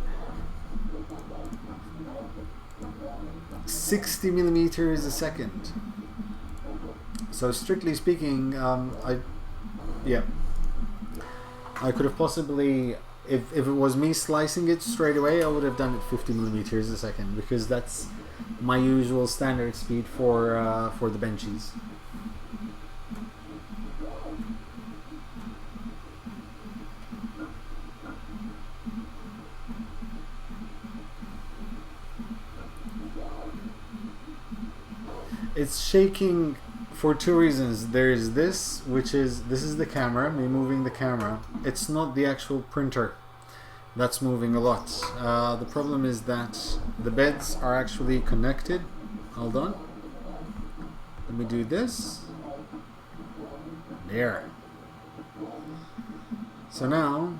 60 millimeters a second. So strictly speaking, I could have possibly, if it was me slicing it straight away, I would have done it 50 millimeters a second, because that's my usual standard speed for the benchies. It's shaking for 2 reasons. There's this, which is, this is the camera, me moving the camera. It's not the actual printer that's moving a lot. The problem is that the beds are actually connected. Hold on. Let me do this. There. So now,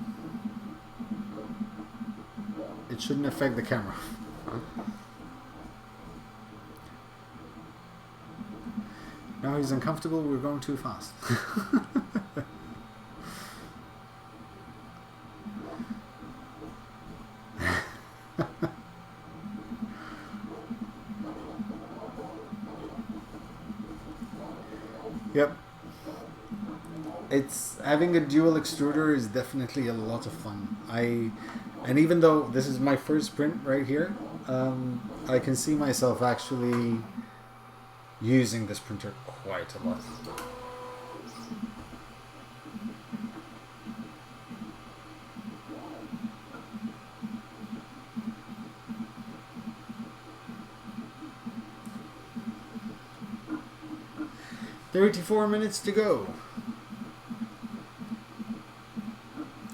it shouldn't affect the camera. Now he's uncomfortable, we're going too fast. Yep. It's having a dual extruder is definitely a lot of fun. And even though this is my first print right here, I can see myself actually using this printer quite a lot. "34 minutes to go."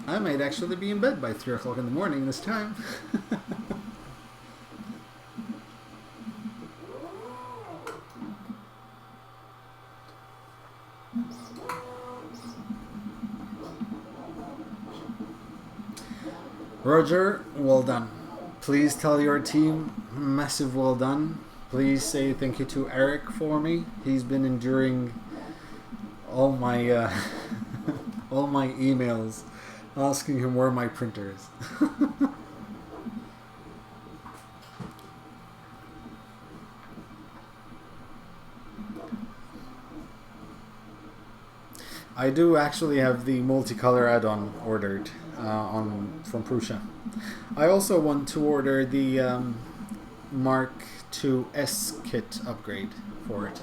I might actually be in bed by 3 o'clock in the morning this time. Roger, well done. Please tell your team, massive well done. Please say thank you to Eric for me. He's been enduring all my all my emails asking him where my printer is. I do actually have the multicolor add-on ordered from Prusa. I also want to order the Mark II S kit upgrade for it.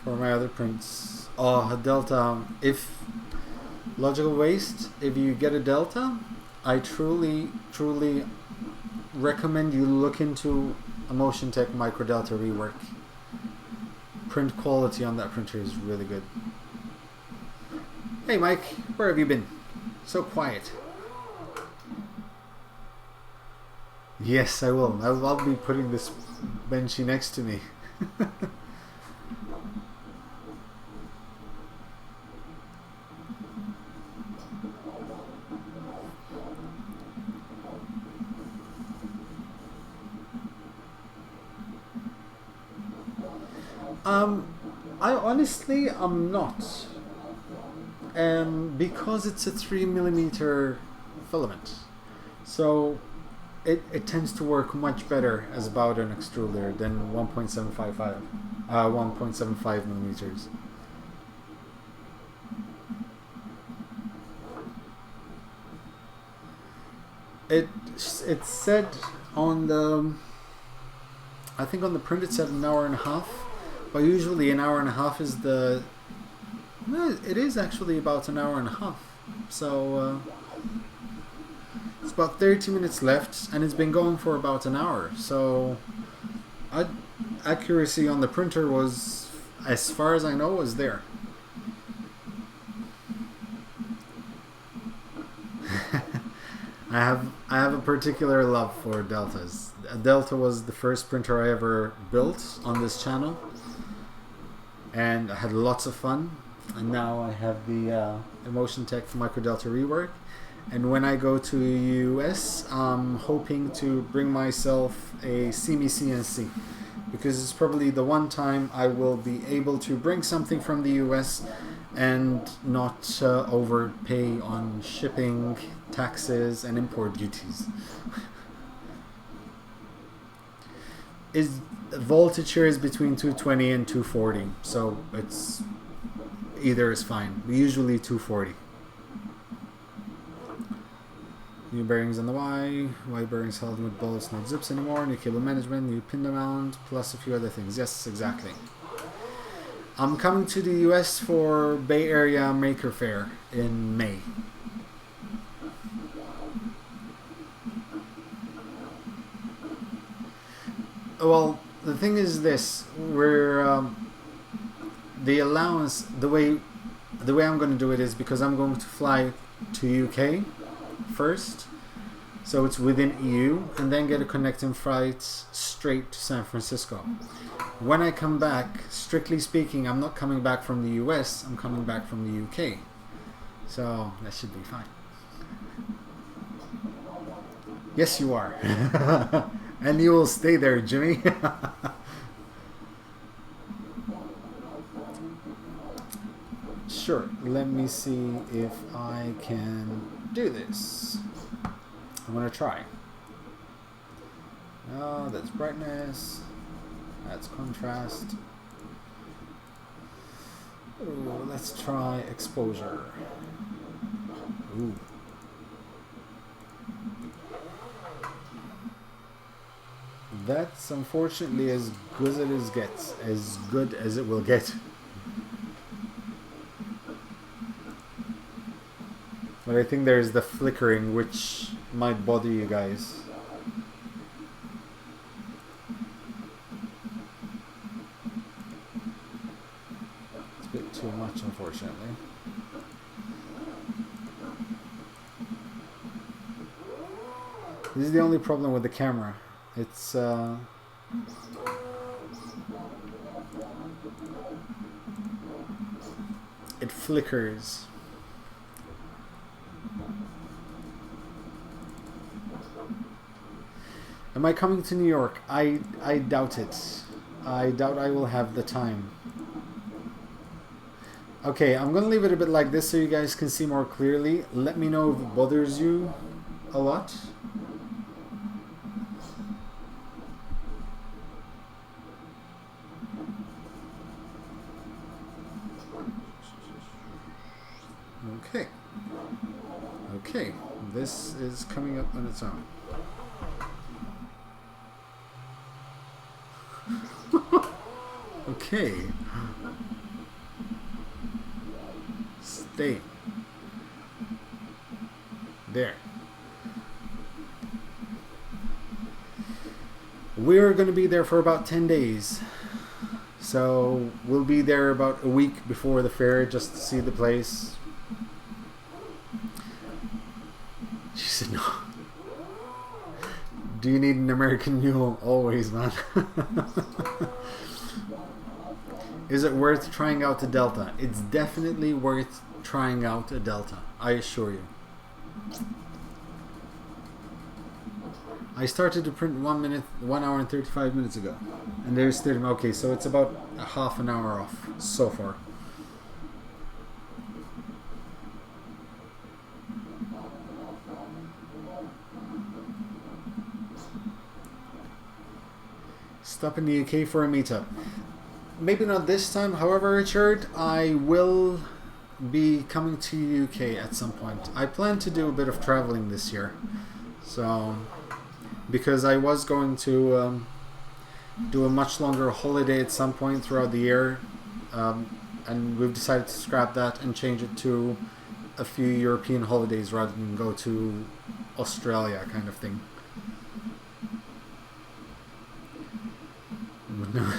For my other prints. Oh, Delta. If Logical Waste, if you get a Delta, I truly recommend you look into a Motion Tech Micro Delta rework. Print quality on that printer is really good. Hey Mike, where have you been? So quiet. Yes, I will. I'll be putting this benchy next to me. I honestly am not, because it's a 3mm filament, so it tends to work much better as about an extruder than 1.75 millimeters. It said on the, I think on the print it said 1.5 hours. But usually 1.5 hours is the... Well, it is actually about 1.5 hours. So it's about 30 minutes left, and it's been going for about an hour. So accuracy on the printer was, as far as I know, was there. I have a particular love for Deltas. Delta was the first printer I ever built on this channel. And I had lots of fun, and now I have the Motion Tech Micro Delta rework. And when I go to the US, I'm hoping to bring myself a semi CNC, because it's probably the one time I will be able to bring something from the US and not overpay on shipping, taxes, and import duties. The voltage here is between 220 and 240, so it's either is fine. Usually 240. New bearings on the Y bearings held with bolts, not zips anymore. New cable management, new pin mount, plus a few other things. Yes, exactly. I'm coming to the US for Bay Area Maker Faire in May. Well, the thing is this: we're the allowance. The way I'm going to do it is because I'm going to fly to UK first, so it's within EU, and then get a connecting flight straight to San Francisco. When I come back, strictly speaking, I'm not coming back from the US. I'm coming back from the UK, so that should be fine. Yes, you are. And you will stay there, Jimmy. Sure, let me see if I can do this. I'm going to try. Oh, that's brightness. That's contrast. Ooh, let's try exposure. Ooh. That's unfortunately as good as it gets, as good as it will get. But I think there's the flickering which might bother you guys. It's a bit too much, unfortunately. This is the only problem with the camera. It's it flickers. Am I coming to New York? I doubt it. I doubt I will have the time. Okay, I'm gonna leave it a bit like this so you guys can see more clearly. Let me know if it bothers you a lot. Okay. Okay, this is coming up on its own. Okay. Stay. There. We're going to be there for about 10 days. So we'll be there about a week before the fair just to see the place. She said no. Do you need an American mule? Always, man. Is it worth trying out the Delta? It's definitely worth trying out a Delta, I assure you. I started to print 1 hour and 35 minutes ago. And there's 30, okay, so it's about a half an hour off so far. Stop in the UK for a meetup. Maybe not this time, however, Richard, I will be coming to UK at some point. I plan to do a bit of traveling this year. So, because I was going to do a much longer holiday at some point throughout the year, and we've decided to scrap that and change it to a few European holidays rather than go to Australia kind of thing. No.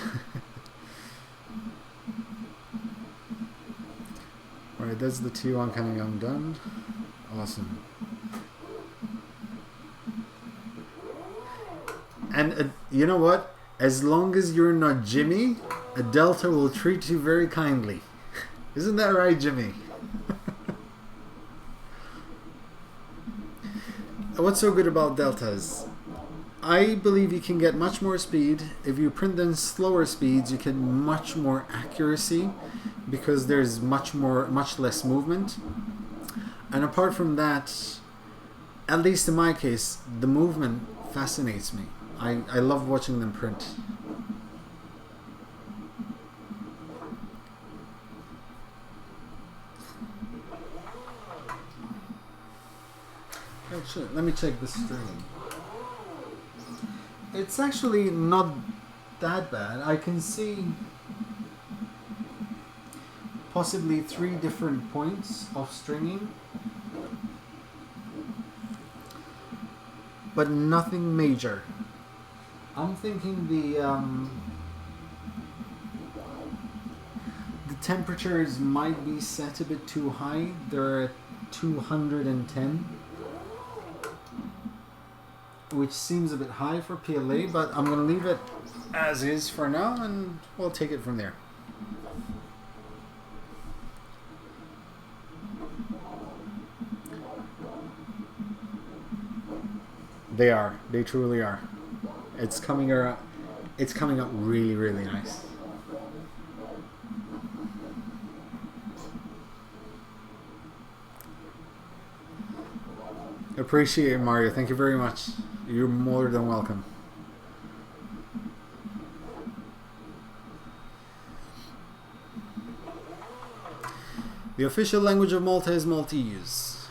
Alright, that's the T1 coming undone. Awesome. And you know what? As long as you're not Jimmy, a Delta will treat you very kindly. Isn't that right, Jimmy? What's so good about Deltas? I believe you can get much more speed. If you print them slower speeds, you get much more accuracy because there's much less movement. And apart from that, at least in my case, the movement fascinates me. I love watching them print. Actually, let me check the string. It's actually not that bad. I can see possibly 3 different points of stringing, but nothing major. I'm thinking the temperatures might be set a bit too high. They're at 210. Which seems a bit high for PLA, but I'm going to leave it as is for now and we'll take it from there. They are. They truly are. It's coming up really, really nice. Appreciate it, Mario. Thank you very much. You're more than welcome. The official language of Malta is Maltese.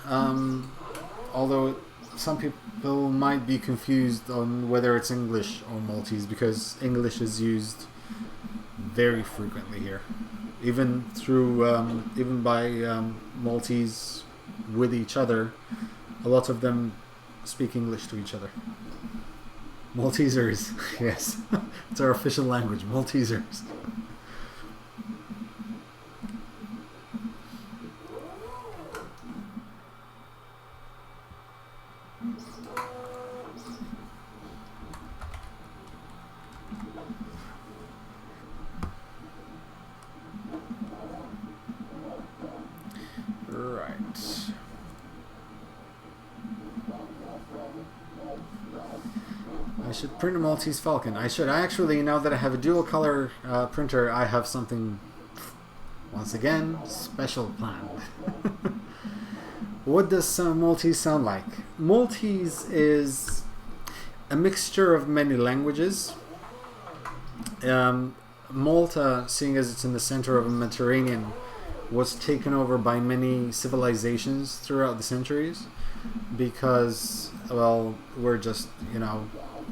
Although some people might be confused on whether it's English or Maltese because English is used very frequently here. Even through, even by Maltese with each other, a lot of them speak English to each other. Maltesers, yes. It's our official language, Maltesers. I should print a Maltese Falcon. I should. I actually, now that I have a dual color printer, I have something, once again, special planned. What does Maltese sound like? Maltese is a mixture of many languages. Malta, seeing as it's in the center of the Mediterranean, was taken over by many civilizations throughout the centuries because, well, we're just, you know,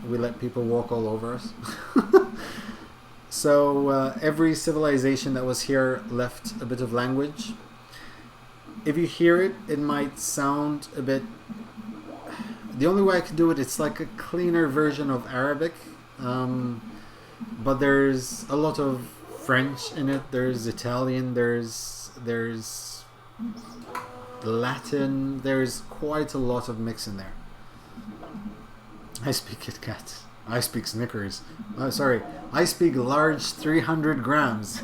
we let people walk all over us. So every civilization that was here left a bit of language. If you hear it, it might sound a bit... The only way I can do it, it's like a cleaner version of Arabic. But there's a lot of French in it. There's Italian. There's Latin. There's quite a lot of mix in there. I speak Kit Kat. I speak Snickers. Oh, sorry. I speak large 300 grams.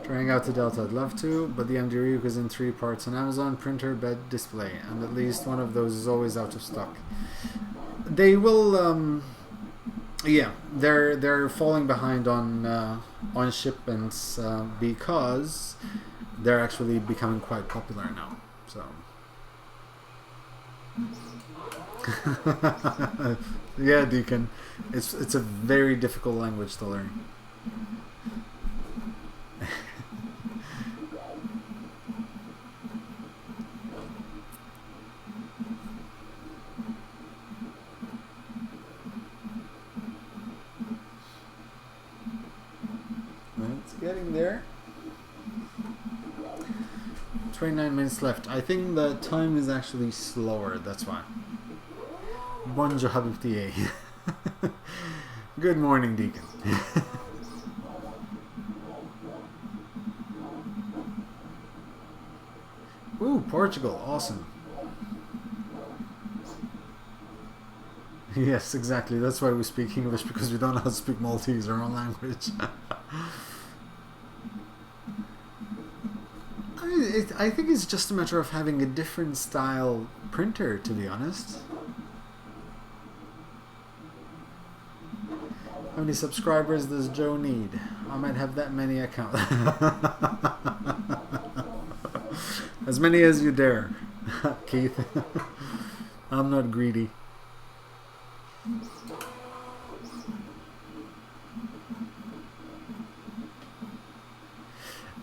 Trying out the Delta, I'd love to, but the MD Ryuk is in 3 parts on Amazon, printer, bed, display, and at least one of those is always out of stock. They will, yeah, they're falling behind on shipments because they're actually becoming quite popular now. So, yeah, Deacon, it's a very difficult language to learn. It's getting there. 29 minutes left. I think the time is actually slower, that's why. Bonjour Habibti. Good morning, Deacon. Ooh, Portugal, awesome. Yes, exactly. That's why we speak English, because we don't know how to speak Maltese, our own language. I think it's just a matter of having a different style printer, to be honest. How many subscribers does Joe need? I might have that many accounts. As many as you dare, Keith. I'm not greedy.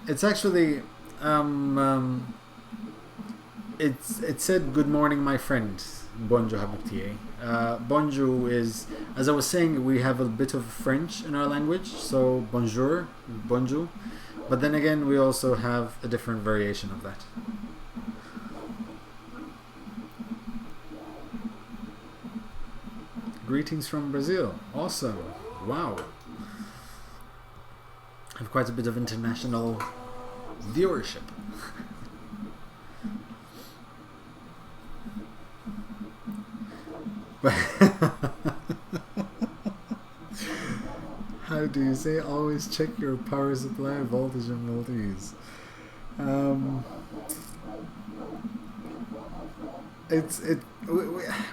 It's actually... it said good morning my friend. Bonjour Habibti. Bonjour is, as I was saying, we have a bit of French in our language, so bonjour, bonjour, but then again we also have a different variation of that. Greetings from Brazil. Awesome. Wow. I have quite a bit of international viewership. How do you say? Always check your power supply voltage and voltages.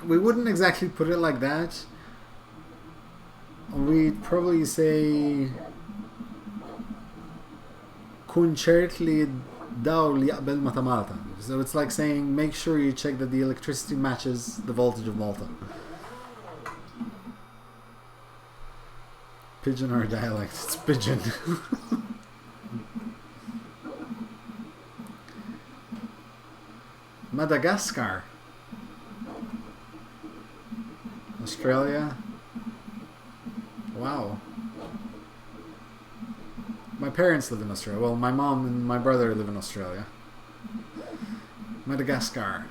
We wouldn't exactly put it like that. We'd probably say kunchert li daw li yaqbel mata Malta. So it's like saying make sure you check that the electricity matches the voltage of Malta. Pidgin or dialect? It's Pidgin. Madagascar. Australia. Wow. my parents live in Australia. Well, my mom and my brother live in Australia. Madagascar.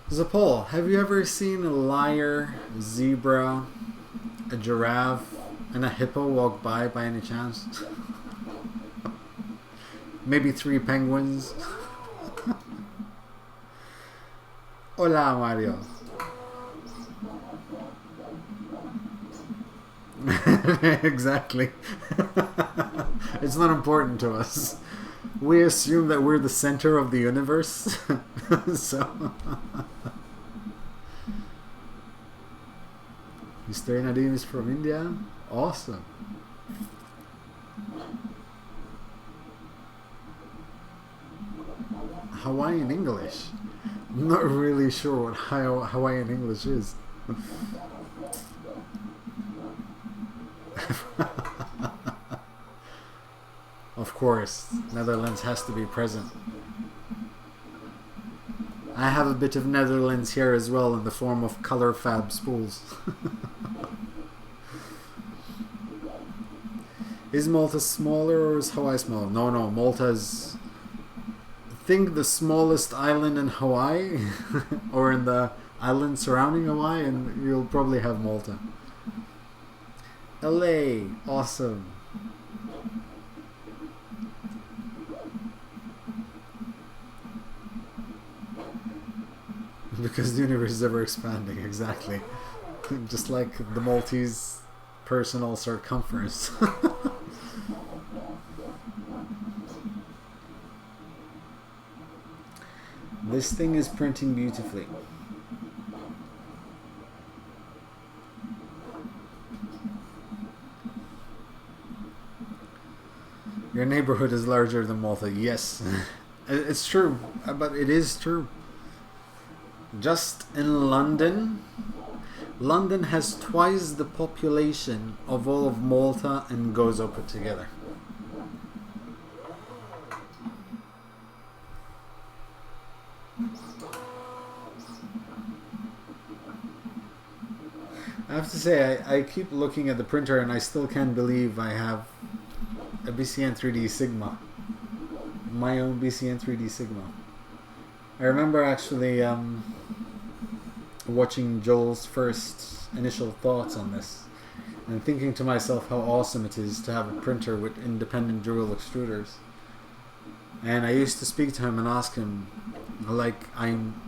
There's a poll. Have you ever seen a lyre, a zebra, a giraffe, and a hippo walk by any chance? Maybe 3 penguins. Hola, Mario. Exactly. It's not important to us. We assume that we're the center of the universe. So Mr. Nadeem is from India. Awesome. Hawaiian English. I'm not really sure what Hawaiian English is. Of course, Netherlands has to be present. I have a bit of Netherlands here as well in the form of color fab spools. Is Malta smaller or is Hawaii smaller? No, Malta's, I think, the smallest island in Hawaii or in the island surrounding Hawaii, and you'll probably have Malta. LA, awesome. Because the universe is ever expanding, exactly. Just like the Maltese personal circumference. This thing is printing beautifully. Your neighborhood is larger than Malta. Yes, it's true, but it is true. Just in London, London has twice the population of all of Malta and Gozo put together. I have to say, I keep looking at the printer and I still can't believe I have a BCN3D Sigma. My own BCN3D Sigma. I remember actually watching Joel's first initial thoughts on this and thinking to myself how awesome it is to have a printer with independent dual extruders. And I used to speak to him and ask him, like, I'm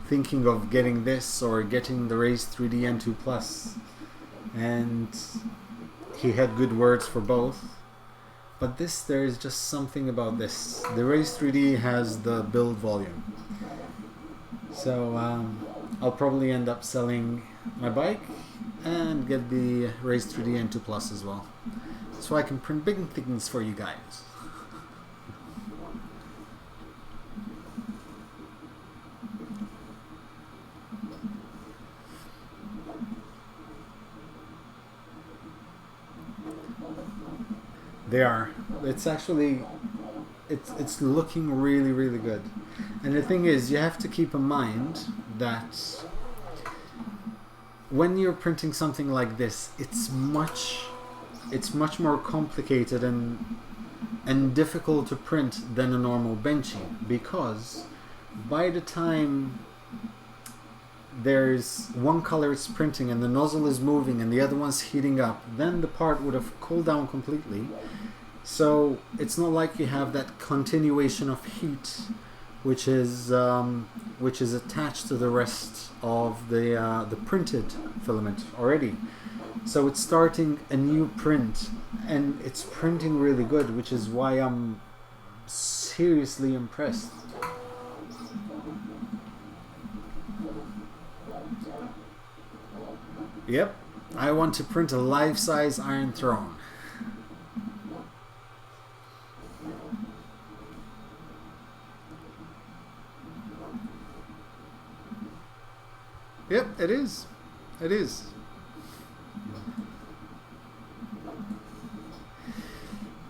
thinking of getting this or getting the Raise 3D N2 Plus, and he had good words for both. But this, there is just something about this. The Raise 3D has the build volume, so I'll probably end up selling my bike and get the Raise 3D N2 Plus as well, so I can print big things for you guys. They are. It's actually, it's looking really, really good. And the thing is, you have to keep in mind that when you're printing something like this, it's much more complicated and difficult to print than a normal benching, because by the time there's one color it's printing and the nozzle is moving and the other one's heating up, then the part would have cooled down completely. So it's not like you have that continuation of heat which is attached to the rest of the printed filament already. So it's starting a new print and it's printing really good, which is why I'm seriously impressed. Yep, I want to print a life-size Iron Throne. Yep, it is. It is.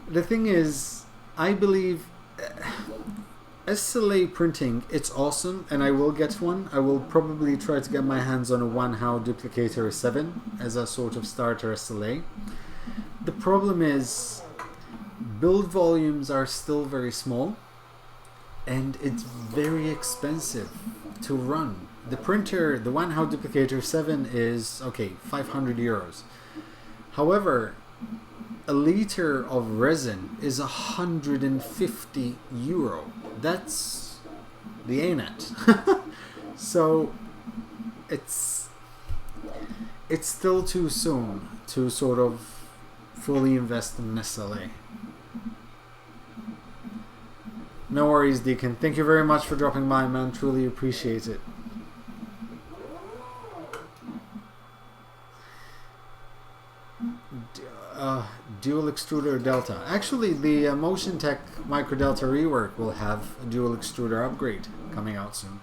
The thing is, I believe SLA printing, it's awesome, and I will get one. I will probably try to get my hands on a 1HOW Duplicator 7 as a sort of starter SLA. The problem is, build volumes are still very small, and it's very expensive to run. The printer, the One Hot Duplicator 7 is, okay, 500 euros. However, a liter of resin is 150 euro. That's the ANET. So it's still too soon to sort of fully invest in an SLA. No worries, Deacon. Thank you very much for dropping by, man. Truly appreciate it. Dual extruder delta. Actually, the Motion Tech Micro Delta rework will have a dual extruder upgrade coming out soon.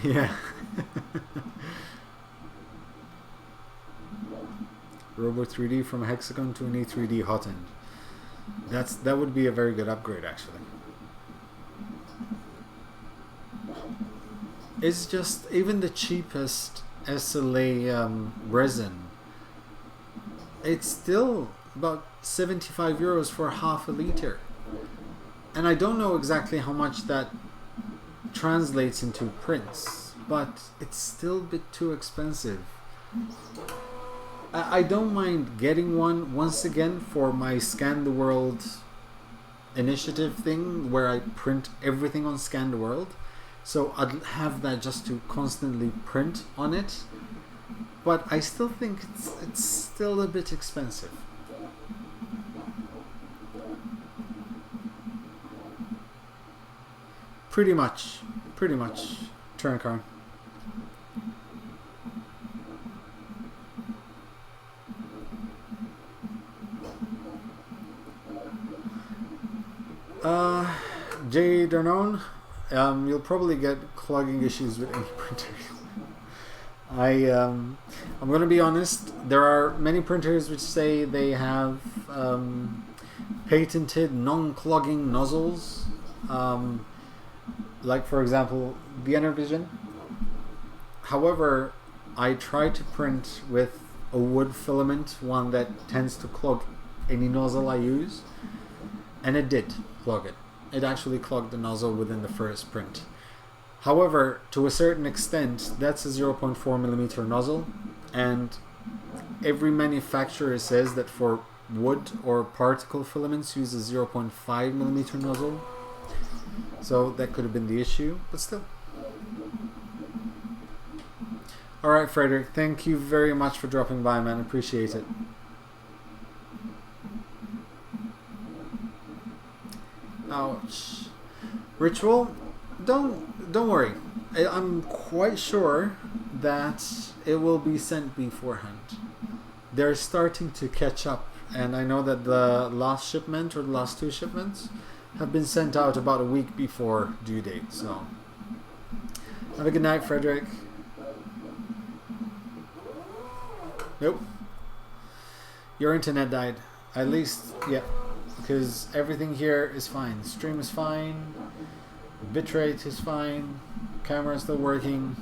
Yeah. Robo 3D from a hexagon to an E3D hot end. That would be a very good upgrade, actually. It's just even the cheapest SLA resin. It's still about 75 euros for half a liter, and I don't know exactly how much that translates into prints, but it's still a bit too expensive. I don't mind getting one once again for my Scan the World initiative thing, where I print everything on Scan the World, so I'd have that just to constantly print on it. But I still think it's still a bit expensive. Pretty much, turn car. Jay Darnone, you'll probably get clogging issues with any printer. I'm going to be honest, there are many printers which say they have patented non-clogging nozzles, like for example the Enervision. However, I tried to print with a wood filament, one that tends to clog any nozzle I use, and it did clog it. It actually clogged the nozzle within the first print. However, to a certain extent, that's a 0.4mm nozzle, and every manufacturer says that for wood or particle filaments use a 0.5mm nozzle. So that could have been the issue, but still. Alright, Frederick, thank you very much for dropping by, man. Appreciate it. Ouch. Ritual, don't worry. I'm quite sure that it will be sent beforehand. They're starting to catch up, and I know that the last shipment or the last two shipments have been sent out about a week before due date. So have a good night, Frederick. Nope. Your internet died. At least, yeah. Because everything here is fine. Stream is fine. Bitrate is fine. Camera is still working.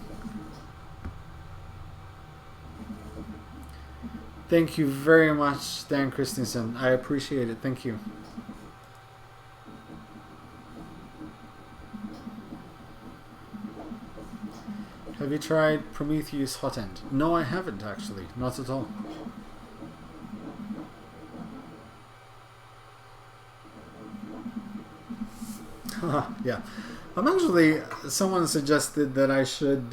Thank you very much, Dan Christensen. I appreciate it. Thank you. Have you tried Prometheus Hot End? No, I haven't actually. Not at all. Yeah. I'm actually, someone suggested that I should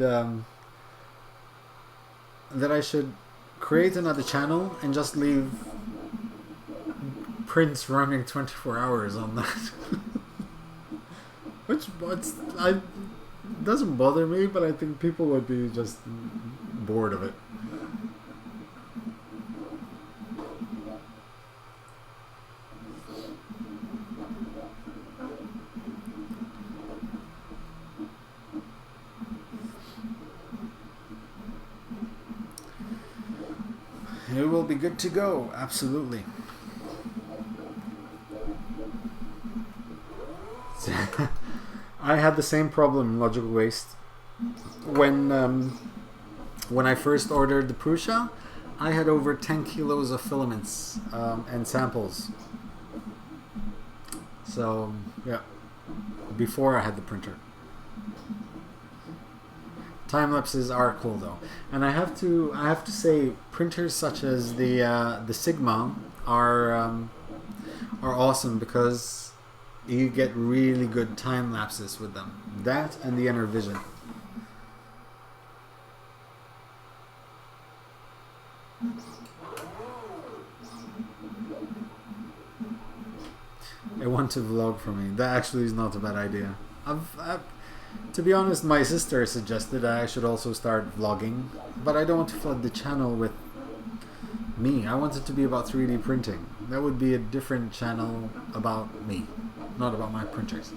create another channel and just leave prints running 24 hours on that. Which doesn't bother me, but I think people would be just bored of it. It will be good to go, absolutely. I had the same problem in Logical Waste. When I first ordered the Prusa, I had over 10 kilos of filaments and samples. So yeah, before I had the printer. Time lapses are cool though, and I have to say printers such as the Sigma are awesome because you get really good time lapses with them. That and the Enervision. I want to vlog for me. That actually is not a bad idea. To be honest, my sister suggested I should also start vlogging, but I don't want to flood the channel with me. I want it to be about 3D printing. That would be a different channel about me, not about my printers.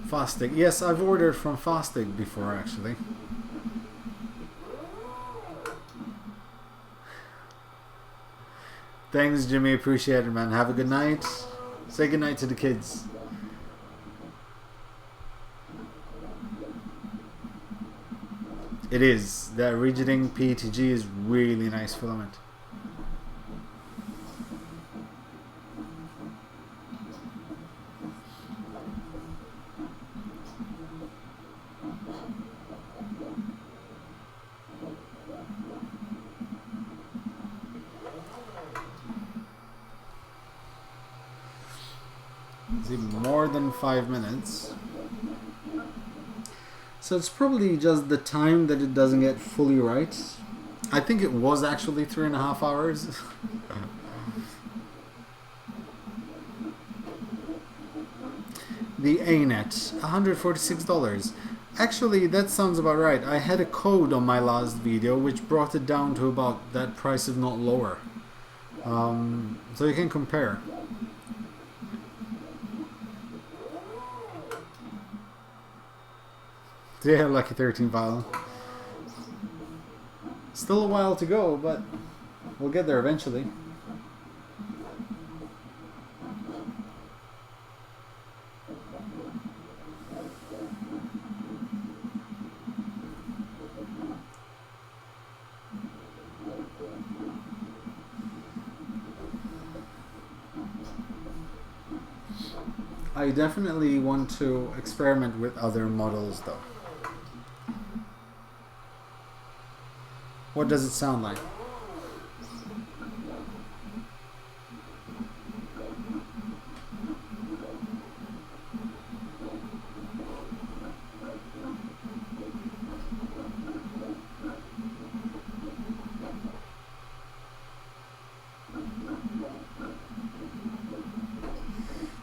Fastig. Yes, I've ordered from Fastig before actually. Thanks, Jimmy. Appreciate it, man. Have a good night. Say good night to the kids. It is. That Rigiding PETG is really nice filament. More than 5 minutes, so it's probably just the time that it doesn't get fully right. I think it was actually 3.5 hours. The ANET, $146. Actually, that sounds about right. I had a code on my last video which brought it down to about that price, if not lower. So you can compare. Yeah, lucky 13 file. Still a while to go, but we'll get there eventually. I definitely want to experiment with other models though. What does it sound like?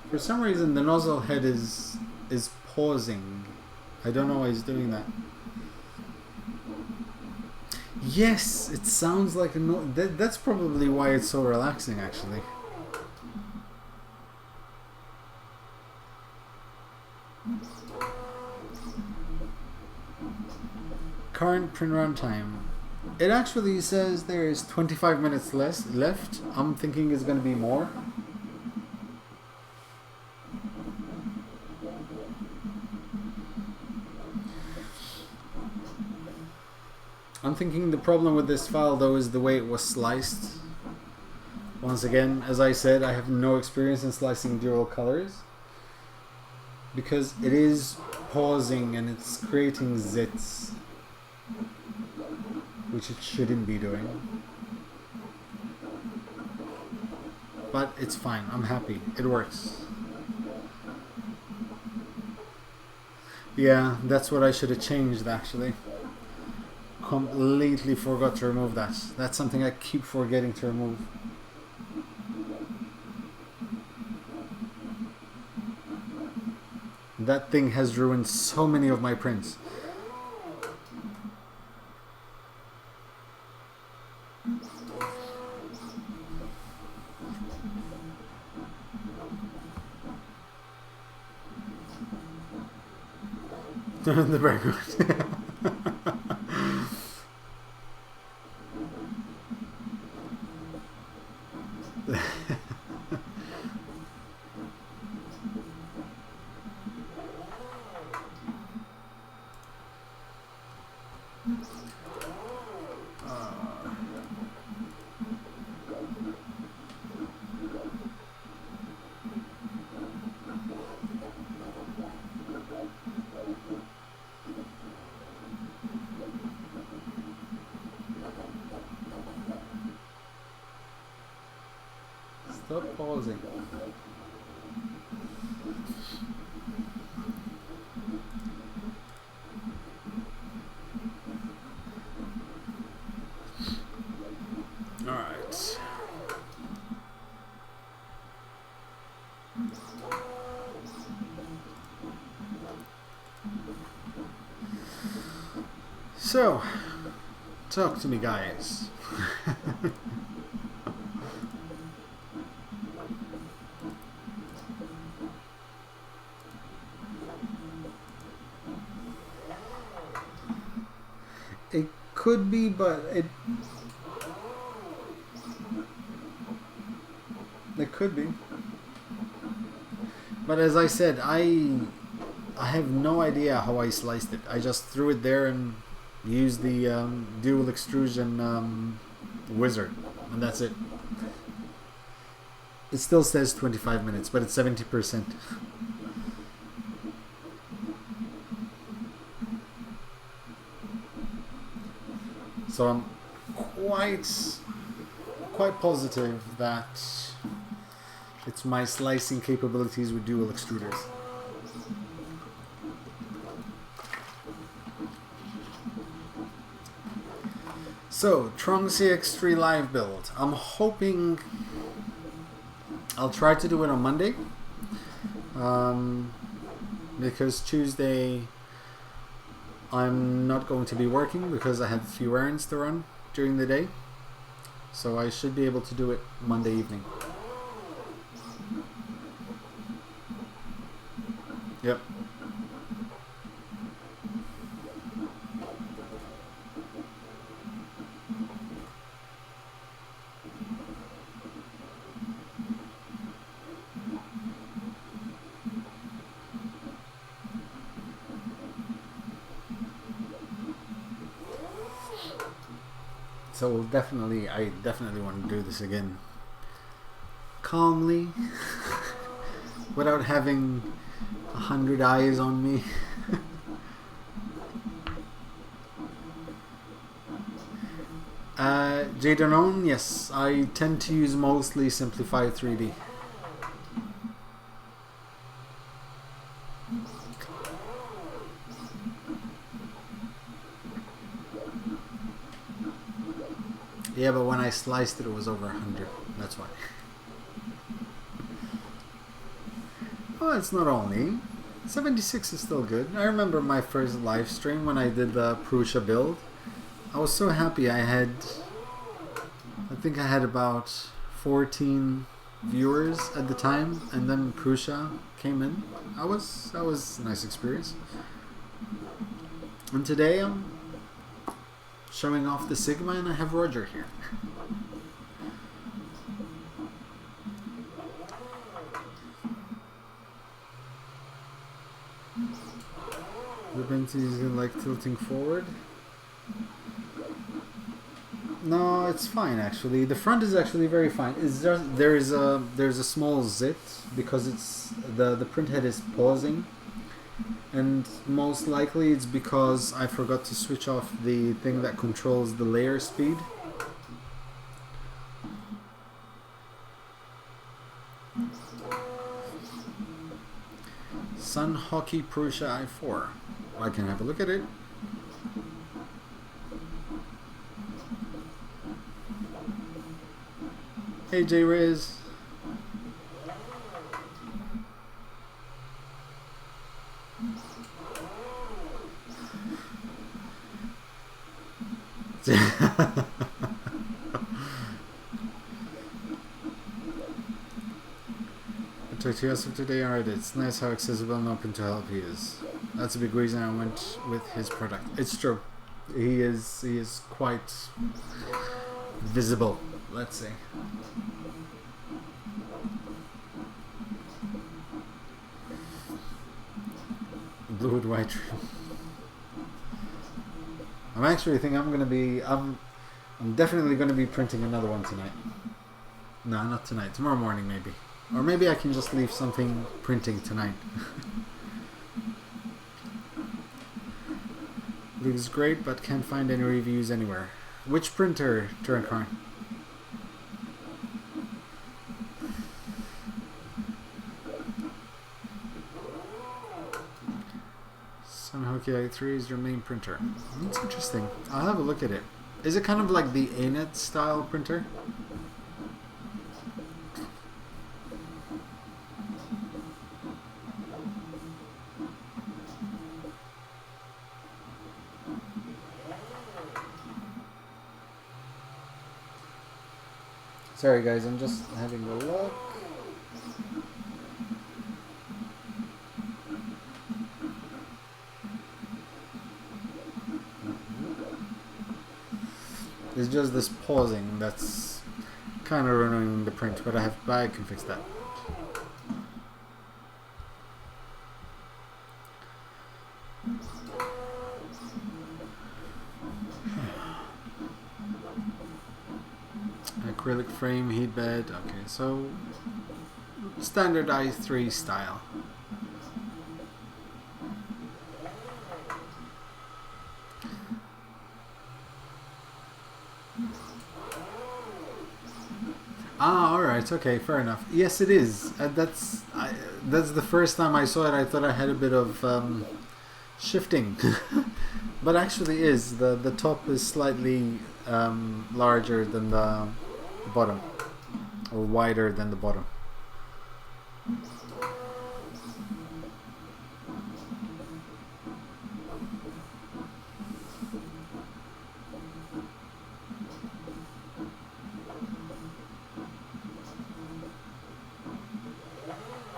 For some reason the nozzle head is pausing. I don't know why he's doing that. Yes, it sounds like a that's probably why it's so relaxing actually. Current print run time. It actually says there is 25 minutes left. I'm thinking it's going to be more. I'm thinking the problem with this file though is the way it was sliced. Once again, as I said, I have no experience in slicing dual colors because it is pausing and it's creating zits, which it shouldn't be doing. But it's fine, I'm happy, it works. Yeah, that's what I should have changed actually. Completely forgot to remove that. That's something I keep forgetting to remove. That thing has ruined so many of my prints. The background. Stop pausing. All right. So, talk to me, guys. It could be, but it could be. But as I said, I have no idea how I sliced it. I just threw it there and used the dual extrusion wizard, and that's it. It still says 25 minutes, but it's 70%. So I'm quite positive that it's my slicing capabilities with dual extruders. So, Trong CX3 live build. I'm hoping I'll try to do it on Monday, because Tuesday I'm not going to be working because I have a few errands to run during the day. So I should be able to do it Monday evening. Yep. So I definitely want to do this again calmly, without having 100 eyes on me. Jadanon, yes, I tend to use mostly simplified 3D. Yeah, but when I sliced it, it was over 100. That's why. Oh, it's not only. 76 is still good. I remember my first live stream when I did the Prusa build. I was so happy. I think I had about 14 viewers at the time, and then Prusa came in. That was a nice experience. And today I'm showing off the Sigma, and I have Roger here. The Bentley is like tilting forward. No, it's fine actually. The front is actually very fine. It's just there's a small zit because it's the print head is pausing. And most likely it's because I forgot to switch off the thing that controls the layer speed. Sun Hockey Prusa i4. I can have a look at it. Hey J Riz. I talked to Yosef today on Reddit. It's nice how accessible and open to help he is. That's a big reason I went with his product. It's true. He is quite visible, let's say. Blue and white trim. I'm actually thinking I'm definitely going to be printing another one tonight. No, not tonight. Tomorrow morning maybe. Or maybe I can just leave something printing tonight. Looks great, but can't find any reviews anywhere. Which printer, Turinkarn? Sunhoki i3 is your main printer. That's interesting. I'll have a look at it. Is it kind of like the ANET style printer? Sorry guys, I'm just having a look. It's just this pausing that's kind of ruining the print, but I can fix that. Acrylic frame, heat bed. Okay, so standard i3 style. Ah, alright, okay, fair enough. Yes, it is. That's the first time I saw it. I thought I had a bit of shifting. But actually is. The top is slightly larger than the bottom. Or wider than the bottom.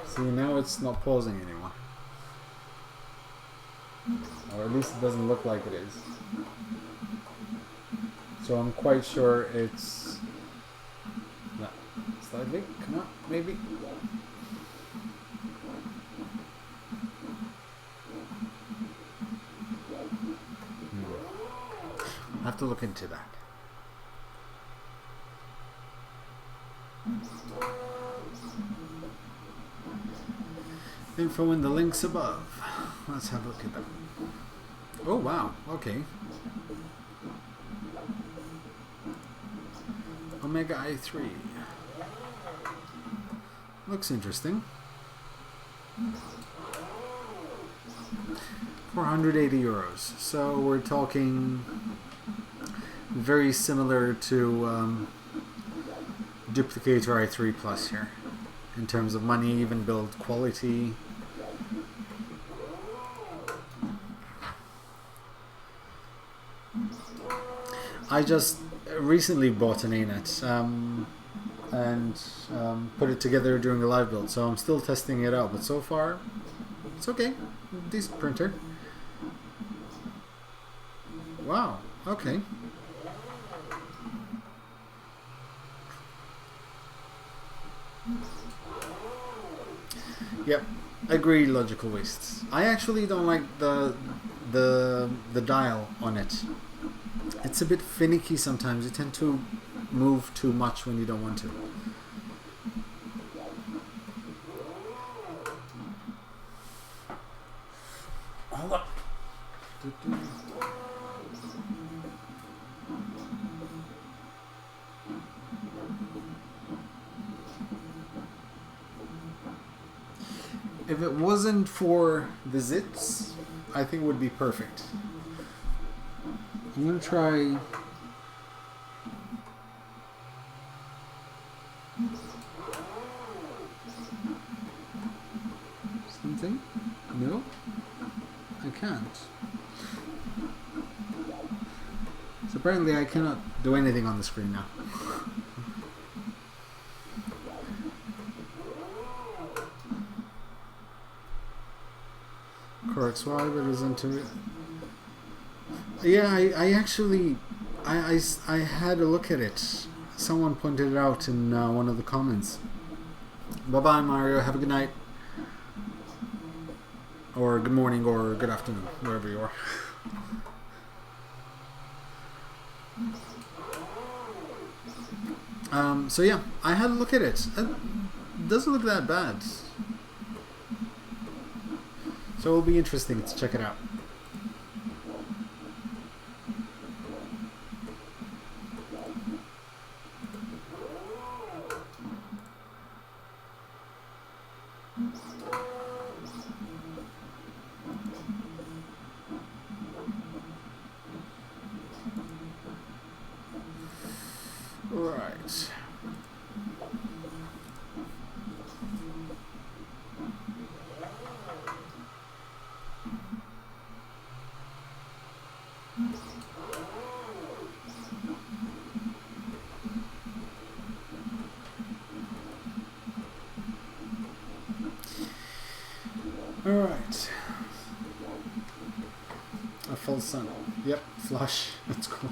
See, now it's not pausing anymore. Or at least it doesn't look like it is. So I'm quite sure it's... No, slightly, come on, maybe. I have to look into that. Info in the links above. Let's have a look at them. Oh wow, okay. Omega i3. Looks interesting. 480 euros. So we're talking very similar to Duplicator i3 Plus here. In terms of money, even build quality. I just recently bought an ANET and put it together during a live build, so I'm still testing it out, but so far it's okay. Decent printer. Wow, okay. Yep, agree. Logical wastes. I actually don't like the dial on it. It's a bit finicky sometimes. You tend to move too much when you don't want to. Hold up. If it wasn't for the zits, I think it would be perfect. I'm going to try... something? No? I can't. So apparently I cannot do anything on the screen now. Corrects why, but isn't it? Yeah, I actually I had a look at it. Someone pointed it out in one of the comments. Bye bye Mario, have a good night. Or good morning or good afternoon, wherever you are. So yeah, I had a look at it. It doesn't look that bad. So it'll be interesting to check it out. Right. Alright. A full sun. Yep, flush. That's cool.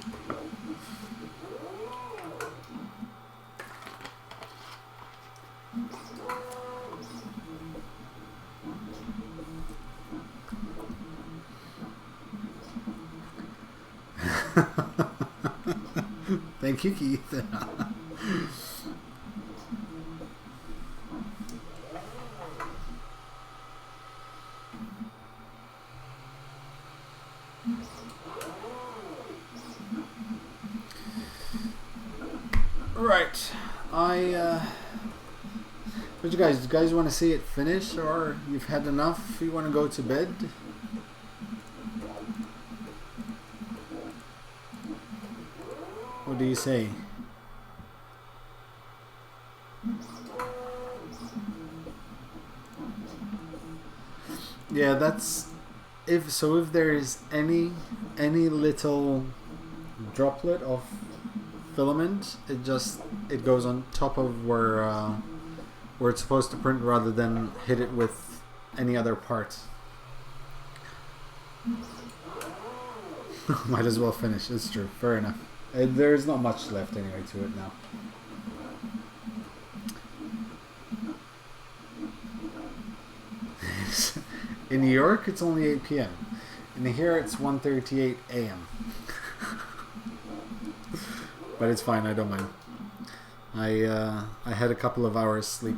Thank you, Keith. Right. What you guys? Do you guys want to see it finish, or you've had enough? You want to go to bed? What do you say? Yeah, that's if there's any little droplet of filament, it goes on top of where it's supposed to print rather than hit it with any other part. Might as well finish. It's true. Fair enough. There's not much left anyway to it now. In New York, it's only 8 p.m. In here, it's 1:38 a.m. But it's fine. I don't mind. I had a couple of hours sleep.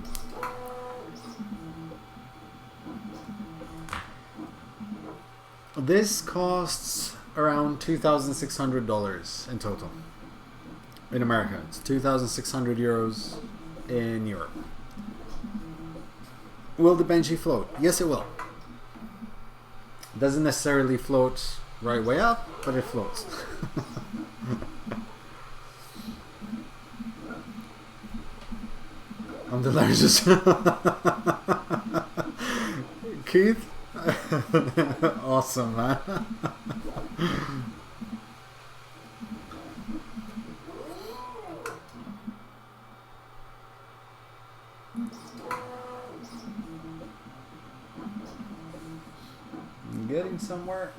This costs around $2,600 in total. In America, it's 2,600 euros in Europe. Will the Benchy float? Yes, it will. It doesn't necessarily float right way up, but it floats. I'm the largest. Keith? Awesome, man. Getting somewhere.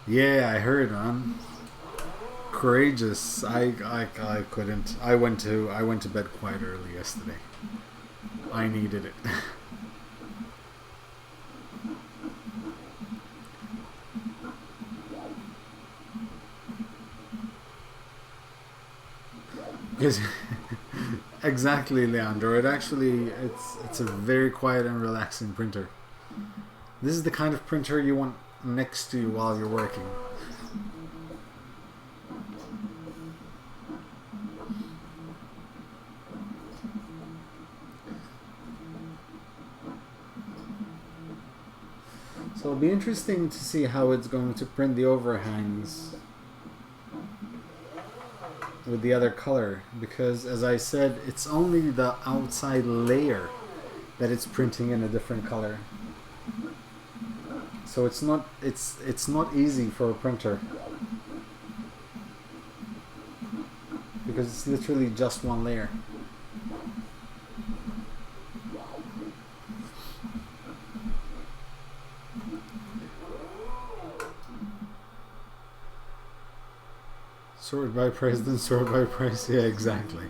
Yeah, I heard, man. Courageous. I couldn't. I went to bed quite early yesterday. I needed it. Yes, exactly, Leandro. It's a very quiet and relaxing printer. This is the kind of printer you want next to you while you're working. So it'll be interesting to see how it's going to print the overhangs with the other color, because as I said, it's only the outside layer that it's printing in a different color. So it's not easy for a printer, because it's literally just one layer. Sort by price, then sort by price. Yeah, exactly.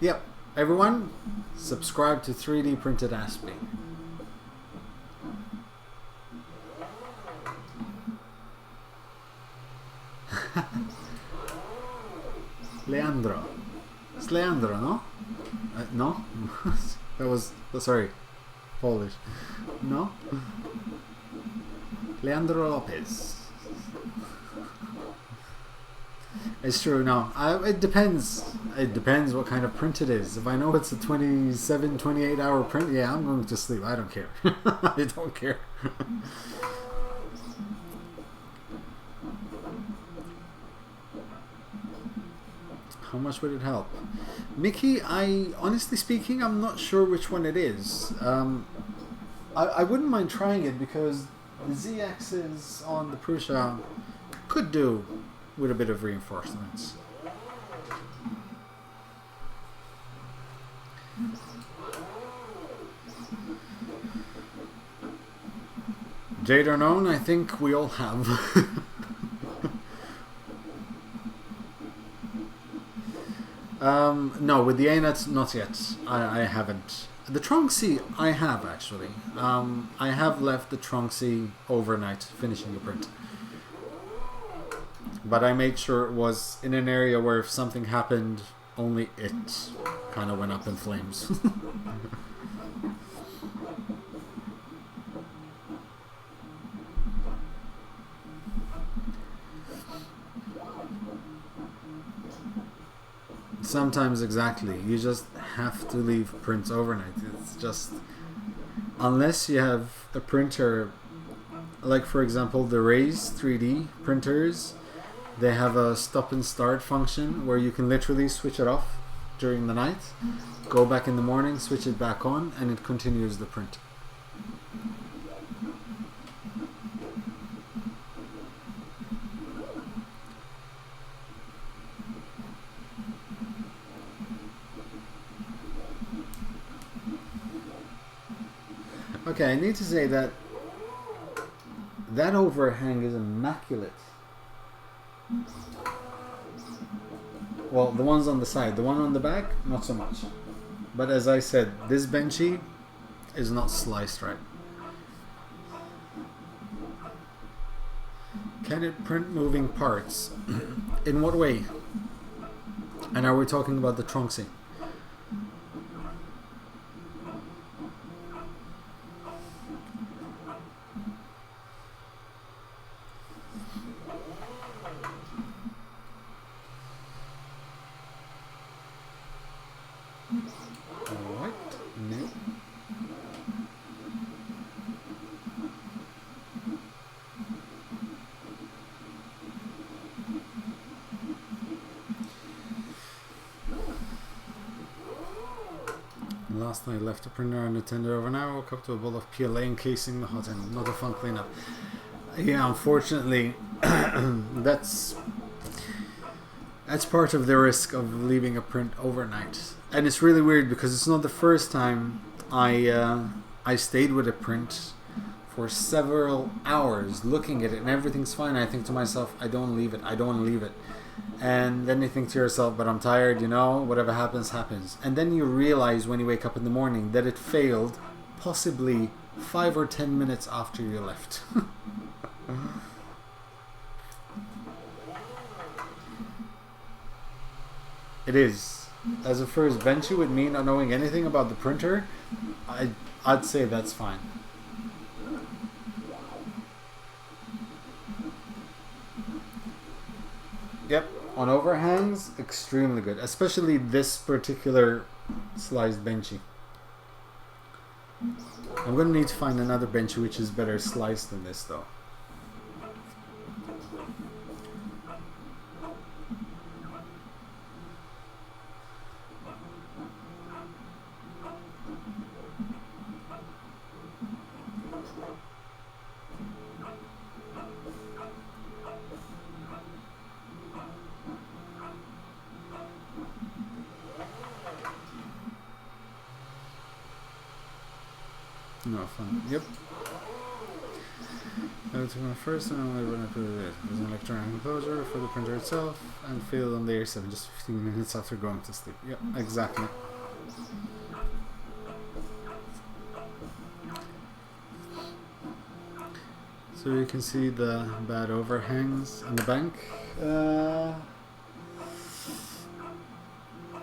Yep. Everyone, subscribe to 3D Printed Aspie. Leandro. It's Leandro, no? No? That was... sorry. Polish. No? Leandro Lopez. It's true, no. It depends. It depends what kind of print it is. If I know it's a 27, 28 hour print, yeah, I'm going to sleep. I don't care. I don't care. How much would it help? Mickey, honestly speaking, I'm not sure which one it is. I wouldn't mind trying it because the Z-axis on the Prusa could do with a bit of reinforcements. Date unknown, I think we all have. No, with the ANET, not yet. I haven't. The Tronxy, I have actually. I have left the Tronxy overnight finishing the print. But I made sure it was in an area where if something happened, only it kind of went up in flames. Sometimes, exactly. You just have to leave prints overnight. It's just... Unless you have a printer, like for example the Raise 3D printers, they have a stop and start function where you can literally switch it off during the night, go back in the morning, switch it back on, and it continues the print. Okay, I need to say that that overhang is immaculate. Well, the ones on the side, the one on the back, not so much. But as I said, this benchy is not sliced right. Can it print moving parts? In what way? And are we talking about the Tronxy? Last night left the printer unattended over an hour, woke up to a bowl of PLA encasing the hot end. Not a fun cleanup. Yeah, unfortunately, that's part of the risk of leaving a print overnight. And it's really weird because it's not the first time I stayed with a print for several hours looking at it and everything's fine. I think to myself, I don't leave it. And then you think to yourself, but I'm tired, whatever happens, happens. And then you realize when you wake up in the morning that it failed possibly 5 or 10 minutes after you left. It is. As a first venture with me not knowing anything about the printer, I'd say that's fine. Yep, on overhangs, extremely good. Especially this particular sliced benchy. I'm going to need to find another benchy which is better sliced than this though. No fun. Yep. First, I'm going to put it. There's an electronic enclosure for the printer itself, and failed on layer 7 just 15 minutes after going to sleep. Yep, exactly. So you can see the bad overhangs on the bank.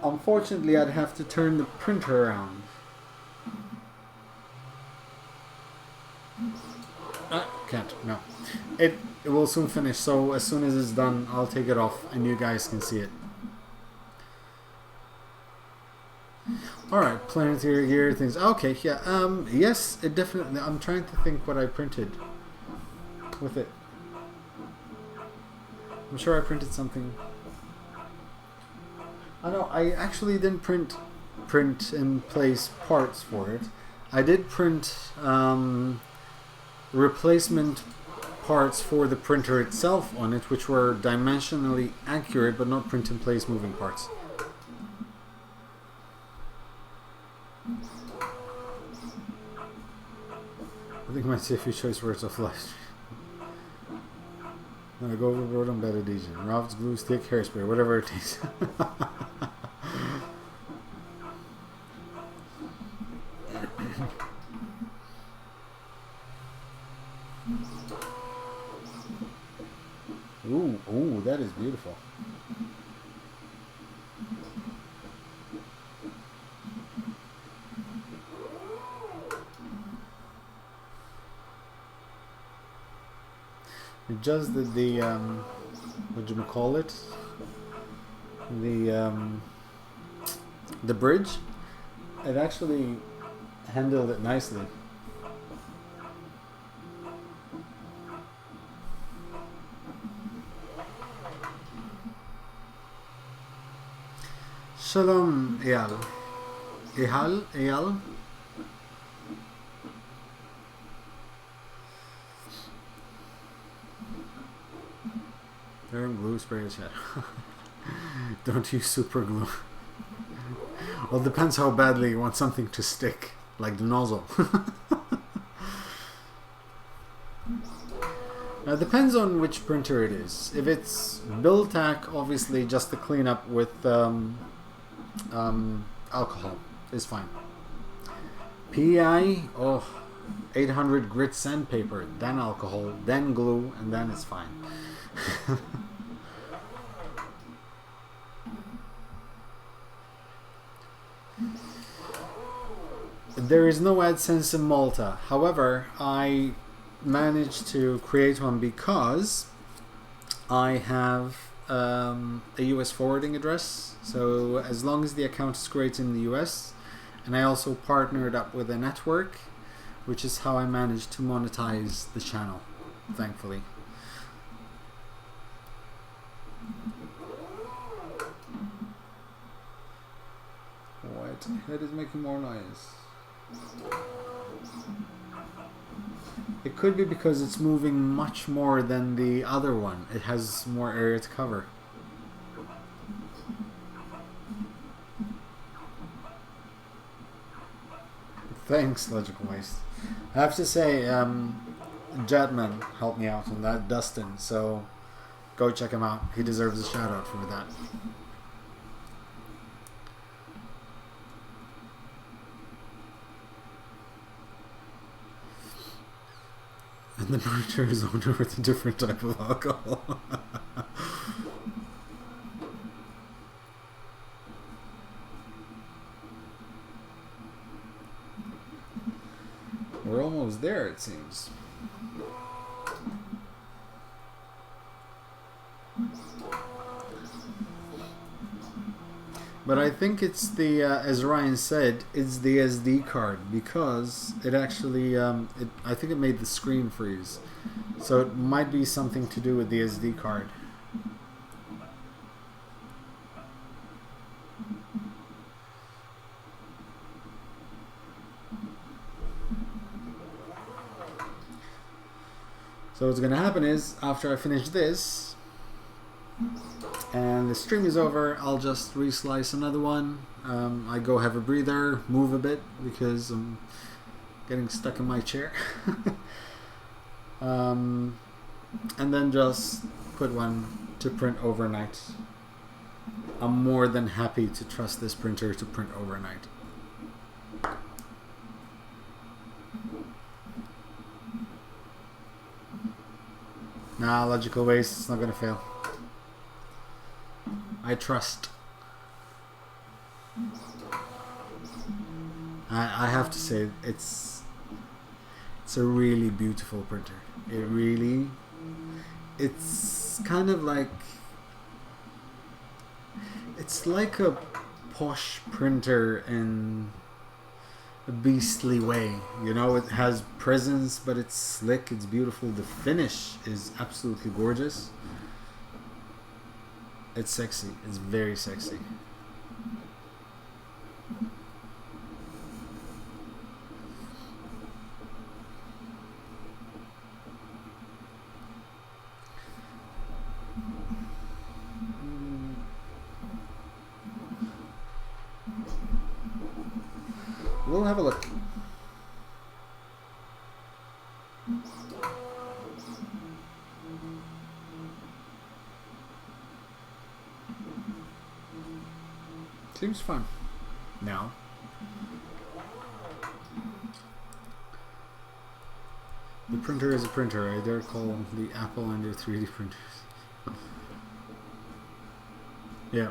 Unfortunately, I'd have to turn the printer around. Can't, no. It will soon finish, so as soon as it's done, I'll take it off and you guys can see it. Alright, planetary gear, things. Okay, yeah, yes, it definitely, I'm trying to think what I printed with it. I'm sure I printed something. I know, I actually didn't print in place parts for it. I did print replacement parts for the printer itself on it, which were dimensionally accurate but not print in place moving parts. I think my say a few choice words of life. When I go overboard on bad adhesion. Rocks, glue, stick, hairspray, whatever it takes. Ooh, that is beautiful. It just did the what do you call it? The bridge. It actually handled it nicely. Shalom, Eyal. Eyal. There, glue spray is shadow. Don't use super glue. Well, it depends how badly you want something to stick, like the nozzle. Now, it depends on which printer it is. If it's Build-Tac, obviously just to clean up with alcohol is fine. PI, 800 grit sandpaper, then alcohol, then glue, and then it's fine. There is no AdSense in Malta. However, I managed to create one because I have a US forwarding address. So as long as the account is created in the US, and I also partnered up with a network, which is how I managed to monetize the channel, thankfully. What? Head is making more noise. It could be because it's moving much more than the other one. It has more area to cover. Thanks, Logical Waste. I have to say, Jetman helped me out on that, Dustin, so go check him out. He deserves a shout out for that. And the printer is owner with a different type of alcohol. We're almost there, it seems. But I think it's the, as Ryan said, it's the SD card, because it actually, I think it made the screen freeze. So it might be something to do with the SD card. So what's going to happen is, after I finish this, and the stream is over, I'll just reslice another one. I go have a breather, move a bit, because I'm getting stuck in my chair. and then just put one to print overnight. I'm more than happy to trust this printer to print overnight. Nah, logical waste, it's not gonna fail. I trust. I have to say, it's a really beautiful printer. It's kind of like, it's like a posh printer in a beastly way. You know, it has presence, but it's slick, it's beautiful. The finish is absolutely gorgeous. It's sexy. It's very sexy. We'll have a look. Seems fun. Now. The printer is a printer. I dare call the Apple and their 3D printers. Yeah.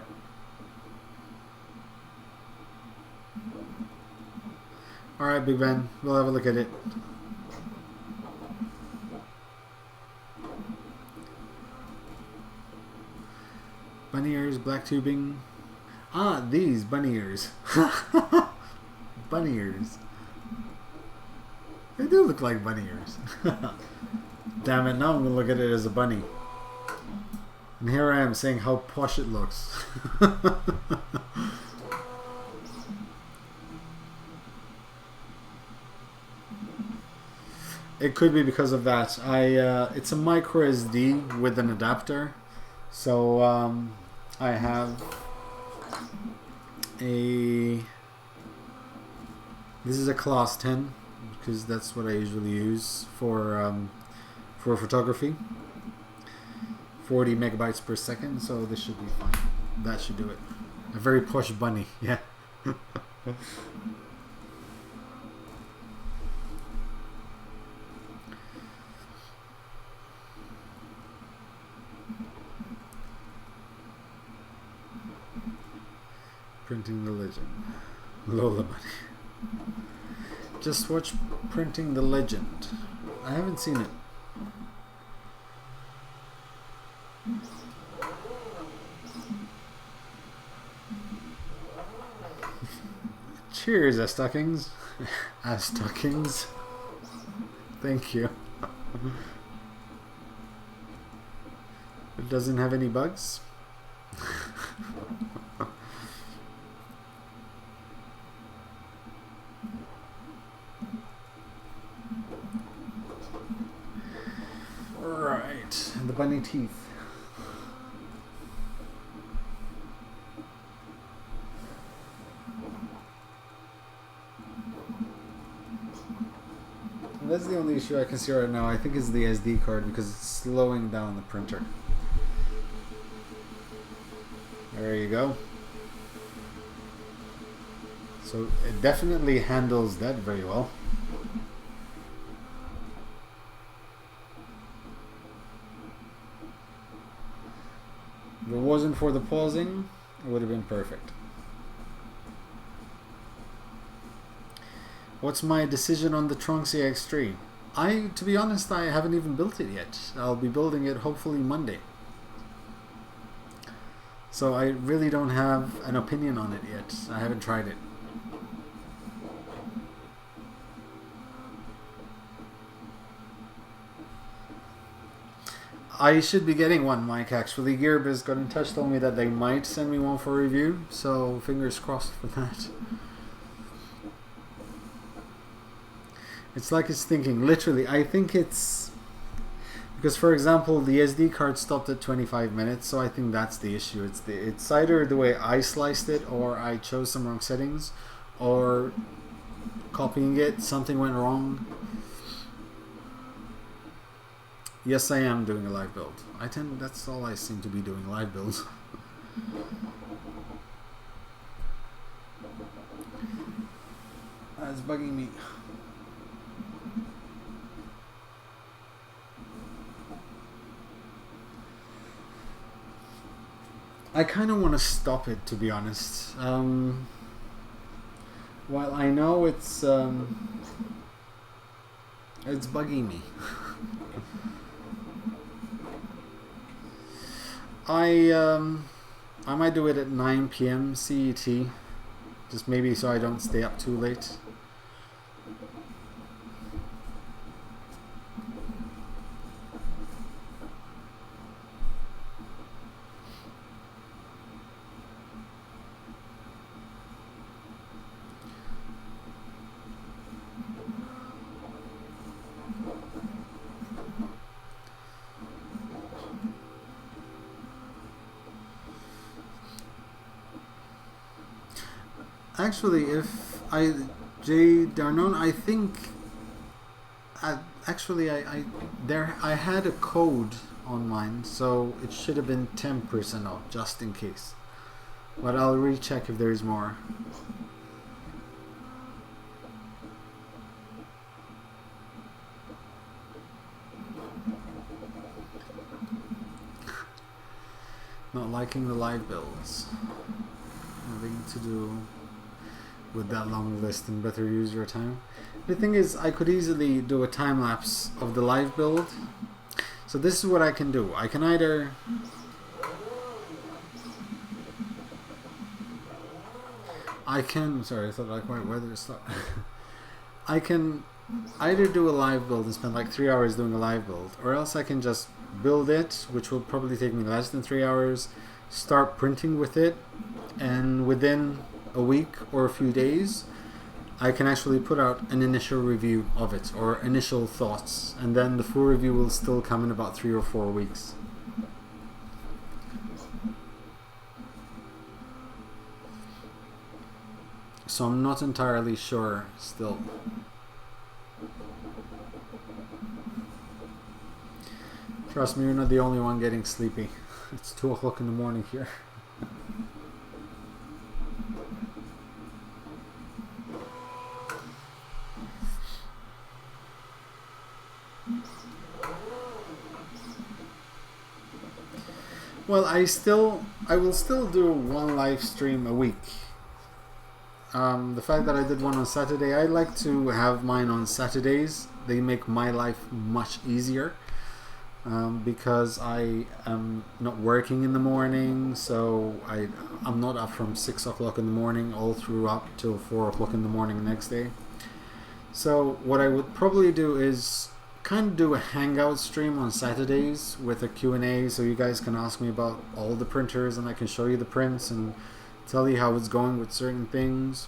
Alright, Big Ben. We'll have a look at it. Bunny ears, black tubing. Ah, these bunny ears. Bunny ears. They do look like bunny ears. Damn it, now I'm gonna look at it as a bunny. And here I am saying how posh it looks. It could be because of that. It's a micro SD with an adapter. So I have this is a class 10 because that's what I usually use for photography. 40 megabytes per second, so this should be fine. That should do it. A very posh bunny, yeah. Printing the Legend. Lola Bunny. Just watch Printing the Legend. I haven't seen it. Cheers, Astockings. Astockings. Thank you. It doesn't have any bugs? Right, and the bunny teeth. And that's the only issue I can see right now. I think it's the SD card because it's slowing down the printer. There you go. So it definitely handles that very well. If it wasn't for the pausing, it would have been perfect. What's my decision on the Trunks EX3? To be honest, I haven't even built it yet. I'll be building it hopefully Monday. So I really don't have an opinion on it yet. I haven't tried it. I should be getting one, Mike, actually. Gearbiz got in touch, told me that they might send me one for review, so fingers crossed for that. It's like it's thinking, literally, I think it's... Because, for example, the SD card stopped at 25 minutes, so I think that's the issue. It's either the way I sliced it, or I chose some wrong settings, or copying it, something went wrong. Yes, I am doing a live build. That's all I seem to be doing, live builds. It's bugging me. I kind of want to stop it, to be honest. While I know it's bugging me. I might do it at 9 p.m. CET, just maybe so I don't stay up too late. Actually, Jay Darnon, I think actually I had a code on mine, so it should have been 10% off just in case. But I'll recheck if there is more. Not liking the live builds. Nothing to do with that long list and better use your time. The thing is, I could easily do a time lapse of the live build. So this is what I can do. I can either sorry, I thought like where did it stop? I can either do a live build and spend like 3 hours doing a live build, or else I can just build it, which will probably take me less than 3 hours, start printing with it, and within a week or a few days I can actually put out an initial review of it, or initial thoughts, and then the full review will still come in about 3 or 4 weeks. So I'm not entirely sure still. Trust me, you're not the only one getting sleepy. It's 2 o'clock in the morning here. Well, I will still do one live stream a week. The fact that I did one on Saturday, I like to have mine on Saturdays. They make my life much easier. Because I am not working in the morning, so I'm not up from 6 o'clock in the morning all through up till 4 o'clock in the morning the next day. So what I would probably do is kind of do a hangout stream on Saturdays with a Q&A, so you guys can ask me about all the printers and I can show you the prints and tell you how it's going with certain things.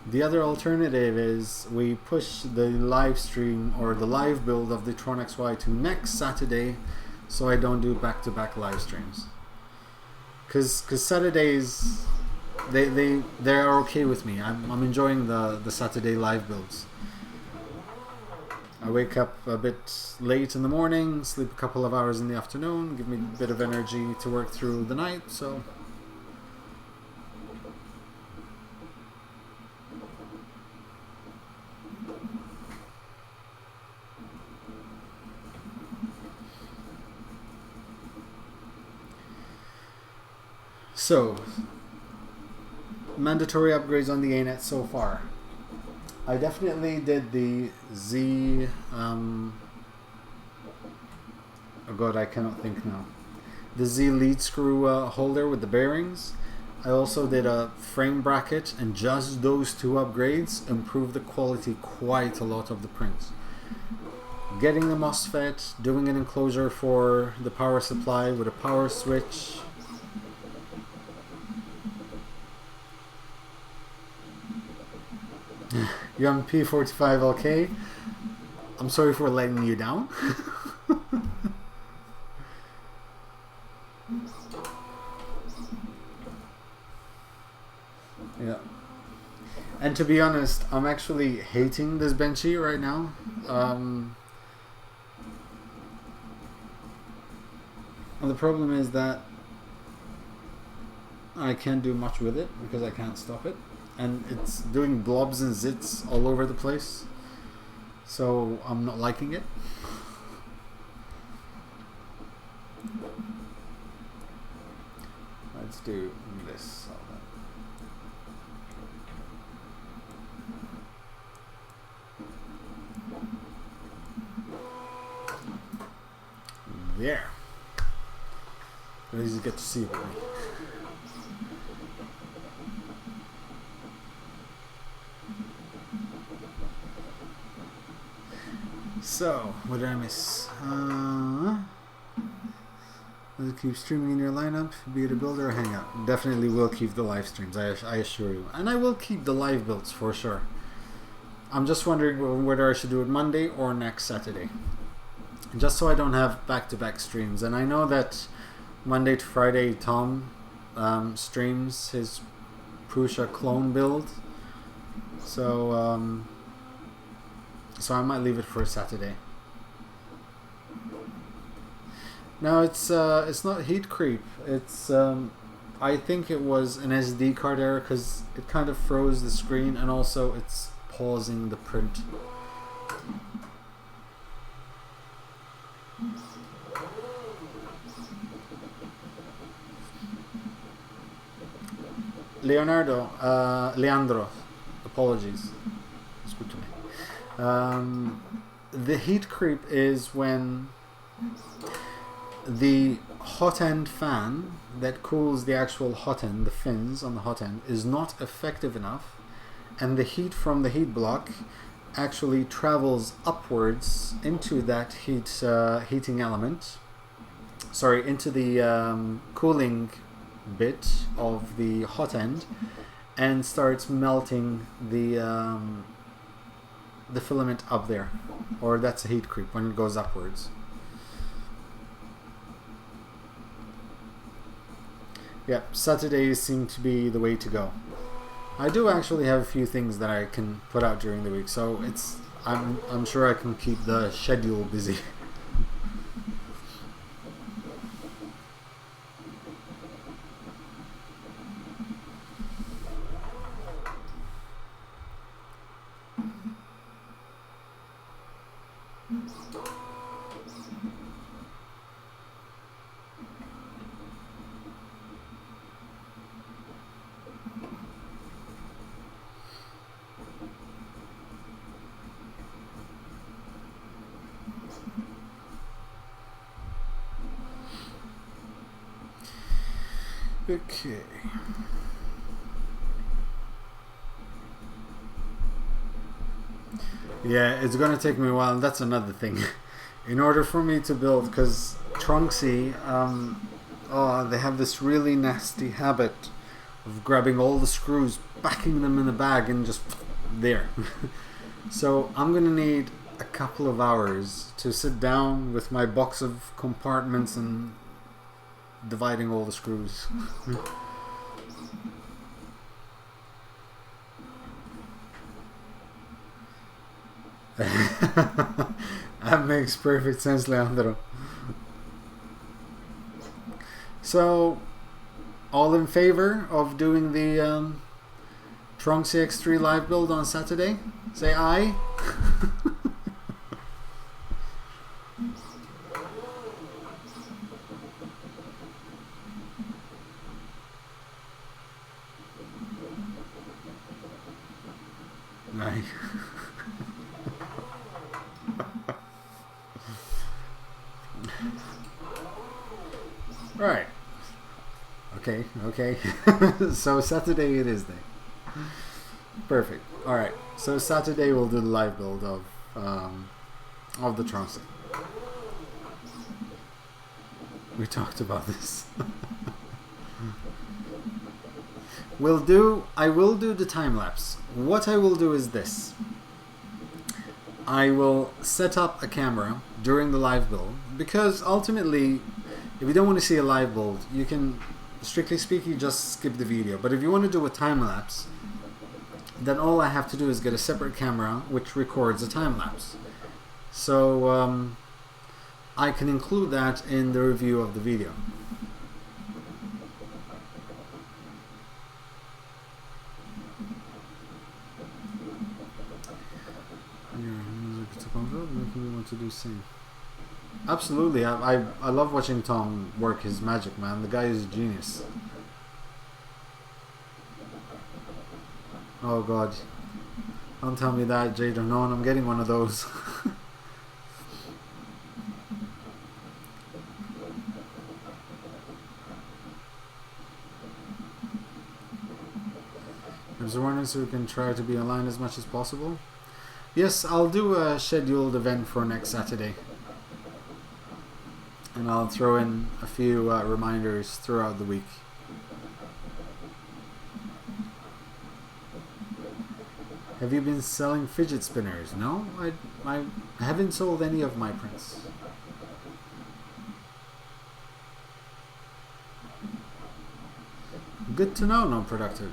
The other alternative is we push the live stream or the live build of the Tron XY to next Saturday, so I don't do back-to-back live streams. Because Saturdays, they are okay with me. I'm enjoying the Saturday live builds. I wake up a bit late in the morning, sleep a couple of hours in the afternoon, give me a bit of energy to work through the night. So. So, mandatory upgrades on the ANET so far. I definitely did the Z... oh god, I cannot think now. The Z lead screw holder with the bearings. I also did a frame bracket, and just those 2 upgrades improved the quality quite a lot of the prints. Getting the MOSFET, doing an enclosure for the power supply with a power switch. Young P45LK, I'm sorry for letting you down. And to be honest, I'm actually hating this benchy right now. And the problem is that I can't do much with it because I can't stop it. And it's doing blobs and zits all over the place. So I'm not liking it. Let's do this. There. At least you get to see it with me. So, what did I miss? Will it keep streaming in your lineup, be it a build or a hangout? Definitely will keep the live streams, I assure you. And I will keep the live builds for sure. I'm just wondering whether I should do it Monday or next Saturday. Just so I don't have back-to-back streams. And I know that Monday to Friday Tom streams his Prusa clone build. So I might leave it for Saturday. No, it's not heat creep. It's I think it was an SD card error because it kind of froze the screen, and also it's pausing the print. Leandro, apologies. Speak to me. The heat creep is when the hot end fan that cools the actual hot end, the fins on the hot end, is not effective enough, and the heat from the heat block actually travels upwards into that heating element. Sorry, into the cooling bit of the hot end, and starts melting the filament up there, or that's a heat creep when it goes upwards. Yeah, Saturdays seem to be the way to go. I do actually have a few things that I can put out during the week, so I'm sure I can keep the schedule busy. Okay. Yeah, it's gonna take me a while, and that's another thing. In order for me to build, because Trunksy, they have this really nasty habit of grabbing all the screws, backing them in the bag, and just there. So I'm gonna need a couple of hours to sit down with my box of compartments and dividing all the screws. That makes perfect sense, Leandro. So, all in favor of doing the Trunks X3 live build on Saturday? Say aye. Aye. Right. Okay. So Saturday it is then. Perfect. Alright. So Saturday we'll do the live build of the Trunks. We talked about this. I will do the time lapse. What I will do is this. I will set up a camera during the live build, because ultimately, if you don't want to see a live build, you can, strictly speaking, just skip the video. But if you want to do a time lapse, then all I have to do is get a separate camera which records a time lapse. So I can include that in the review of the video. Making me want to do same. Absolutely, I love watching Tom work his magic, man. The guy is a genius. Oh god. Don't tell me that, Jade or Nolan. I'm getting one of those. There's awareness so we can try to be aligned as much as possible. Yes, I'll do a scheduled event for next Saturday. And I'll throw in a few reminders throughout the week. Have you been selling fidget spinners? No, I haven't sold any of my prints. Good to know, non-productive.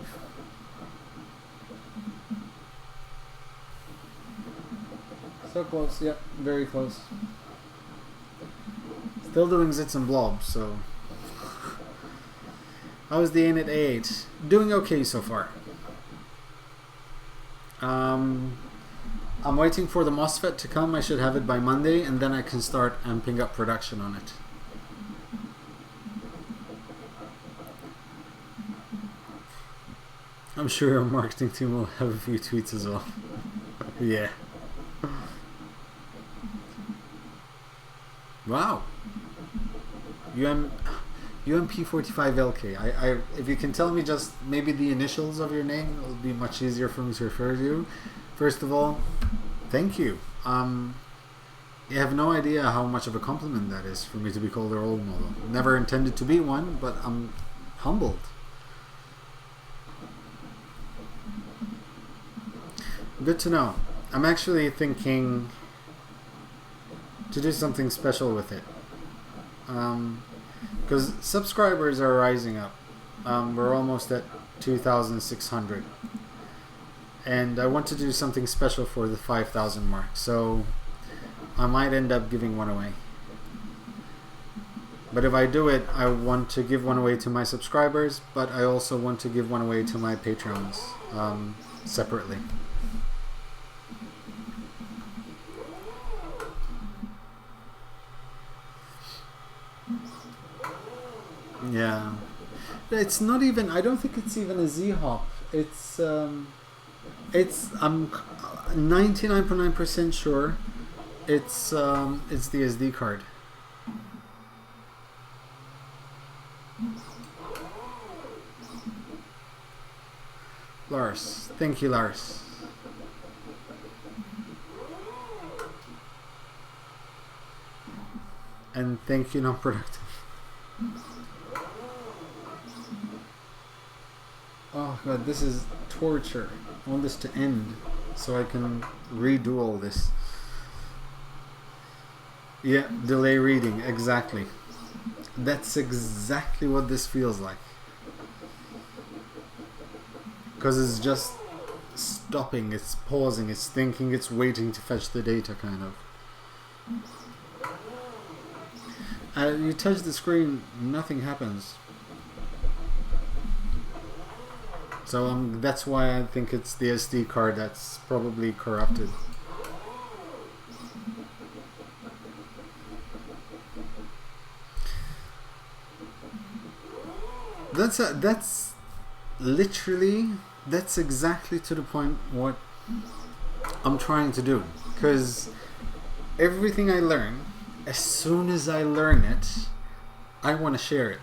So close, yep, very close. Still doing zits and blobs, so... How's the init A8? Doing okay so far. I'm waiting for the MOSFET to come. I should have it by Monday, and then I can start amping up production on it. I'm sure our marketing team will have a few tweets as well. Yeah. Wow. UMP45LK. If you can tell me just maybe the initials of your name, it'll be much easier for me to refer to you. First of all, thank you. You have no idea how much of a compliment that is for me to be called a role model. Never intended to be one, but I'm humbled. Good to know. I'm actually thinking to do something special with it. Because subscribers are rising up. We're almost at 2,600. And I want to do something special for the 5,000 mark. So I might end up giving one away. But if I do it, I want to give one away to my subscribers, but I also want to give one away to my Patreons separately. Yeah, it's not even. I don't think it's even a Z-hop. It's I'm 99.9% sure it's the SD card. Lars, thank you, Lars. And thank you, non-productive. Oh god, this is torture. I want this to end so I can redo all this. Yeah, delay reading, exactly. That's exactly what this feels like. Because it's just stopping, it's pausing, it's thinking, it's waiting to fetch the data, kind of. You touch the screen, nothing happens. So that's why I think it's the SD card that's probably corrupted. That's literally, that's exactly to the point what I'm trying to do. Because everything I learn, as soon as I learn it, I want to share it.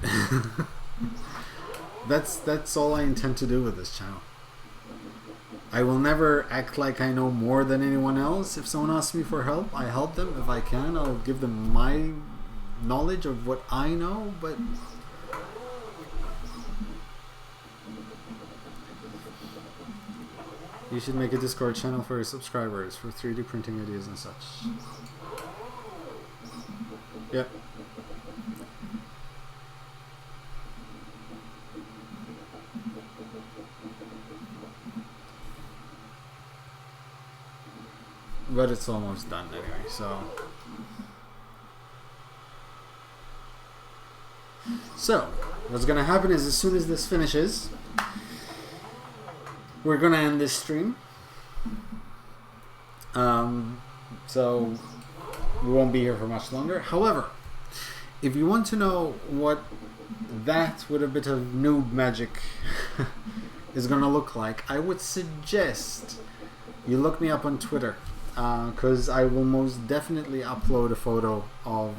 That's all I intend to do with this channel. I will never act like I know more than anyone else. If someone asks me for help, I help them. If I can, I'll give them my knowledge of what I know, but you should make a Discord channel for your subscribers for 3D printing ideas and such. Yep. but it's almost done anyway. So what's gonna happen is, as soon as this finishes, we're gonna end this stream. So we won't be here for much longer. However, if you want to know what that with a bit of noob magic is gonna look like, I would suggest you look me up on Twitter, because I will most definitely upload a photo of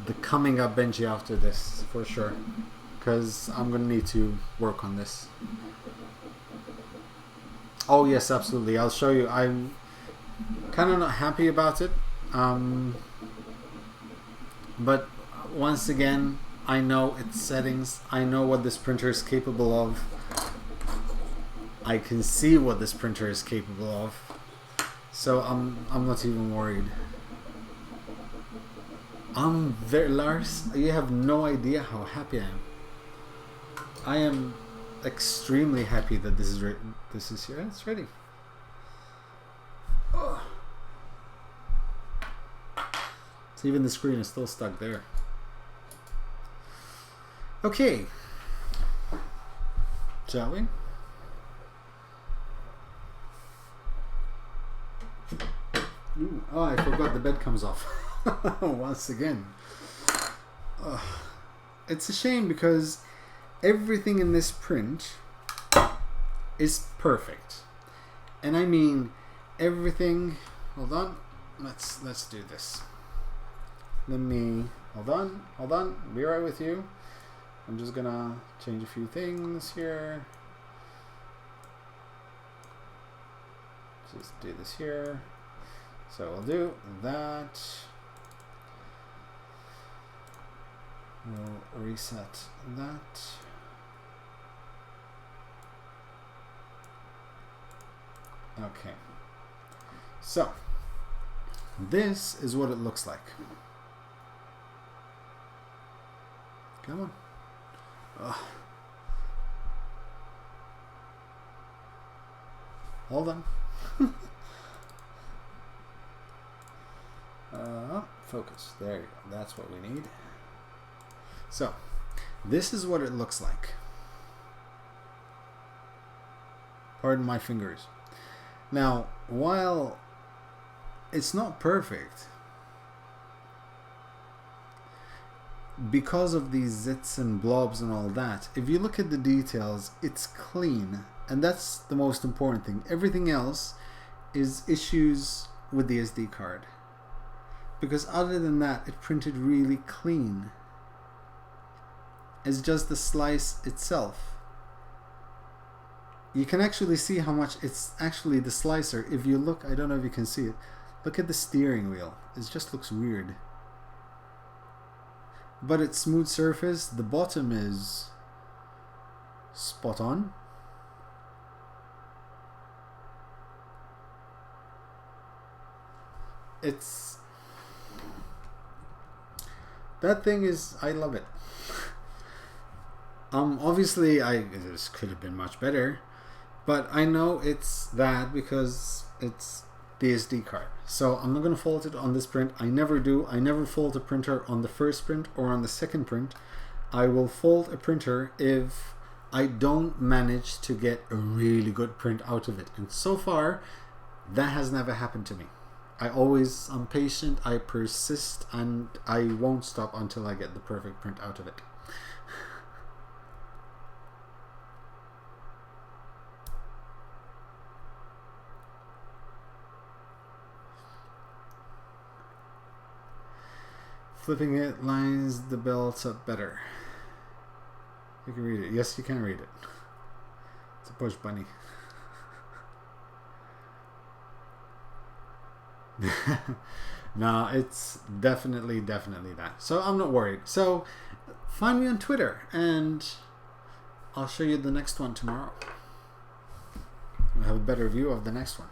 the coming up Benji after this, for sure, because I'm gonna need to work on this. Oh yes, absolutely, I'll show you. I'm kind of not happy about it, but once again, I know its settings, I know what this printer is capable of, I can see what this printer is capable of, so I'm not even worried. Lars, you have no idea how happy I am. I am extremely happy that this is here. It's ready. Oh. So even the screen is still stuck there. Okay. Shall we? Ooh, oh, I forgot the bed comes off. Once again. It's a shame because everything in this print is perfect. And I mean everything. Hold on. Let's do this. Let me hold on. Be right with you. I'm just gonna change a few things here. Just do this here. So we'll do that. We'll reset that. Okay. So this is what it looks like. Come on. Ugh. Hold on. Focus. There you go. That's what we need. So, this is what it looks like. Pardon my fingers. Now, while it's not perfect, because of these zits and blobs and all that, if you look at the details, it's clean. And that's the most important thing. Everything else is issues with the SD card. Because other than that, it printed really clean. It's just the slice itself. You can actually see how much it's actually the slicer. If you look, I don't know if you can see it. Look at the steering wheel. It just looks weird. But it's smooth surface. The bottom is spot on. It's... that thing is... I love it. Obviously, this could have been much better, but I know it's that because it's the SD card. So I'm not going to fault it on this print. I never do. I never fault a printer on the first print or on the second print. I will fault a printer if I don't manage to get a really good print out of it. And so far, that has never happened to me. I'm patient, I persist, and I won't stop until I get the perfect print out of it. Flipping it lines the belts up better. You can read it. Yes, you can read it. It's a push bunny. No, it's definitely that. So I'm not worried. So find me on Twitter and I'll show you the next one tomorrow. We'll have a better view of the next one.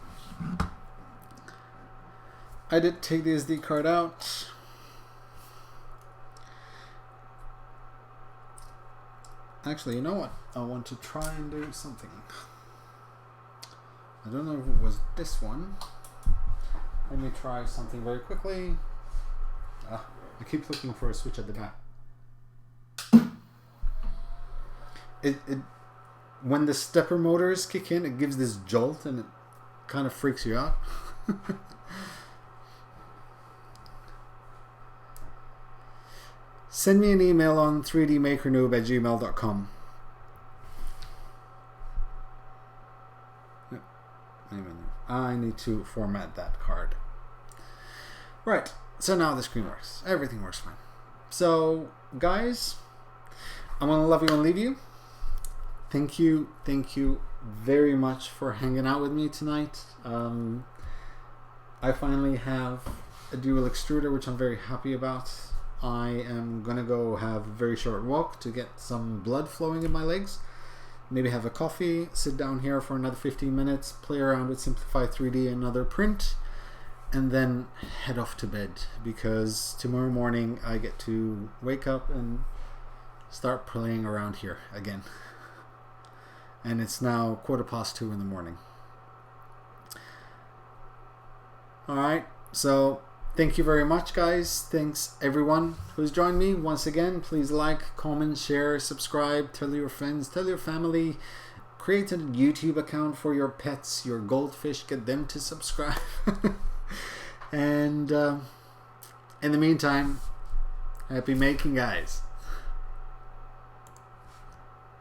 I did take the SD card out. Actually, you know what? I want to try and do something. I don't know if it was this one. let me try something very quickly. I keep looking for a switch at the back. It when the stepper motors kick in, it gives this jolt and it kind of freaks you out. Send me an email on 3dmakernoob@gmail.com. I need to format that card. Right, so now the screen works. Everything works fine. So, guys, I'm going to love you and leave you. Thank you very much for hanging out with me tonight. I finally have a dual extruder, which I'm very happy about. I am going to go have a very short walk to get some blood flowing in my legs. Maybe have a coffee, sit down here for another 15 minutes, play around with Simplify 3D, another print, and then head off to bed, because tomorrow morning I get to wake up and start playing around here again. And it's now 2:15 in the morning. Alright, so thank you very much, guys. Thanks everyone who's joined me. Once again, please like, comment, share, subscribe, tell your friends, tell your family, create a YouTube account for your pets, your goldfish, get them to subscribe. And in the meantime, happy making, guys.